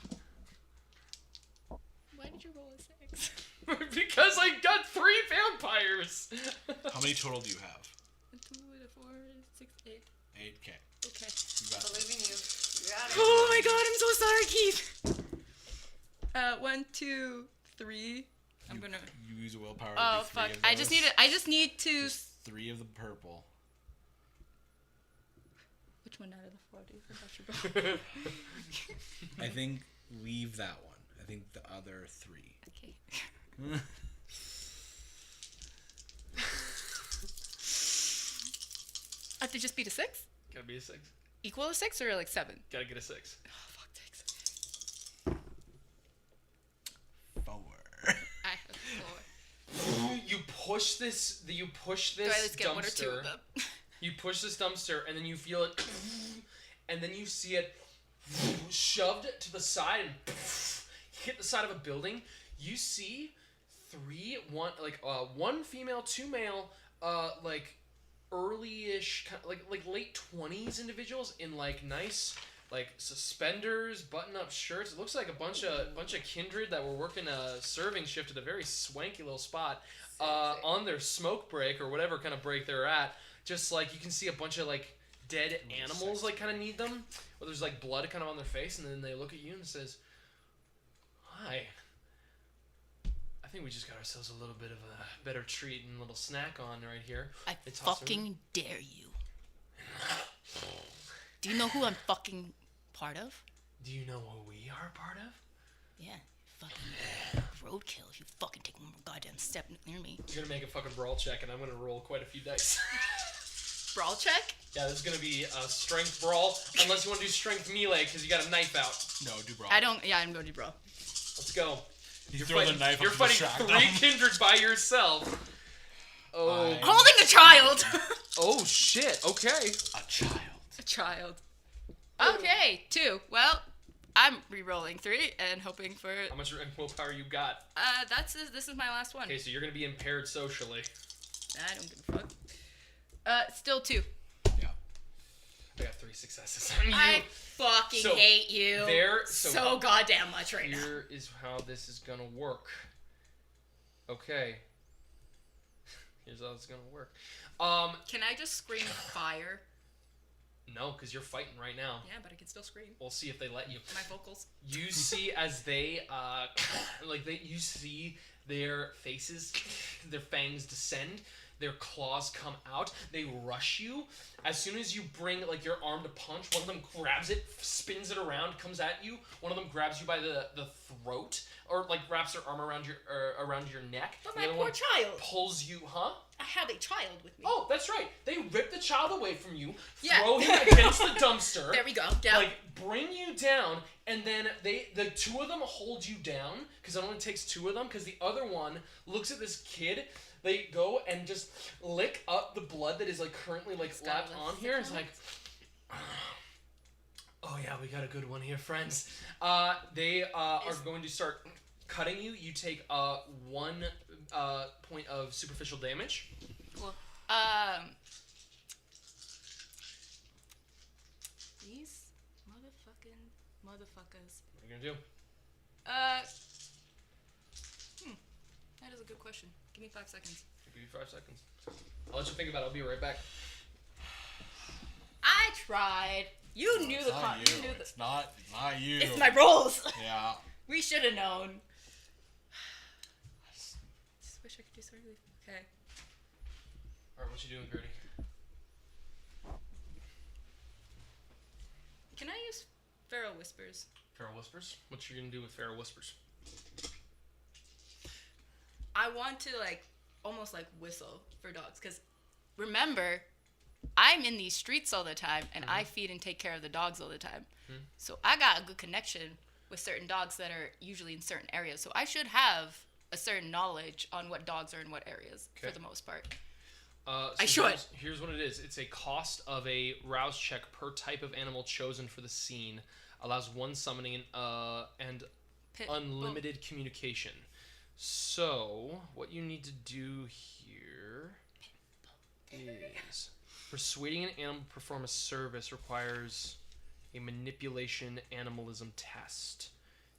Why did you roll a 6? Because I got 3 vampires. How many total do you have? 2, 4, 6, 8. 8. Okay. Okay. You got it. Believe in you. You got it. Oh my god, I'm so sorry, Keith. 1, 2, 3. I'm gonna. You use a willpower. Oh to do 3 fuck! of I just need to. Just 3 of the purple. Which one out of the 4 do you think I should roll? I think leave that one. I think the other 3. Okay. I have to just beat a 6? Gotta be a 6. Equal a 6 or like 7? Gotta get a 6. Oh fuck, 6. 4. I have 4. You push this. You push Do I this at least get 1 or 2 dumpster. of them? You push this dumpster, and then you feel it, and then you see it shoved to the side and hit the side of a building. You see 1 female, 2 male, like early-ish, like late 20s individuals in like nice like suspenders, button-up shirts. It looks like a bunch of kindred that were working a serving shift at a very swanky little spot on their smoke break or whatever kind of break they're at. Just like you can see a bunch of like dead animals like kind of need them, or there's like blood kind of on their face, and then they look at you and says, "Hi. I think we just got ourselves a little bit of a better treat and a little snack on right here." I fucking dare you. Do you know who I'm fucking part of? Do you know who we are a part of? Yeah, fucking roadkill if you fucking take one more goddamn step near me. You're gonna make a fucking brawl check, and I'm gonna roll quite a few dice. Brawl check? Yeah, this is gonna be a strength brawl, unless you want to do strength melee because you got a knife out. No, do brawl. I'm going to do brawl. Let's go. You throw the knife. You're fighting 3 kindreds by yourself. Oh. Holding a child. Oh shit. Okay. A child. A child. Okay, 2. Well, I'm re-rolling 3 and hoping for. How much willpower you got? This is my last one. Okay, so you're gonna be impaired socially. I don't give a fuck. Still 2. Yeah. I got 3 successes on you. I fucking hate you so goddamn much right now. Here is how this is gonna work. Okay. Here's how it's gonna work. Can I just scream fire? No, because you're fighting right now. Yeah, but I can still scream. We'll see if they let you. My vocals. You see as they, you see their faces, their fangs descend, their claws come out, they rush you. As soon as you bring, like, your arm to punch, one of them grabs it, spins it around, comes at you. One of them grabs you by the throat, or, like, wraps their arm around your neck. But The my other poor one child. pulls you, huh? I have a child with me. Oh, that's right. They rip the child away from you, Yeah. throw him against the dumpster. There we go. Down. Like, bring you down, and then the 2 of them hold you down, because it only takes 2 of them, because the other one looks at this kid. They go and just lick up the blood that is, like, currently, like, left on here. It's like, oh yeah, we got a good one here, friends. They are going to start cutting you. You take 1 point of superficial damage. Cool. These motherfuckers. What are you gonna do? That is a good question. Give me 5 seconds. I'll give you 5 seconds. I'll let you think about it. I'll be right back. I tried. You knew the Not con. you. You knew the. It's not you. It's my rolls. Yeah. We should have known. Just wish I could do sorry. Okay. Alright, what you doing, Gertie? Can I use Feral Whispers? Feral Whispers? What you gonna do with Feral Whispers? I want to, like, almost like whistle for dogs. Because remember, I'm in these streets all the time, and I feed and take care of the dogs all the time. So I got a good connection with certain dogs that are usually in certain areas. So I should have a certain knowledge on what dogs are in what areas, for the most part. So I should. Here's what it is. It's a cost of a rouse check per type of animal chosen for the scene. Allows 1 summoning and unlimited communication. So, what you need to do here is persuading an animal to perform a service requires a manipulation animalism test.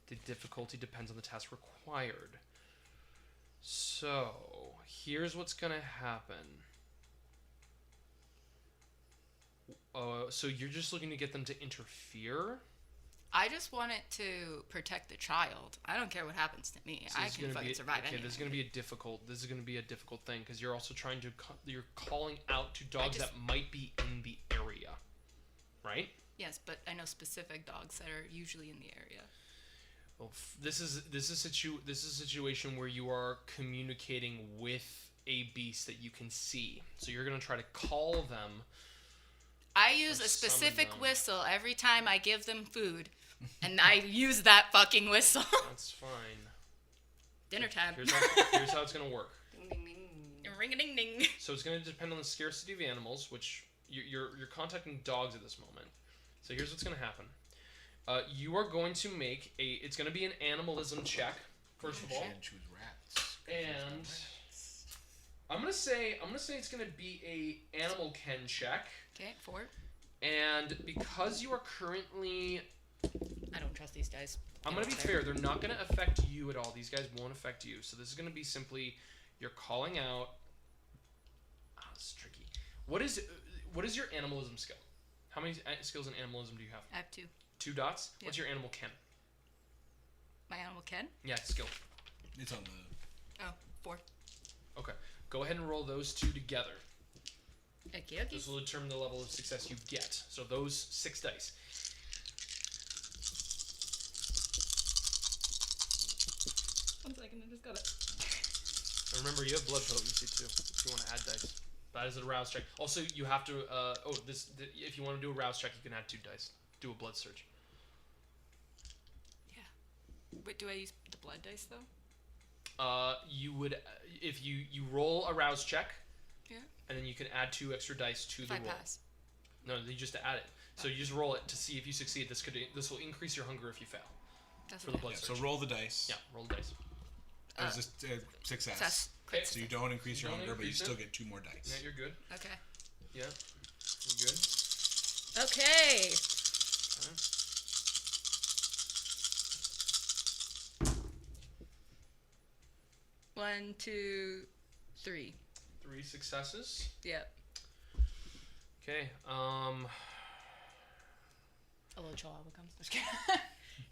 The difficulty depends on the task required. So, here's what's going to happen. So you're just looking to get them to interfere? I just want it to protect the child. I don't care what happens to me. So I can fucking survive okay, anything. this is going to be a difficult thing because you're also trying to you're calling out to dogs that might be in the area. Right? Yes, but I know specific dogs that are usually in the area. Well, this is a situation where you are communicating with a beast that you can see. So you're going to try to call them. I use a specific whistle every time I give them food, and I use that fucking whistle. That's fine. Dinner time. Here's how it's going to work. Ding, ding, ding. Ring-a-ding-ding. So it's going to depend on the scarcity of animals, which you're contacting dogs at this moment. So here's what's going to happen. You are going to make it's going to be an animalism check, first of all. Choose rats. And I'm gonna say it's gonna be a animal ken check. Okay, 4. And because you are currently, I don't trust these guys. I'm gonna be fair. They're not gonna affect you at all. These guys won't affect you. So this is gonna be simply you're calling out. It's tricky. What is your animalism skill? How many skills in animalism do you have? I have 2. 2 dots? Yep. What's your animal ken? My animal Ken? Yeah, skill. It's on the. Oh, 4. Okay. Go ahead and roll those 2 together. Okay. This will determine the level of success you get. So those 6 dice. One second, I just got it. And remember, you have blood potency too, if you want to add dice. That is a rouse check. Also, you have to, if you want to do a rouse check, you can add 2 dice. Do a blood surge. Yeah. Wait, do I use the blood dice though? You would, if you roll a rouse check, Yeah. and then you can add 2 extra dice to If the I roll. pass. No, you just add it. So you just roll it to see if you succeed. This will increase your hunger if you fail. That's For the okay. blood Yeah, surge. so roll the dice. Yeah, roll the dice. There's a success. Success. Okay. So you don't increase your Don't hunger, but you increase still it. get 2 more dice. Yeah, you're good. Okay. Yeah, you're good. Okay. One, 2, 3. 3 successes. Yep. Okay. A little chihuahua comes. Just kidding.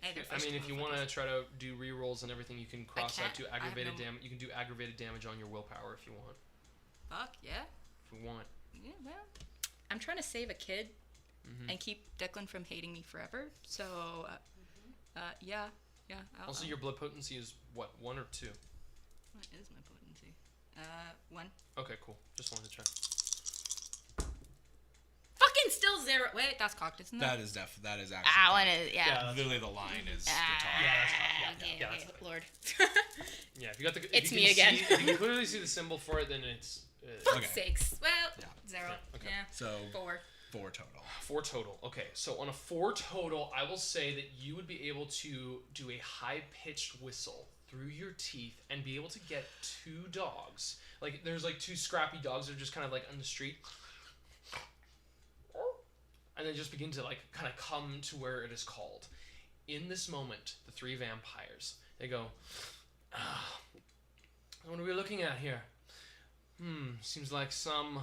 I mean, if you want to try to do re-rolls and everything, you can cross out can't. to I have aggravated no- damage. You can do aggravated damage on your willpower if you want. Fuck yeah. If you want. Yeah, well, I'm trying to save a kid Mhm. and keep Declan from hating me forever. So, yeah. Also, your blood potency is what, 1 or 2? What is my potency? 1. Okay, cool. Just wanted to check. Fucking still 0. Wait, that's cocked, isn't it? That is actually. One is, yeah. Literally, the line is the top. Yeah, that's cocked. Okay, Yeah, okay, that's it. Lord. Yeah, if you got the. If It's you me can again. See, if you can clearly see the symbol for it, then it's. Fuck's Okay. sakes. Well, Yeah. 0. Yeah, okay. Yeah. So 4. 4 total. 4 total. Okay, so on a 4 total, I will say that you would be able to do a high-pitched whistle through your teeth and be able to get 2 dogs. Like, there's like 2 scrappy dogs that are just kind of like on the street. And then just begin to like kind of come to where it is called. In this moment, the 3 vampires, they go, what are we looking at here? Seems like some...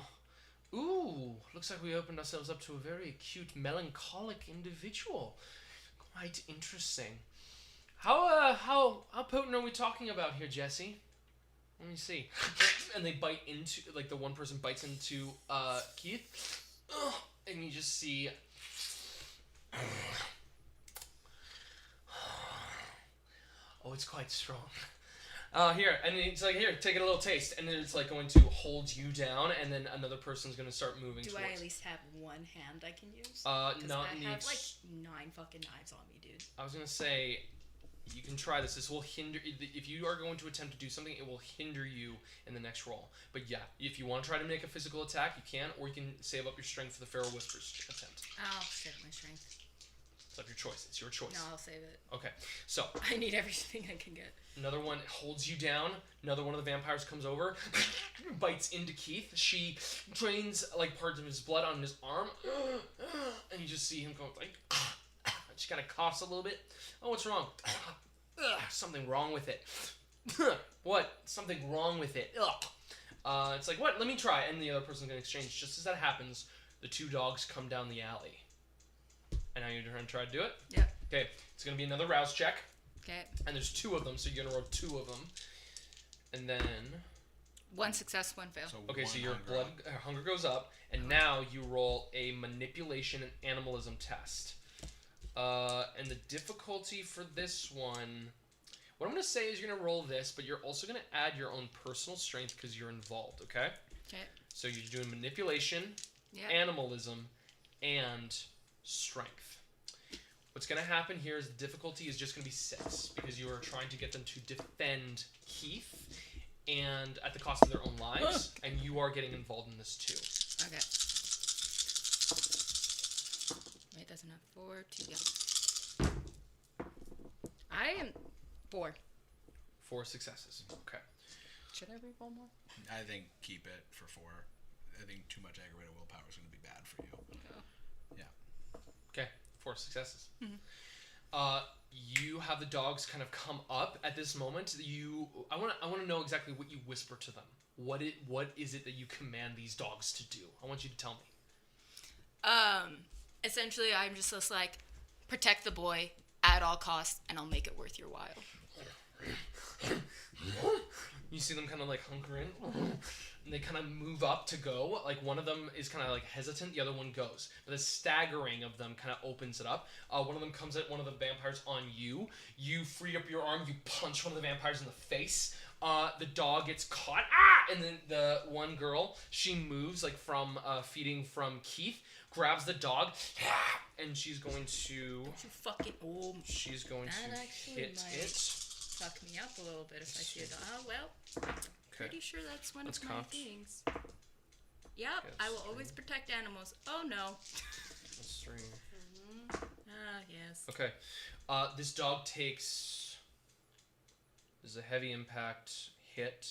Ooh, looks like we opened ourselves up to a very cute, melancholic individual. Quite interesting. How potent are we talking about here, Jesse? Let me see. And they bite into, like the one person bites into Keith. And you just see... Oh, it's quite strong. Here, and it's like, here, take a little taste, and then it's like going to hold you down, and then another person's gonna start moving Do towards. I at least have one hand I can use? Not I in the have like 9 fucking knives on me, dude. I was gonna say, you can try this. This will hinder, if you are going to attempt to do something, it will hinder you in the next roll. But yeah, if you want to try to make a physical attack, you can, or you can save up your strength for the Feral Whispers attempt. I'll save my strength. It's up your choice. It's your choice. No, I'll save it. Okay, so I need everything I can get. another one holds you down. Another one of the vampires comes over, bites into Keith. She drains like parts of his blood on his arm, and you just see him go like. She kind of coughs a little bit. Oh, what's wrong? Something wrong with it. What? Something wrong with it. It's like, what? Let me try. And the other person's going to exchange. Just as that happens, the 2 dogs come down the alley. And now you're going to try to do it? Yep. Okay. It's going to be another rouse check. Okay. And there's 2 of them, so you're going to roll 2 of them. And then... 1 success, 1 fail. Okay, so one your hunger blood up. hunger goes up. And now you roll a manipulation and animalism test. And the difficulty for this one, what I'm going to say is you're going to roll this, but you're also going to add your own personal strength because you're involved, okay? Okay. So you're doing manipulation, Yeah. animalism, and strength. What's going to happen here is the difficulty is just going to be 6 because you are trying to get them to defend Keith and at the cost of their own lives, and you are getting involved in this too. Okay. Wait, that's enough. 4, 2, yeah. I am 4. 4 successes. Okay. Should I read one more? I think keep it for 4. I think too much aggravated willpower is going to be bad for you. Oh. Yeah. Okay, 4 successes. Mm-hmm. You have the dogs kind of come up at this moment. I want to know exactly what you whisper to them. What is it that you command these dogs to do? I want you to tell me. essentially, I'm just like, protect the boy at all costs, and I'll make it worth your while. You see them kind of like hunker in, and they kind of move up to go. Like one of them is kind of like hesitant, the other one goes. But the staggering of them kind of opens it up. One of them comes at one of the vampires on you. You free up your arm, you punch one of the vampires in the face. The dog gets caught, and then the one girl, she moves like from feeding from Keith, grabs the dog, and she's going to. Don't you fucking. Oh, she's going to hit it. Fuck me up a little bit if I see a dog. Oh, well, pretty sure that's one of my things. Yep, I will always protect animals. Oh, no. That's 3. Yes. Okay. This dog takes... This is a heavy impact hit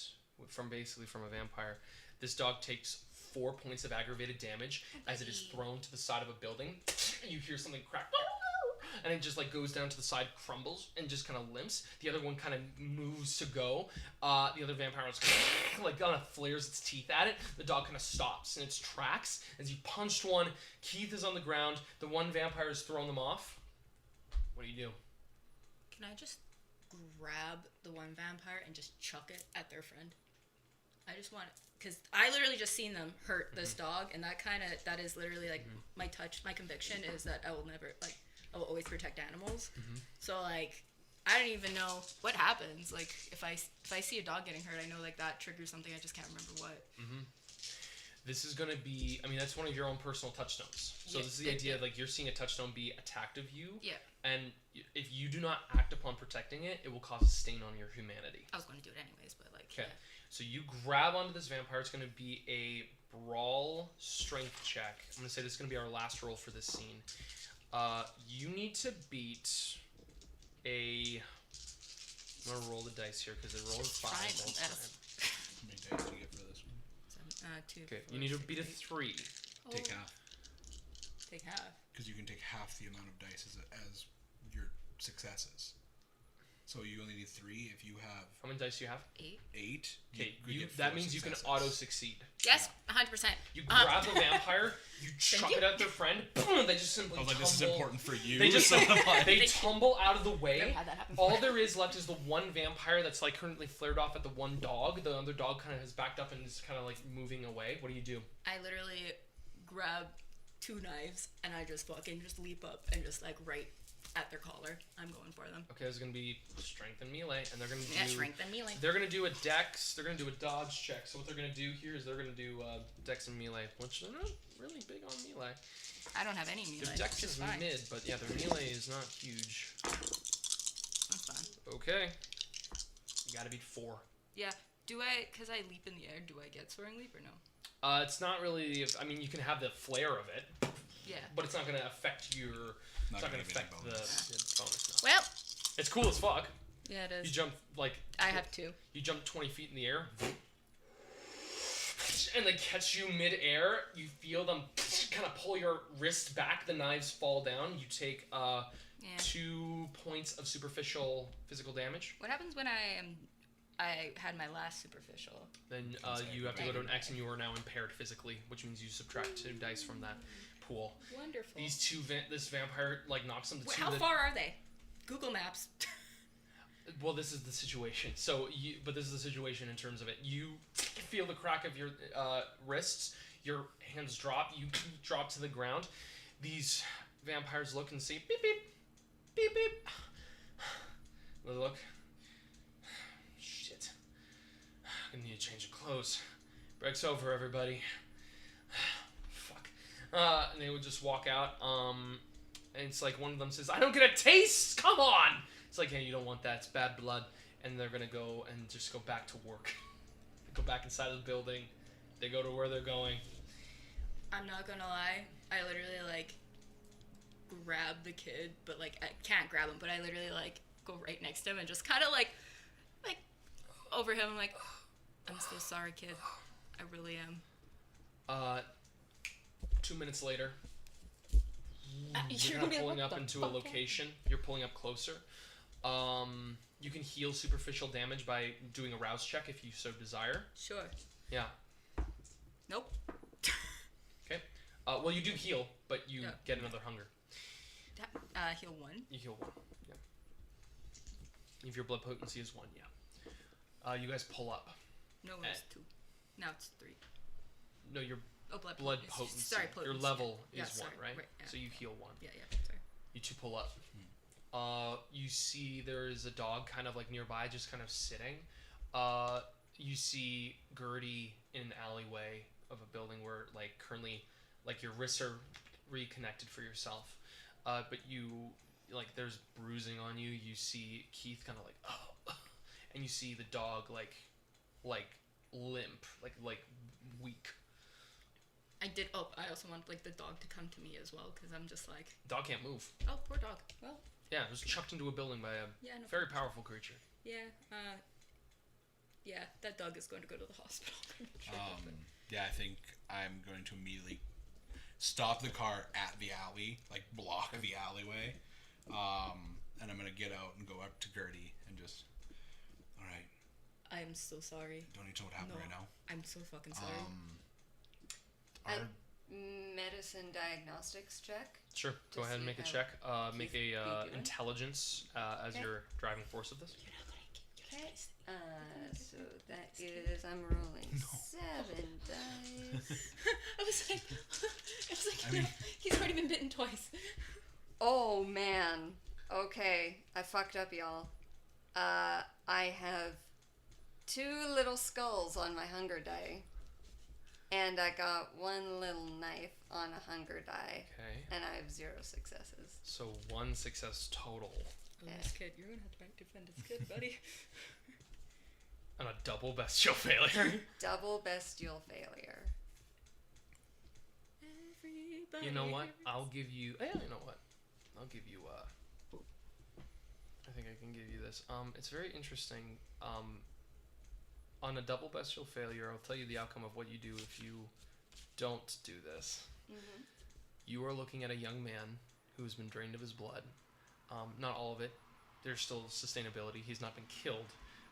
from a vampire. This dog takes 4 points of aggravated damage as it is thrown to the side of a building. You hear something crack. And it just like goes down to the side, crumbles, and just kind of limps. The other one kind of moves to go. The other vampire is like kind of flares its teeth at it. The dog kind of stops in its tracks as you punched one. Keith is on the ground. The one vampire has thrown them off. What do you do? Can I just grab the one vampire and just chuck it at their friend? I just want it. Because I literally just seen them hurt this dog, and that is literally like my conviction is that I will never, like, I will always protect animals. So, like, I don't even know what happens. Like, if I see a dog getting hurt, I know, like, that triggers something. I just can't remember what. This is going to be, I mean, that's one of your own personal touchstones. So this is the idea, like, you're seeing a touchstone be attacked of you. Yeah. And if you do not act upon protecting it, it will cause a stain on your humanity. I was going to do it anyways, but, like, okay. So you grab onto this vampire. It's going to be a brawl strength check. I'm going to say this is going to be our last roll for this scene. You need to beat a... I'm going to roll the dice here because they roll a 5 all the time. How many dice do you get for this one? 2. Okay, you need to beat a 3. Take half. Take half? Because you can take half the amount of dice as your successes. So you only need 3 if you have... How many dice do you have? 8. Okay, that means you can auto-succeed. Yes, 100%. You grab the vampire, you chuck it at their friend, boom, they just simply tumble. This is important for you. They just they tumble out of the way. Had that happen All there is left is the one vampire that's like currently flared off at the one dog. The other dog kind of has backed up and is kind of like moving away. What do you do? I literally grab 2 knives and I just fucking just leap up and just like right at their collar. I'm going for them. Okay, there's gonna be strength and melee, and they're gonna do strength and melee. They're gonna do a dex. They're gonna do a dodge check. So what they're gonna do here is they're gonna do dex and melee, which they're not really big on melee. I don't have any melee. Their dex is mid, but yeah, their melee is not huge. That's fine. Okay. You gotta beat 4. Yeah. Do I? Because I leap in the air. Do I get soaring leap or no? It's not really. I mean, you can have the flare of it. Yeah. But it's not gonna affect your. It's not gonna affect the bonus. Well. It's cool as fuck. Yeah, it is. You jump like. I have 2. You jump 20 feet in the air. And they catch you mid-air. You feel them kind of pull your wrist back. The knives fall down. You take 2 points of superficial physical damage. What happens when I had my last superficial? Then you have to go to an X, and you are now impaired physically, which means you subtract 2 dice from that pool. Wonderful. These this vampire like knocks them to 2. How far are they? Google Maps. Well, this is the situation. But this is the situation in terms of it. You feel the crack of your wrists. Your hands drop. You drop to the ground. These vampires look and see beep beep, beep beep. They look. Shit. I need to change of clothes. Break's over, everybody. Fuck. And they would just walk out. And it's like one of them says, "I don't get a taste. Come on." It's like, hey, you don't want that. It's bad blood. And they're going to go and just go back to work. They go back inside of the building. They go to where they're going. I'm not going to lie. I literally, like, grab the kid. But, like, I can't grab him. But I literally, like, go right next to him and just kind of, like, over him. I'm like, I'm so sorry, kid. I really am. 2 minutes later. You're kind of pulling up into a location. You're pulling up closer. You can heal superficial damage by doing a rouse check if you so desire. Sure. Yeah. Nope. Okay. Well, you do heal, but you get another hunger. Heal 1. You heal 1. Yeah. If your blood potency is 1, yeah. You guys pull up. No, it's 2. Now it's 3. No, your blood potency. Sorry, potency. Your level is sorry, 1, right? yeah. So you heal 1. Yeah, sorry. You 2 pull up. You see there is a dog kind of like nearby, just kind of sitting. You see Gertie in an alleyway of a building where like currently like your wrists are reconnected for yourself. But you like there's bruising on you. You see Keith kind of like and you see the dog like limp, like weak. I also want like the dog to come to me as well because I'm just like. Dog can't move. Oh, poor dog. Well. Yeah, it was chucked into a building by a very powerful creature. Yeah. Yeah, that dog is going to go to the hospital. Yeah, I think I'm going to immediately stop the car at the alley, like block the alleyway, and I'm gonna get out and go up to Gertie and just. All right. I'm so sorry. Don't need to know what happened right now. I'm so fucking sorry. Medicine diagnostics check. Sure. Go ahead and make a check. Make a intelligence as your driving force of this. Okay. So that is I'm rolling 7 dice. I was like, I mean, he's already been bitten twice. Oh man. Okay, I fucked up, y'all. I have 2 little skulls on my hunger die. And I got 1 little knife on a hunger die. Okay. And I have 0 successes. So 1 success total. Oh, this kid, you're gonna have to defend this kid, buddy. And a double bestial failure. Double bestial failure. Everybody. You know what? I'll give you. Yeah, you know what? I'll give you. I think I can give you this. It's very interesting. On a double bestial failure, I'll tell you the outcome of what you do if you don't do this. Mm-hmm. You are looking at a young man who has been drained of his blood. Not all of it. There's still sustainability. He's not been killed,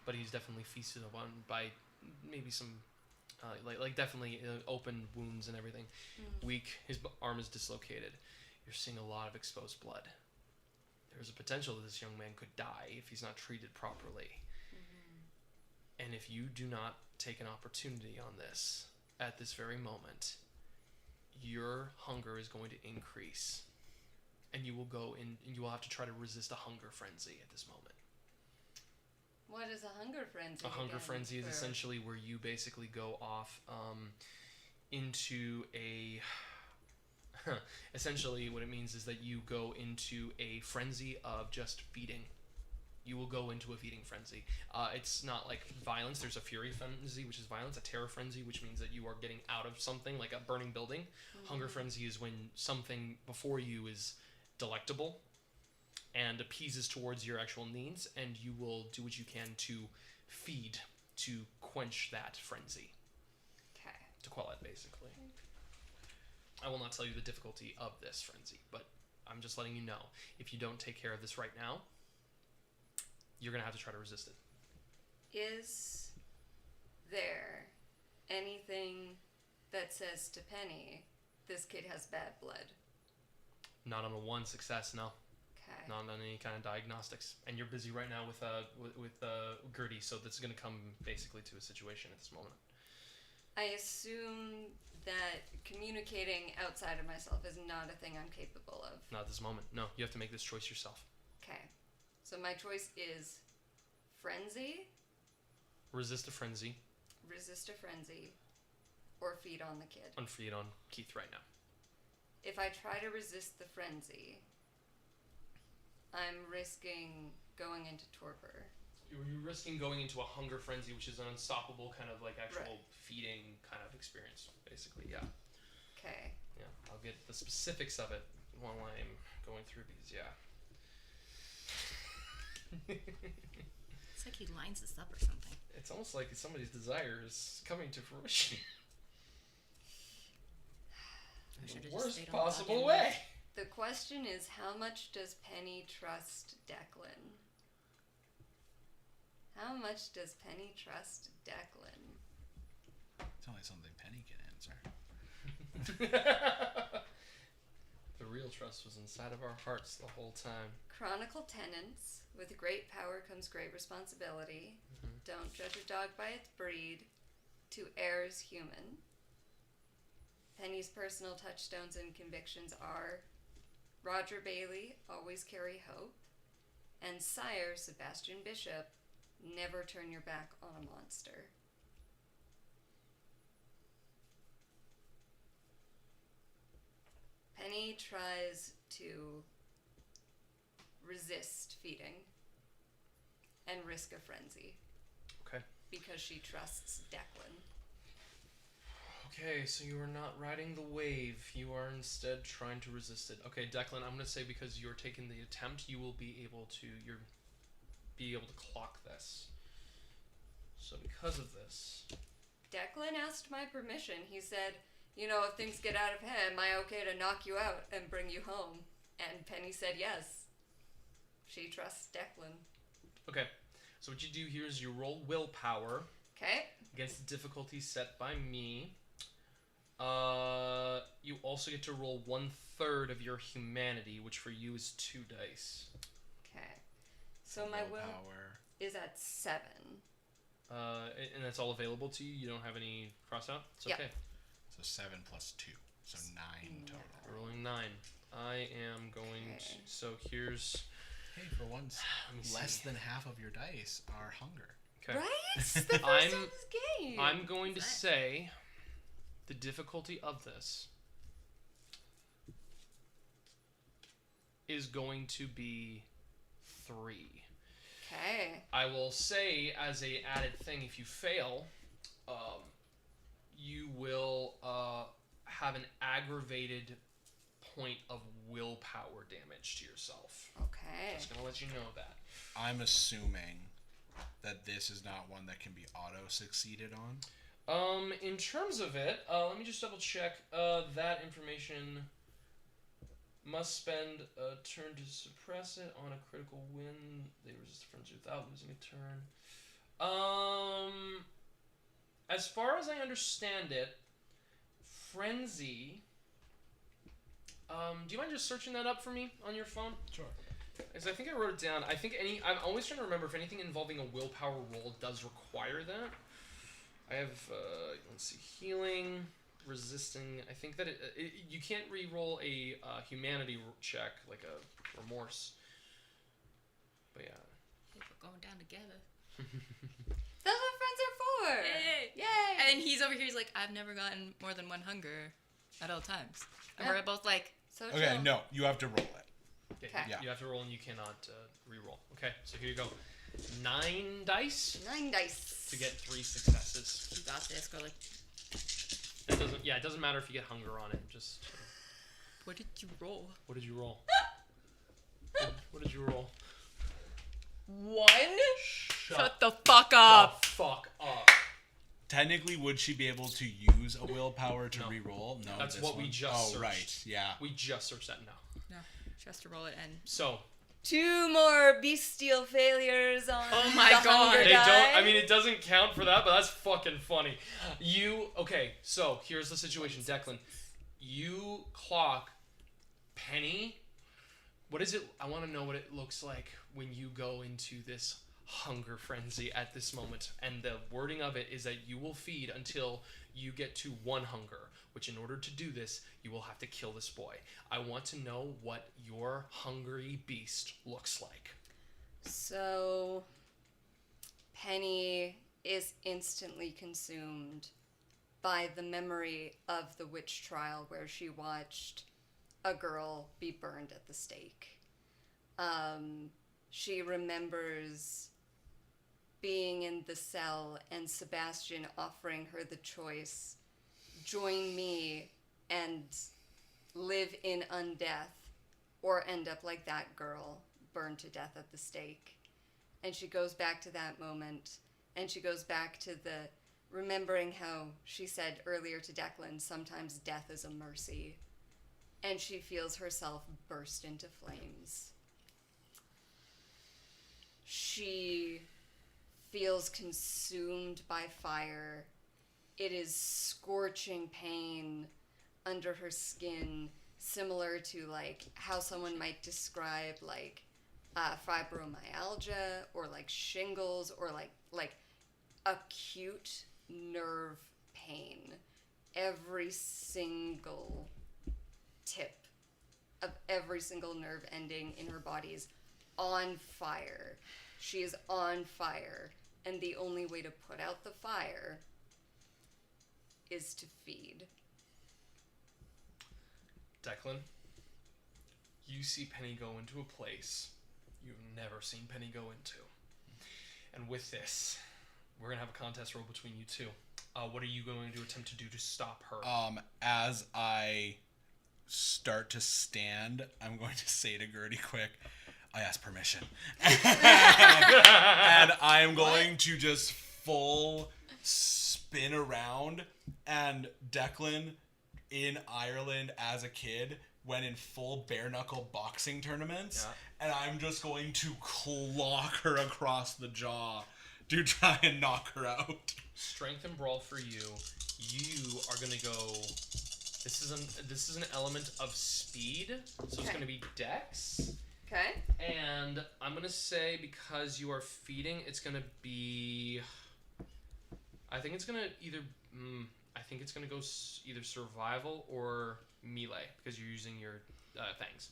but he's definitely feasted upon by maybe some, definitely open wounds and everything. Mm-hmm. Weak. His arm is dislocated. You're seeing a lot of exposed blood. There's a potential that this young man could die if he's not treated properly. And if you do not take an opportunity on this at this very moment, your hunger is going to increase. And you will go in and you will have to try to resist a hunger frenzy at this moment. What is a hunger frenzy? A hunger frenzy is for... essentially where you basically go off into a... essentially what it means is that you go into a frenzy of just feeding. You will go into a feeding frenzy. It's not like violence. There's a fury frenzy, which is violence. A terror frenzy, which means that you are getting out of something, like a burning building. Mm-hmm. Hunger frenzy is when something before you is delectable and appeases towards your actual needs, and you will do what you can to feed, to quench that frenzy. Okay. To quell it, basically. I will not tell you the difficulty of this frenzy, but I'm just letting you know. If you don't take care of this right now, you're going to have to try to resist it. Is there anything that says to Penny, this kid has bad blood? Not on a 1 success, no. Okay. Not on any kind of diagnostics. And you're busy right now with Gertie, so this is going to come basically to a situation at this moment. I assume that communicating outside of myself is not a thing I'm capable of. Not at this moment. No, you have to make this choice yourself. Okay. So my choice is frenzy. Resist a frenzy. Resist a frenzy. Or feed on the kid. Unfeed on Keith right now. If I try to resist the frenzy, I'm risking going into torpor. You're risking going into a hunger frenzy, which is an unstoppable kind of like actual Right. feeding kind of experience, basically, yeah. Okay. Yeah, I'll get the specifics of it while I'm going through these, yeah. It's like he lines us up or something. It's almost like somebody's desire is coming to fruition. In the worst possible way. The question is, how much does Penny trust Declan? How much does Penny trust Declan? It's only something Penny can answer. The real trust was inside of our hearts the whole time. Chronicle tenants. With great power comes great responsibility. Don't judge a dog by its breed. To err is human. Penny's personal touchstones and convictions are Roger Bailey, always carry hope. And Sire, Sebastian Bishop, never turn your back on a monster. Penny tries to resist feeding and risk a frenzy. Okay. Because she trusts Declan. Okay, so you are not riding the wave. You are instead trying to resist it. Okay, Declan, I'm going to say because you're taking the attempt, you will be able to clock this. So because of this... Declan asked my permission. He said, if things get out of hand, am I okay to knock you out and bring you home? And Penny said yes. She trusts Declan. Okay, so what you do here is you roll willpower. Okay. Against the difficulty set by me. You also get to roll 1/3 of your humanity, which for you is 2 dice. Okay. So my will is at 7. And that's all available to you? You don't have any cross out? It's okay. So 7 plus 2. So 9 total. Rolling 9. I am going to... So here's... Hey, for once, less than half of your dice are hunger. Okay. Right? It's the first time this game. I'm going to say the difficulty of this is going to be 3. Okay. I will say, as a added thing, if you fail, you will have an aggravated point of willpower damage to yourself. Okay. Just gonna let you know that. I'm assuming that this is not one that can be auto-succeeded on. In terms of it, let me just double check. That information must spend a turn to suppress it on a critical win. They resist a frenzy without losing a turn. As far as I understand it, frenzy. Do you mind just searching that up for me on your phone? Sure. Because I think I wrote it down. I think I'm always trying to remember if anything involving a willpower roll does require that. I have, let's see, healing, resisting. I think that you can't re-roll a humanity check, like a remorse. But yeah. Hey, we're going down together. That's what friends are for. Yay! Yay! And he's over here, he's like, I've never gotten more than 1 hunger at all times. And Yeah. we're both like, So Okay, chill. no, you have to roll it. Okay. Okay. You have to roll and you cannot re-roll. Okay, so here you go. 9 dice 9 dice. to get 3 successes. you got this, girl. Like, It doesn't matter if you get hunger on it. Just what did you roll? what did you roll? What did you roll? 1. Shut the fuck up! The fuck up. Technically, would she be able to use a willpower to No. re-roll? No. That's this what we one? just Oh, searched. right. Yeah. We just searched that. No. No, she has to roll it and... So 2 more bestial failures on Oh my the God. hunger they die. don't. I mean, it doesn't count for that, but that's fucking funny. Okay? So here's the situation, Declan. You clock Penny. What is it? I want to know what it looks like when you go into this hunger frenzy at this moment. And the wording of it is that you will feed until you get to 1 hunger, which in order to do this, you will have to kill this boy. I want to know what your hungry beast looks like. So, Penny is instantly consumed by the memory of the witch trial where she watched a girl be burned at the stake. She remembers being in the cell and Sebastian offering her the choice, join me and live in undeath or end up like that girl, burned to death at the stake. And she goes back to that moment, and she goes back to the remembering how she said earlier to Declan, sometimes death is a mercy. And she feels herself burst into flames. She feels consumed by fire. It is scorching pain under her skin, similar to like how someone might describe like fibromyalgia or like shingles or like acute nerve pain. Every single tip of every single nerve ending in her body is on fire. She is on fire, and the only way to put out the fire is to feed. Declan, you see Penny go into a place you've never seen Penny go into. And with this, we're going to have a contest roll between you two. What are you going to attempt to do to stop her? As I start to stand, I'm going to say to Gertie quick, I ask permission. And I am going to just full spin around, and Declan in Ireland as a kid went in full bare knuckle boxing tournaments, and I'm just going to clock her across the jaw to try and knock her out. Strength and brawl for you. You are gonna go. This is an element of speed, so it's gonna be Dex. Okay. And I'm gonna say because you are feeding, it's gonna be. I think it's gonna either. I think it's gonna go either survival or melee because you're using your fangs.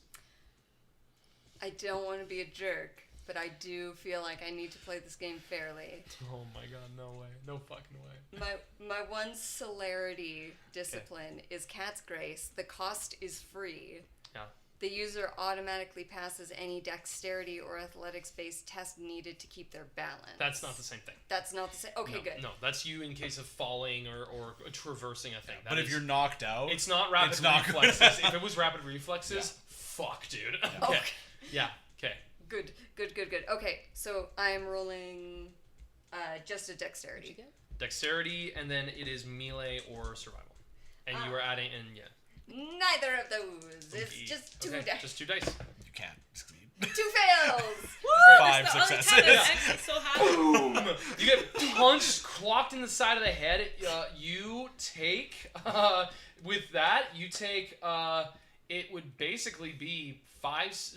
I don't want to be a jerk, but I do feel like I need to play this game fairly. Oh my god, no way. No fucking way. My one celerity discipline is Cat's Grace. The cost is free. Yeah. The user automatically passes any dexterity or athletics-based test needed to keep their balance. That's not the same thing. That's not the same. Okay, no, good. No, that's you in case of falling or traversing a thing. Yeah, but if you're knocked out, it's not rapid reflexes. If it was rapid reflexes, fuck, dude. Yeah. Okay. Yeah. Okay. Good. Okay, so I'm rolling just a dexterity. Dexterity, and then it is melee or survival. And you are adding in, Neither of those. It's just two dice. Just 2 dice. You can't succeed. 2 fails. Woo! 5 successes. So happy. Boom! You get punched, clocked in the side of the head. You take, with that, it would basically be 5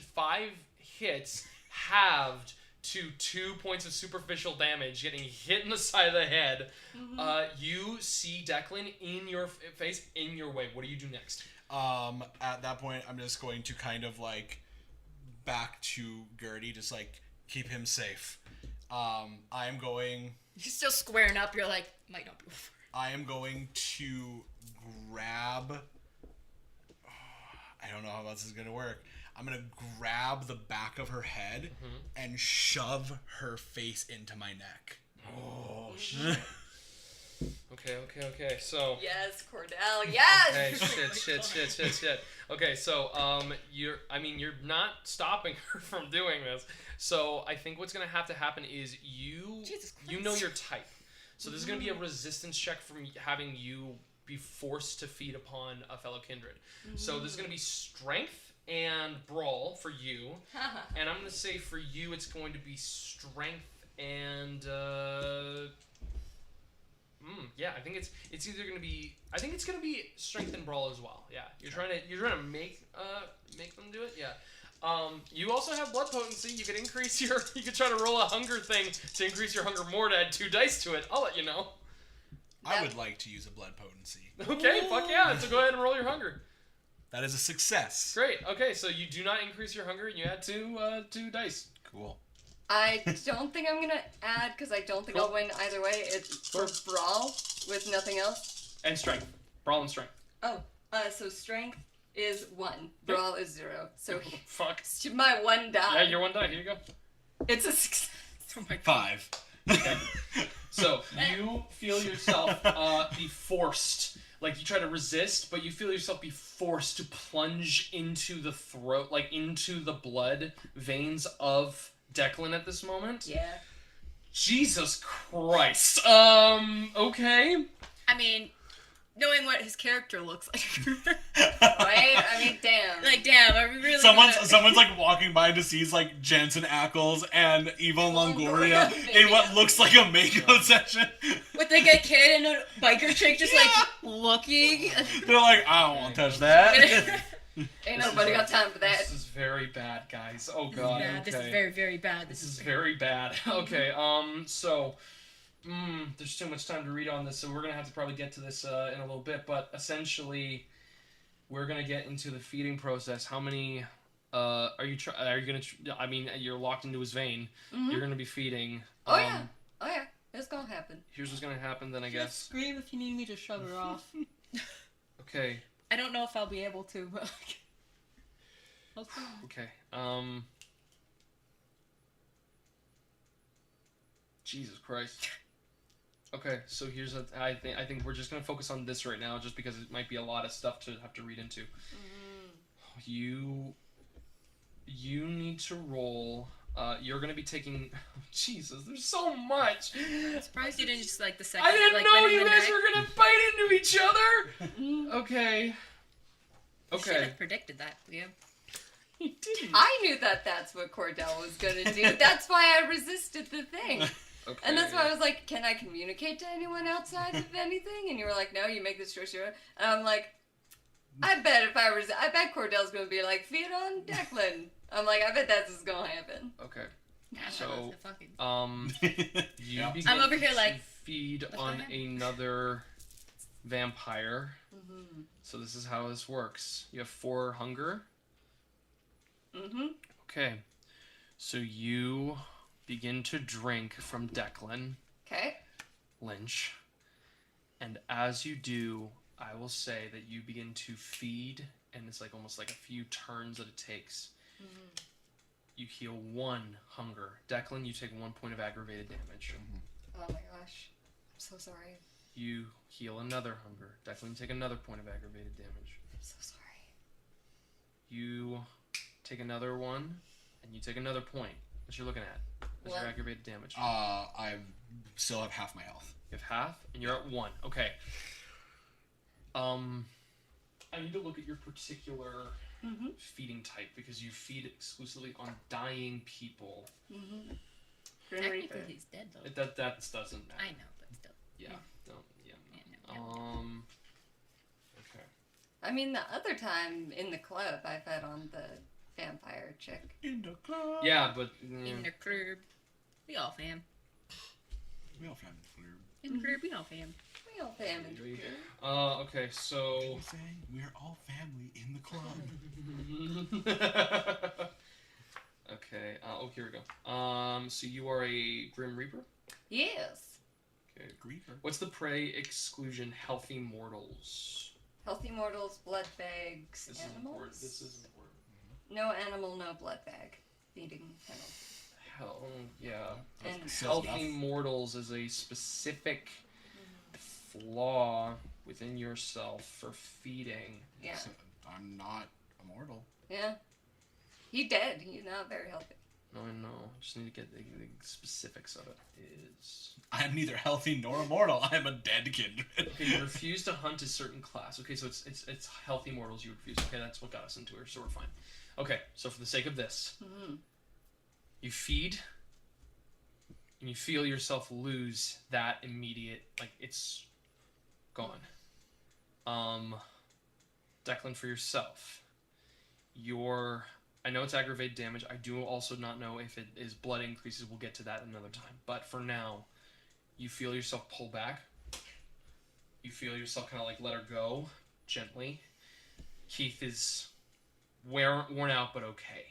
hits halved to 2 points of superficial damage, getting hit in the side of the head. Mm-hmm. You see Declan in your face, in your way. What do you do next? At that point, I'm just going to kind of like back to Gertie, just like keep him safe. I'm going. You're still squaring up. You're like, might not be over. I am going to grab. I don't know how this is gonna work. I'm going to grab the back of her head and shove her face into my neck. Oh, shit. Okay. So... Yes, Kordell, yes! Okay, shit. Okay, so, you're not stopping her from doing this. So, I think what's going to have to happen is you know your type. So, there's going to be a resistance check from having you be forced to feed upon a fellow kindred. So, there's going to be strength and brawl for you, and I'm gonna say for you it's going to be strength and I think it's either gonna be strength and brawl as well. Yeah, you're trying to make them do it. Yeah. You also have blood potency. You could try to roll a hunger thing to increase your hunger more to add 2 dice to it. I'll let you know. I would like to use a blood potency. Okay, fuck yeah. So go ahead and roll your hunger. That is a success. Great. Okay, so you do not increase your hunger, and you add 2 dice. Cool. I don't think I'm going to add, because I don't think I'll win either way. It's for brawl with nothing else. And strength. Brawl and strength. Oh, so strength is 1. Brawl is 0. So fuck. My 1 die. Yeah, your 1 die. Here you go. It's a success. Oh my God. 5. Okay. So you feel yourself be forced. Like, you try to resist, but you feel yourself be forced to plunge into the throat, like, into the blood veins of Declan at this moment. Yeah. Jesus Christ. Okay. I mean, knowing what his character looks like. Right? I mean, damn. Like, damn, are we really Someone's like walking by to see like Jensen Ackles and Yvonne Longoria in what looks like a makeout session. with like a kid and a biker chick just like looking. They're like, I don't want to touch that. Ain't nobody got time for that. This is very bad, guys. Oh god. Yeah, okay. this is very, very bad. This is very bad. Okay. So. There's too much time to read on this, so we're gonna have to probably get to this in a little bit. But essentially, we're gonna get into the feeding process. How many are you gonna? I mean, you're locked into his vein. Mm-hmm. You're gonna be feeding. Oh yeah. It's gonna happen. Here's what's gonna happen then, I guess. Scream if you need me to shove her off. Okay. I don't know if I'll be able to, but I'll try. Okay. Jesus Christ. Okay, so here's I think we're just gonna focus on this right now, just because it might be a lot of stuff to have to read into. You need to roll. You're gonna be taking. Jesus, there's so much. I'm surprised you didn't just like the second. I didn't like, know went in you the guys neck. were gonna bite into each other. Okay. You should have predicted that, Liam. He didn't. I knew that's what Kordell was gonna do. That's why I resisted the thing. Okay. And that's why I was like, can I communicate to anyone outside of anything? And you were like, no, you make this choice. And I'm like, I bet Kordell's gonna be like, feed on Declan. I'm like, I bet that's what's gonna happen. Okay. Yeah, So, that's fucking... you Yep. begin I'm over here to like, feed what's on going on? another vampire. Mm-hmm. So this is how this works. You have 4 hunger. Mm-hmm. Okay. So you begin to drink from Declan, Okay. Lynch. And as you do, I will say that you begin to feed, and it's like almost like a few turns that it takes. Mm-hmm. You heal 1 hunger. Declan, you take 1 point of aggravated damage. Oh my gosh. I'm so sorry. You heal another hunger. Declan, you take another point of aggravated damage. I'm so sorry. You take another one, and you take another point. What you're looking at? What's your What? aggravated damage? I still have half my health. You have half, and you're at 1. Okay. I need to look at your particular Mm-hmm. feeding type, because you feed exclusively on dying people. Mm-hmm. Technically, he's dead, though. That doesn't matter. I know, but still. Yeah. Don't. Yeah. Yeah, no. Okay. I mean, the other time in the club, I fed on the vampire chick. In the club. Yeah, but In the crib. We all fam. We all found the club. In the crib, we all fam. We all fam in the club. Okay, so We're all family in the club. okay. Here we go. So you are a Grim Reaper. Yes. Okay. Reaper. What's the prey exclusion? Healthy mortals. Healthy mortals, blood bags, This is animals. important. This is important. No animal, no blood bag. Feeding penalty. Hell, yeah. And Healthy mortals is a specific flaw within yourself for feeding. yeah, So, I'm not immortal. yeah. He dead. He's not very healthy. No, I know. Just need to get the specifics of it. Is I'm neither healthy nor immortal. I'm a dead kindred. okay. You refuse to hunt a certain class. Okay, so it's healthy mortals you refuse. Okay, that's what got us into it. So we're fine. Okay, so for the sake of this, Mm-hmm. you feed, and you feel yourself lose that immediate, like it's gone. Declan, for yourself, I know it's aggravated damage. I do also not know if it is blood increases. We'll get to that another time. But for now, you feel yourself pull back. You feel yourself kind of like let her go gently. Keith is worn out, but okay.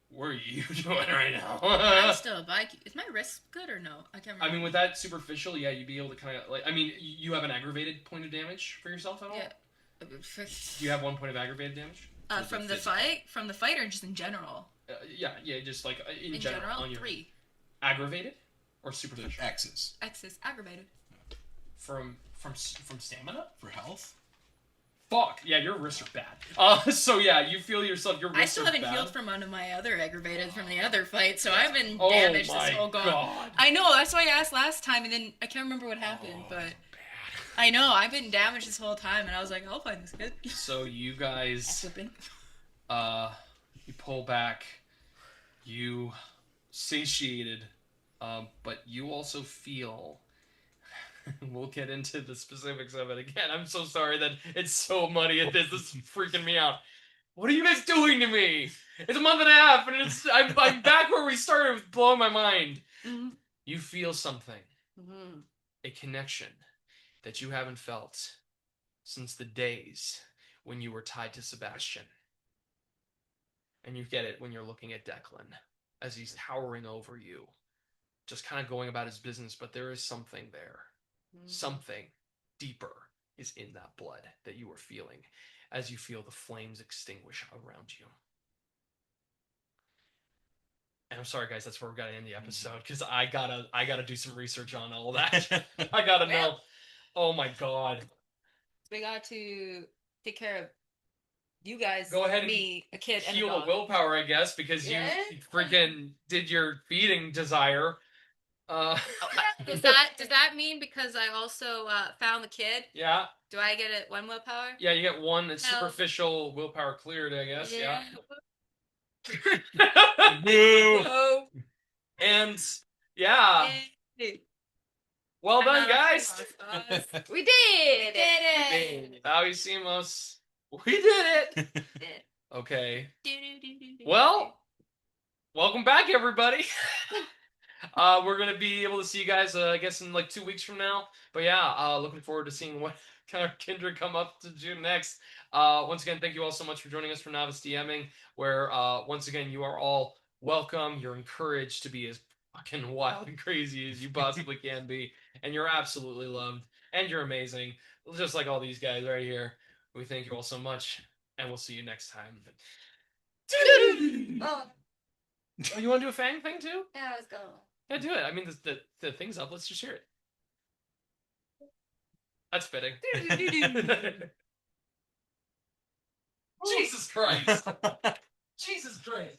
What are you doing right now? I'm still a bike. Is my wrist good or no? I can't remember. I mean, with that superficial, yeah, you'd be able to kind of like. I mean, you have an aggravated point of damage for yourself at all? Yeah. Do you have 1 point of aggravated damage? From the fight, or just in general? Yeah, just like in In general. general, On your 3. aggravated or superficial? X's. X's aggravated. From stamina? For health? Fuck. Yeah, your wrists are bad. So yeah, you feel yourself. Your wrists I still are haven't bad. healed from one of my other aggravated from the other fight, so I've been Oh damaged my this whole God. I know, that's why I asked last time, and then I can't remember what happened, but I know. I've been damaged this whole time, and I was like, I'll find this good. So you guys, Whipping. you pull back, you satiated, but you also feel. We'll get into the specifics of it again. I'm so sorry that it's so muddy at this. This is freaking me out. What are you guys doing to me? It's a month and a half, and I'm back where we started. It was blowing my mind. Mm-hmm. You feel something, Mm-hmm. a connection that you haven't felt since the days when you were tied to Sebastian. And you get it when you're looking at Declan as he's towering over you, just kind of going about his business, but there is something there. Mm-hmm. Something deeper is in that blood that you are feeling as you feel the flames extinguish around you. And I'm sorry, guys, that's where we're gonna end the episode because I gotta do some research on all that. I gotta know. Oh my god. We got to take care of you guys. Go ahead me, a kid, and a Heal dog. a willpower, I guess, because you freaking did your feeding desire. Does that mean because I also found the kid? Yeah. Do I get it 1 willpower? Yeah, you get 1 superficial willpower cleared, I guess. Yeah. Oh. And yeah. Well done, guys. We did it. Valusimos. We did it. Okay. Well, welcome back, everybody. We're gonna be able to see you guys, I guess, in like 2 weeks from now. But yeah, looking forward to seeing what kind of kindred come up to do next. Once again, thank you all so much for joining us for Novice DMing, where once again you are all welcome. You're encouraged to be as fucking wild and crazy as you possibly can be, and you're absolutely loved, and you're amazing, just like all these guys right here. We thank you all so much, and we'll see you next time. Oh, Oh, you want to do a fang thing too? yeah, I was going. Yeah, do it. I mean, the thing's up. Let's just hear it. That's fitting. Jesus Christ. Jesus Christ.